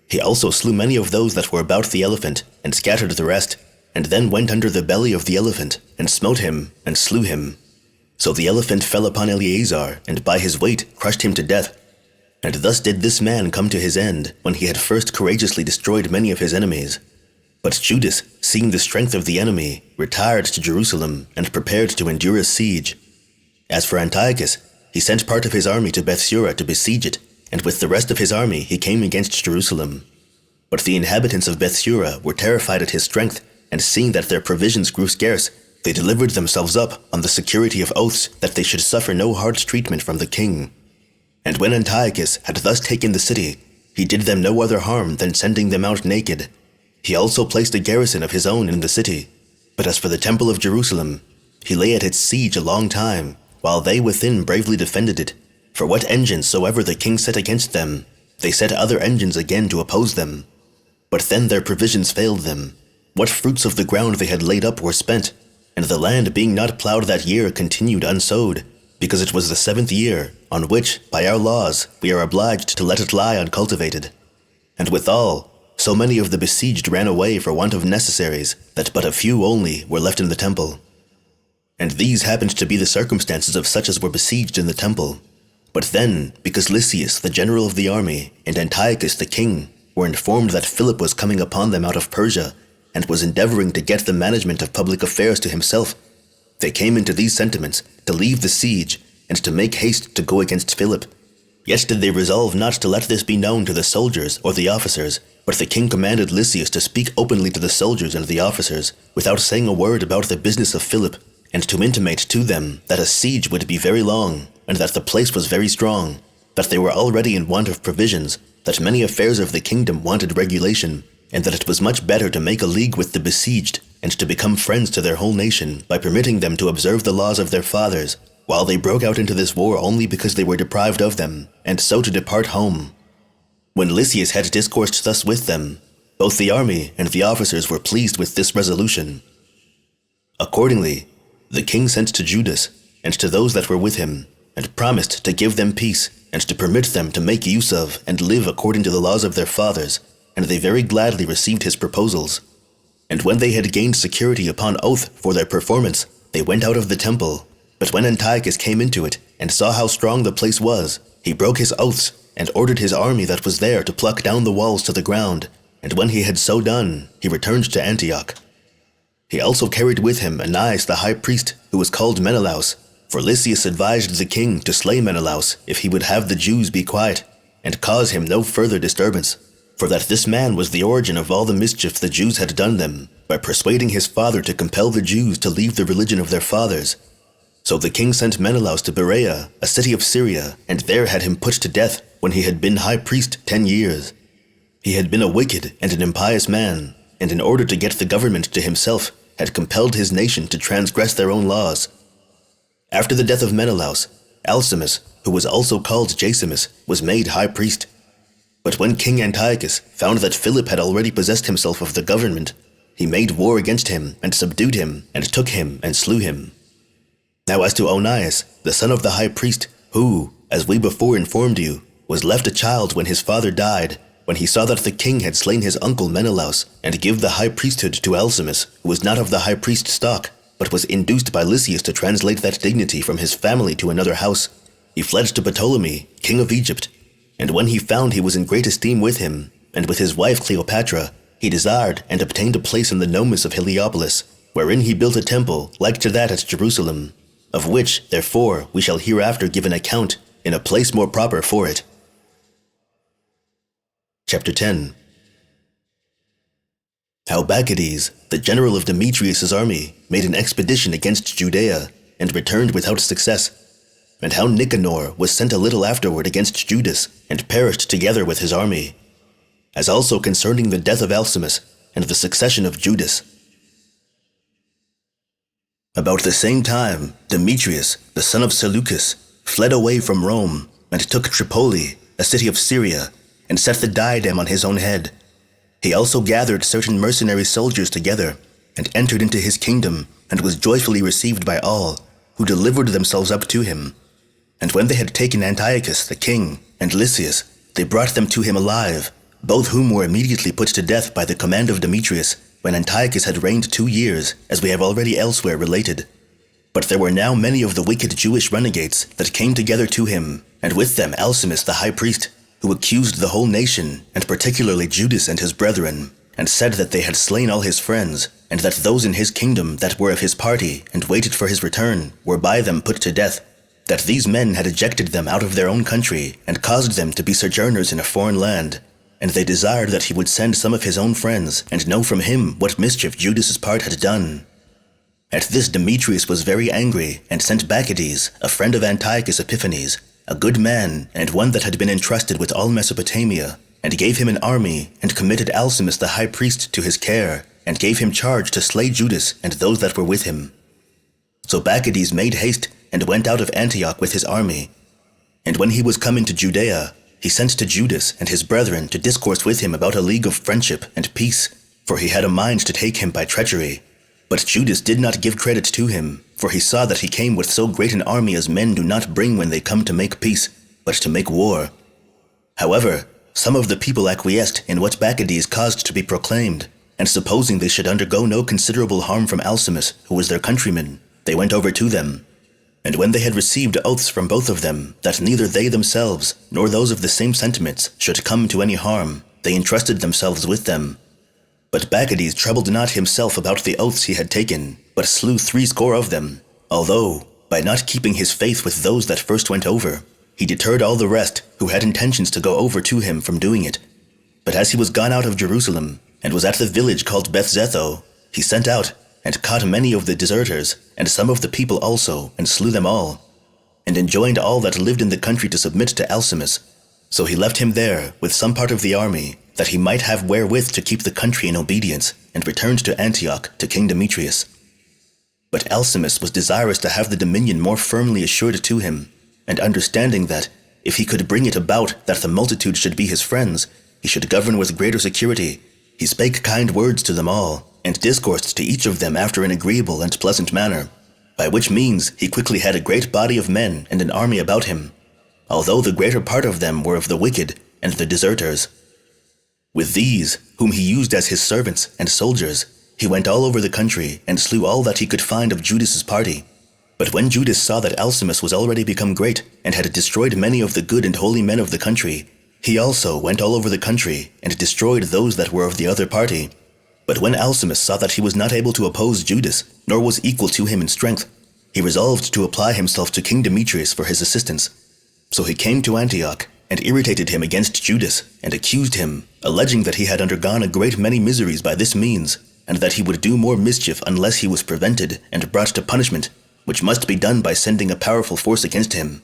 He also slew many of those that were about the elephant, and scattered the rest, and then went under the belly of the elephant, and smote him, and slew him. So the elephant fell upon Eleazar, and by his weight crushed him to death. And thus did this man come to his end, when he had first courageously destroyed many of his enemies. But Judas, seeing the strength of the enemy, retired to Jerusalem, and prepared to endure a siege. As for Antiochus, he sent part of his army to Bethsura to besiege it, and with the rest of his army he came against Jerusalem. But the inhabitants of Bethsura were terrified at his strength, and seeing that their provisions grew scarce, they delivered themselves up on the security of oaths that they should suffer no hard treatment from the king. And when Antiochus had thus taken the city, he did them no other harm than sending them out naked. He also placed a garrison of his own in the city. But as for the temple of Jerusalem, he lay at its siege a long time, while they within bravely defended it. For what engines soever the king set against them, they set other engines again to oppose them. But then their provisions failed them. What fruits of the ground they had laid up were spent, and the land being not plowed that year continued unsowed, because it was the 7th year, on which, by our laws, we are obliged to let it lie uncultivated. And withal, so many of the besieged ran away for want of necessaries, that but a few only were left in the temple. And these happened to be the circumstances of such as were besieged in the temple. But then, because Lysias, the general of the army, and Antiochus the king, were informed that Philip was coming upon them out of Persia, and was endeavoring to get the management of public affairs to himself, they came into these sentiments to leave the siege, and to make haste to go against Philip. Yet did they resolve not to let this be known to the soldiers or the officers, But the king commanded Lysias to speak openly to the soldiers and the officers, without saying a word about the business of Philip, and to intimate to them that a siege would be very long, and that the place was very strong, that they were already in want of provisions, that many affairs of the kingdom wanted regulation, and that it was much better to make a league with the besieged, and to become friends to their whole nation by permitting them to observe the laws of their fathers, while they broke out into this war only because they were deprived of them, and so to depart home. When Lysias had discoursed thus with them, both the army and the officers were pleased with this resolution. Accordingly, the king sent to Judas and to those that were with him, and promised to give them peace, and to permit them to make use of and live according to the laws of their fathers, and they very gladly received his proposals. And when they had gained security upon oath for their performance, they went out of the temple. But when Antiochus came into it, and saw how strong the place was, he broke his oaths, and ordered his army that was there to pluck down the walls to the ground, and when he had so done, he returned to Antioch. He also carried with him Ananias the high priest, who was called Menelaus, for Lysias advised the king to slay Menelaus if he would have the Jews be quiet, and cause him no further disturbance, for that this man was the origin of all the mischief the Jews had done them, by persuading his father to compel the Jews to leave the religion of their fathers. So the king sent Menelaus to Berea, a city of Syria, and there had him put to death when he had been high priest 10 years. He had been a wicked and an impious man, and in order to get the government to himself, had compelled his nation to transgress their own laws. After the death of Menelaus, Alcimus, who was also called Josephus, was made high priest. But when King Antiochus found that Philip had already possessed himself of the government, he made war against him and subdued him and took him and slew him. Now as to Onias, the son of the high priest, who, as we before informed you, was left a child when his father died, when he saw that the king had slain his uncle Menelaus, and give the high priesthood to Alcimus, who was not of the high priest stock, but was induced by Lysias to translate that dignity from his family to another house, he fled to Ptolemy, king of Egypt. And when he found he was in great esteem with him, and with his wife Cleopatra, he desired and obtained a place in the Nomus of Heliopolis, wherein he built a temple like to that at Jerusalem, of which, therefore, we shall hereafter give an account in a place more proper for it. Chapter 10. How Bacchides, the general of Demetrius' army, made an expedition against Judea, and returned without success, and how Nicanor was sent a little afterward against Judas, and perished together with his army, as also concerning the death of Alcimus, and the succession of Judas. About the same time, Demetrius, the son of Seleucus, fled away from Rome, and took Tripoli, a city of Syria, and set the diadem on his own head. He also gathered certain mercenary soldiers together, and entered into his kingdom, and was joyfully received by all, who delivered themselves up to him. And when they had taken Antiochus the king, and Lysias, they brought them to him alive, both whom were immediately put to death by the command of Demetrius, when Antiochus had reigned 2 years, as we have already elsewhere related. But there were now many of the wicked Jewish renegades that came together to him, and with them Alcimus the high priest, who accused the whole nation, and particularly Judas and his brethren, and said that they had slain all his friends, and that those in his kingdom that were of his party, and waited for his return, were by them put to death, that these men had ejected them out of their own country, and caused them to be sojourners in a foreign land, and they desired that he would send some of his own friends, and know from him what mischief Judas's part had done. At this Demetrius was very angry, and sent Bacchides, a friend of Antiochus Epiphanes, a good man, and one that had been entrusted with all Mesopotamia, and gave him an army, and committed Alcimus the high priest to his care, and gave him charge to slay Judas and those that were with him. So Bacchides made haste, and went out of Antioch with his army. And when he was come into Judea, he sent to Judas and his brethren to discourse with him about a league of friendship and peace, for he had a mind to take him by treachery. But Judas did not give credit to him, for he saw that he came with so great an army as men do not bring when they come to make peace, but to make war. However, some of the people acquiesced in what Bacchides caused to be proclaimed, and supposing they should undergo no considerable harm from Alcimus, who was their countryman, they went over to them. And when they had received oaths from both of them, that neither they themselves, nor those of the same sentiments, should come to any harm, they entrusted themselves with them. But Bacchides troubled not himself about the oaths he had taken, but slew 70 of them, although, by not keeping his faith with those that first went over, he deterred all the rest who had intentions to go over to him from doing it. But as he was gone out of Jerusalem, and was at the village called Bethzetho, he sent out, and caught many of the deserters, and some of the people also, and slew them all, and enjoined all that lived in the country to submit to Alcimus. So he left him there, with some part of the army, that he might have wherewith to keep the country in obedience, and returned to Antioch to King Demetrius. But Alcimus was desirous to have the dominion more firmly assured to him, and understanding that, if he could bring it about that the multitude should be his friends, he should govern with greater security, he spake kind words to them all, and discoursed to each of them after an agreeable and pleasant manner, by which means he quickly had a great body of men and an army about him, although the greater part of them were of the wicked and the deserters. With these, whom he used as his servants and soldiers, he went all over the country and slew all that he could find of Judas's party. But when Judas saw that Alcimus was already become great and had destroyed many of the good and holy men of the country, he also went all over the country and destroyed those that were of the other party. But when Alcimus saw that he was not able to oppose Judas, nor was equal to him in strength, he resolved to apply himself to King Demetrius for his assistance. So he came to Antioch, and irritated him against Judas, and accused him, alleging that he had undergone a great many miseries by this means, and that he would do more mischief unless he was prevented and brought to punishment, which must be done by sending a powerful force against him.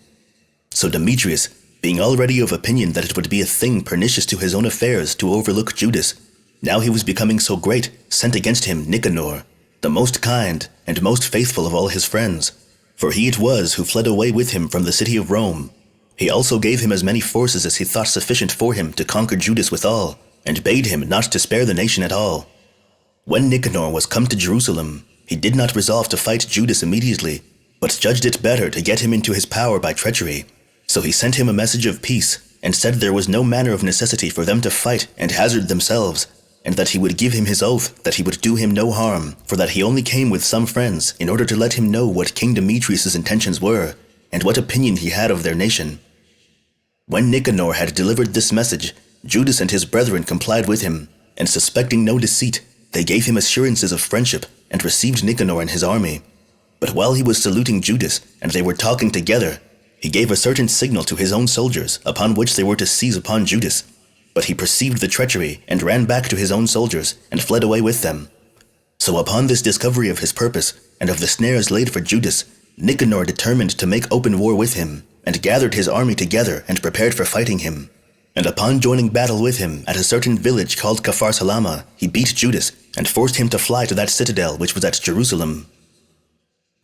So Demetrius, being already of opinion that it would be a thing pernicious to his own affairs to overlook Judas, now he was becoming so great, sent against him Nicanor, the most kind and most faithful of all his friends, for he it was who fled away with him from the city of Rome. He also gave him as many forces as he thought sufficient for him to conquer Judas withal, and bade him not to spare the nation at all. When Nicanor was come to Jerusalem, he did not resolve to fight Judas immediately, but judged it better to get him into his power by treachery. So he sent him a message of peace, and said there was no manner of necessity for them to fight and hazard themselves, and that he would give him his oath that he would do him no harm, for that he only came with some friends in order to let him know what King Demetrius' intentions were, and what opinion he had of their nation. When Nicanor had delivered this message, Judas and his brethren complied with him, and suspecting no deceit, they gave him assurances of friendship, and received Nicanor and his army. But while he was saluting Judas, and they were talking together, he gave a certain signal to his own soldiers, upon which they were to seize upon Judas. But he perceived the treachery, and ran back to his own soldiers, and fled away with them. So upon this discovery of his purpose, and of the snares laid for Judas, Nicanor determined to make open war with him, and gathered his army together, and prepared for fighting him. And upon joining battle with him at a certain village called Kafar Salama, he beat Judas, and forced him to fly to that citadel which was at Jerusalem.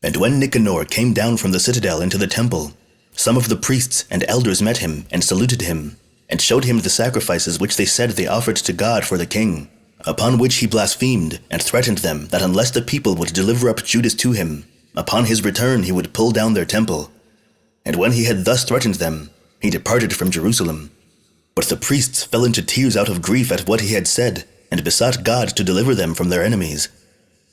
And when Nicanor came down from the citadel into the temple, some of the priests and elders met him, and saluted him, and showed him the sacrifices which they said they offered to God for the king. Upon which he blasphemed, and threatened them that unless the people would deliver up Judas to him, upon his return he would pull down their temple. And when he had thus threatened them, he departed from Jerusalem. But the priests fell into tears out of grief at what he had said, and besought God to deliver them from their enemies.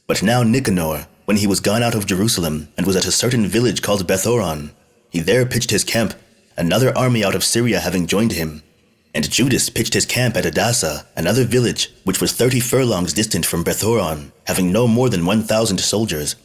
But now Nicanor, when he was gone out of Jerusalem, and was at a certain village called Bethoron, he there pitched his camp, another army out of Syria having joined him. And Judas pitched his camp at Adasa, another village, which was 30 furlongs distant from Bethoron, having no more than 1,000 soldiers.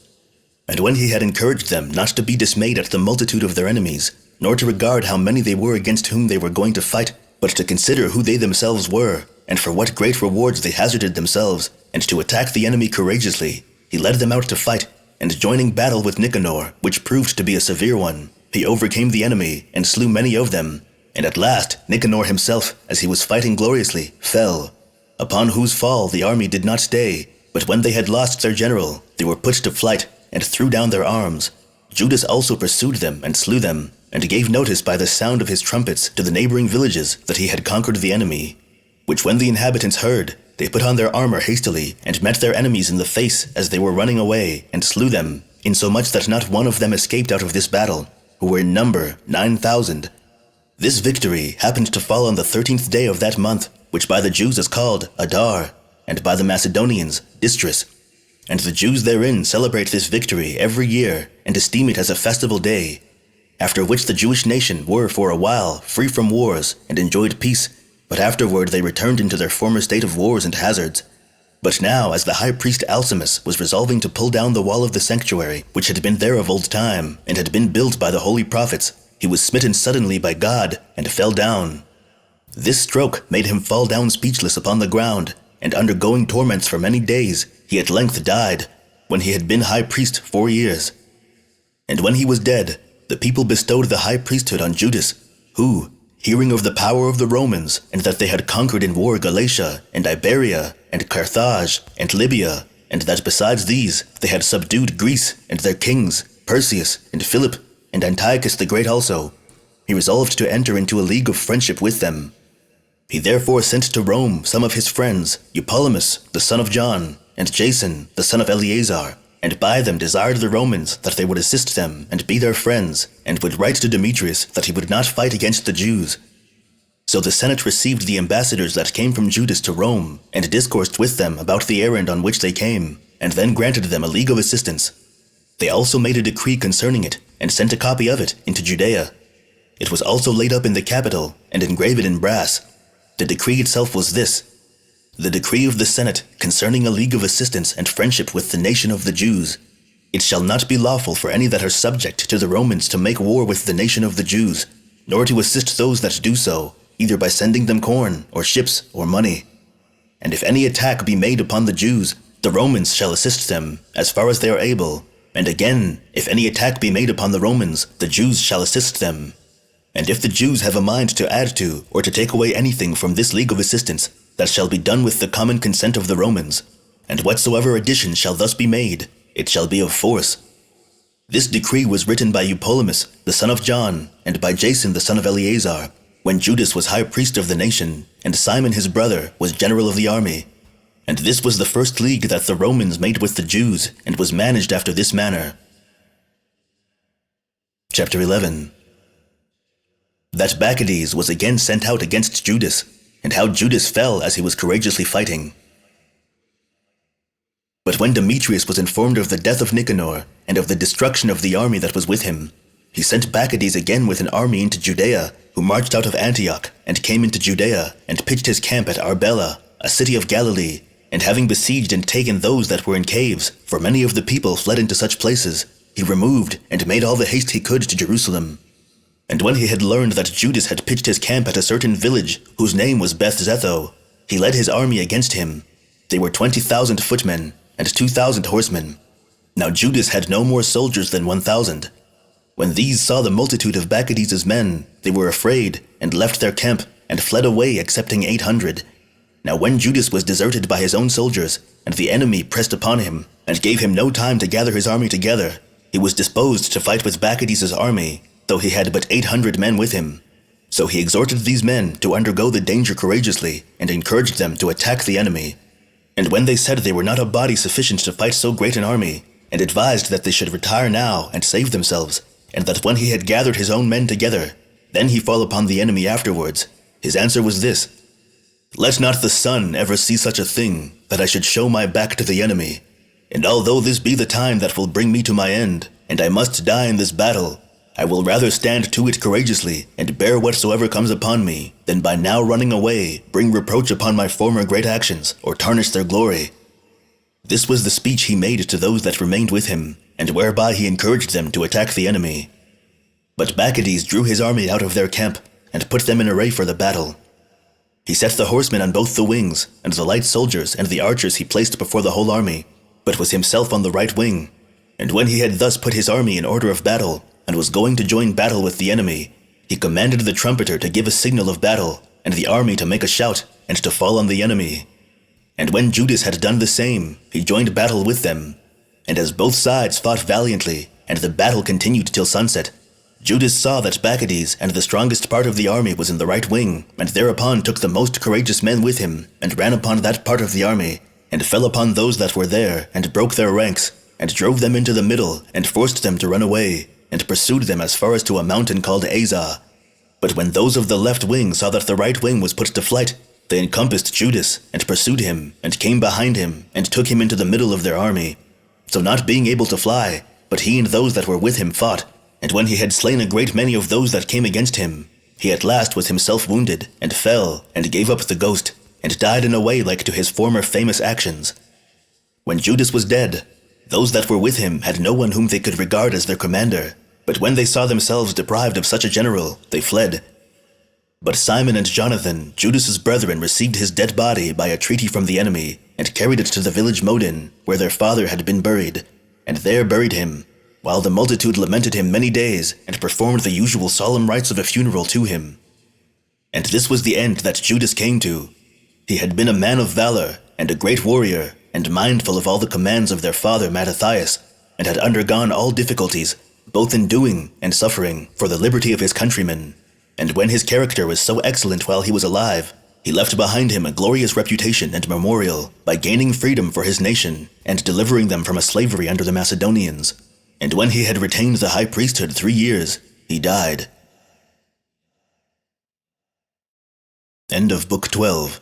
And when he had encouraged them not to be dismayed at the multitude of their enemies, nor to regard how many they were against whom they were going to fight, but to consider who they themselves were, and for what great rewards they hazarded themselves, and to attack the enemy courageously, he led them out to fight, and joining battle with Nicanor, which proved to be a severe one, he overcame the enemy, and slew many of them. And at last Nicanor himself, as he was fighting gloriously, fell, upon whose fall the army did not stay, but when they had lost their general, they were put to flight, and threw down their arms. Judas also pursued them, and slew them, and gave notice by the sound of his trumpets to the neighboring villages that he had conquered the enemy. Which when the inhabitants heard, they put on their armor hastily, and met their enemies in the face as they were running away, and slew them, insomuch that not one of them escaped out of this battle, who were in number 9,000. This victory happened to fall on the 13th day of that month, which by the Jews is called Adar, and by the Macedonians Distris. And the Jews therein celebrate this victory every year, and esteem it as a festival day, after which the Jewish nation were for a while free from wars, and enjoyed peace, but afterward they returned into their former state of wars and hazards. But now, as the high priest Alcimus was resolving to pull down the wall of the sanctuary, which had been there of old time, and had been built by the holy prophets, he was smitten suddenly by God, and fell down. This stroke made him fall down speechless upon the ground, and undergoing torments for many days, he at length died, when he had been high priest 4 years. And when he was dead, the people bestowed the high priesthood on Judas, who, hearing of the power of the Romans, and that they had conquered in war Galatia, and Iberia, and Carthage, and Libya, and that besides these they had subdued Greece and their kings, Perseus, and Philip, and Antiochus the Great also, he resolved to enter into a league of friendship with them. He therefore sent to Rome some of his friends, Apollonius, the son of John, and Jason, the son of Eleazar, and by them desired the Romans that they would assist them and be their friends, and would write to Demetrius that he would not fight against the Jews. So the Senate received the ambassadors that came from Judas to Rome, and discoursed with them about the errand on which they came, and then granted them a league of assistance. They also made a decree concerning it, and sent a copy of it into Judea. It was also laid up in the Capitol, and engraven in brass. The decree itself was this: the decree of the Senate concerning a league of assistance and friendship with the nation of the Jews. It shall not be lawful for any that are subject to the Romans to make war with the nation of the Jews, nor to assist those that do so, either by sending them corn, or ships, or money. And if any attack be made upon the Jews, the Romans shall assist them, as far as they are able. And again, if any attack be made upon the Romans, the Jews shall assist them. And if the Jews have a mind to add to, or to take away anything from this league of assistance, that shall be done with the common consent of the Romans. And whatsoever addition shall thus be made, it shall be of force. This decree was written by Ptolemy, the son of John, and by Jason, the son of Eleazar, when Judas was high priest of the nation, and Simon his brother was general of the army. And this was the first league that the Romans made with the Jews, and was managed after this manner. Chapter 11. That Bacchides was again sent out against Judas, and how Judas fell as he was courageously fighting. But when Demetrius was informed of the death of Nicanor, and of the destruction of the army that was with him, he sent Bacchides again with an army into Judea, who marched out of Antioch, and came into Judea, and pitched his camp at Arbela, a city of Galilee, and having besieged and taken those that were in caves, for many of the people fled into such places, he removed and made all the haste he could to Jerusalem. And when he had learned that Judas had pitched his camp at a certain village, whose name was Beth-zetho, he led his army against him. They were 20,000 footmen, and 2,000 horsemen. Now Judas had no more soldiers than 1,000. When these saw the multitude of Bacchides' men, they were afraid, and left their camp, and fled away excepting 800. Now when Judas was deserted by his own soldiers, and the enemy pressed upon him, and gave him no time to gather his army together, he was disposed to fight with Bacchides' army, though he had but 800 men with him. So he exhorted these men to undergo the danger courageously, and encouraged them to attack the enemy. And when they said they were not a body sufficient to fight so great an army, and advised that they should retire now and save themselves, and that when he had gathered his own men together, then he fall upon the enemy afterwards, his answer was this: "Let not the sun ever see such a thing, that I should show my back to the enemy. And although this be the time that will bring me to my end, and I must die in this battle, I will rather stand to it courageously, and bear whatsoever comes upon me, than by now running away bring reproach upon my former great actions, or tarnish their glory." This was the speech he made to those that remained with him, and whereby he encouraged them to attack the enemy. But Bacchides drew his army out of their camp, and put them in array for the battle. He set the horsemen on both the wings, and the light soldiers and the archers he placed before the whole army, but was himself on the right wing. And when he had thus put his army in order of battle, and was going to join battle with the enemy, he commanded the trumpeter to give a signal of battle, and the army to make a shout, and to fall on the enemy. And when Judas had done the same, he joined battle with them. And as both sides fought valiantly, and the battle continued till sunset, Judas saw that Bacchides and the strongest part of the army was in the right wing, and thereupon took the most courageous men with him, and ran upon that part of the army, and fell upon those that were there, and broke their ranks, and drove them into the middle, and forced them to run away, and pursued them as far as to a mountain called Azah. But when those of the left wing saw that the right wing was put to flight, they encompassed Judas, and pursued him, and came behind him, and took him into the middle of their army. So not being able to fly, but he and those that were with him fought, and when he had slain a great many of those that came against him, he at last was himself wounded, and fell, and gave up the ghost, and died in a way like to his former famous actions. When Judas was dead, those that were with him had no one whom they could regard as their commander, but when they saw themselves deprived of such a general, they fled. But Simon and Jonathan, Judas's brethren, received his dead body by a treaty from the enemy, and carried it to the village Modin, where their father had been buried, and there buried him, while the multitude lamented him many days, and performed the usual solemn rites of a funeral to him. And this was the end that Judas came to. He had been a man of valor, and a great warrior, and mindful of all the commands of their father Mattathias, and had undergone all difficulties, both in doing and suffering, for the liberty of his countrymen. And when his character was so excellent while he was alive, he left behind him a glorious reputation and memorial by gaining freedom for his nation and delivering them from a slavery under the Macedonians. And when he had retained the high priesthood 3 years, he died. End of Book 12.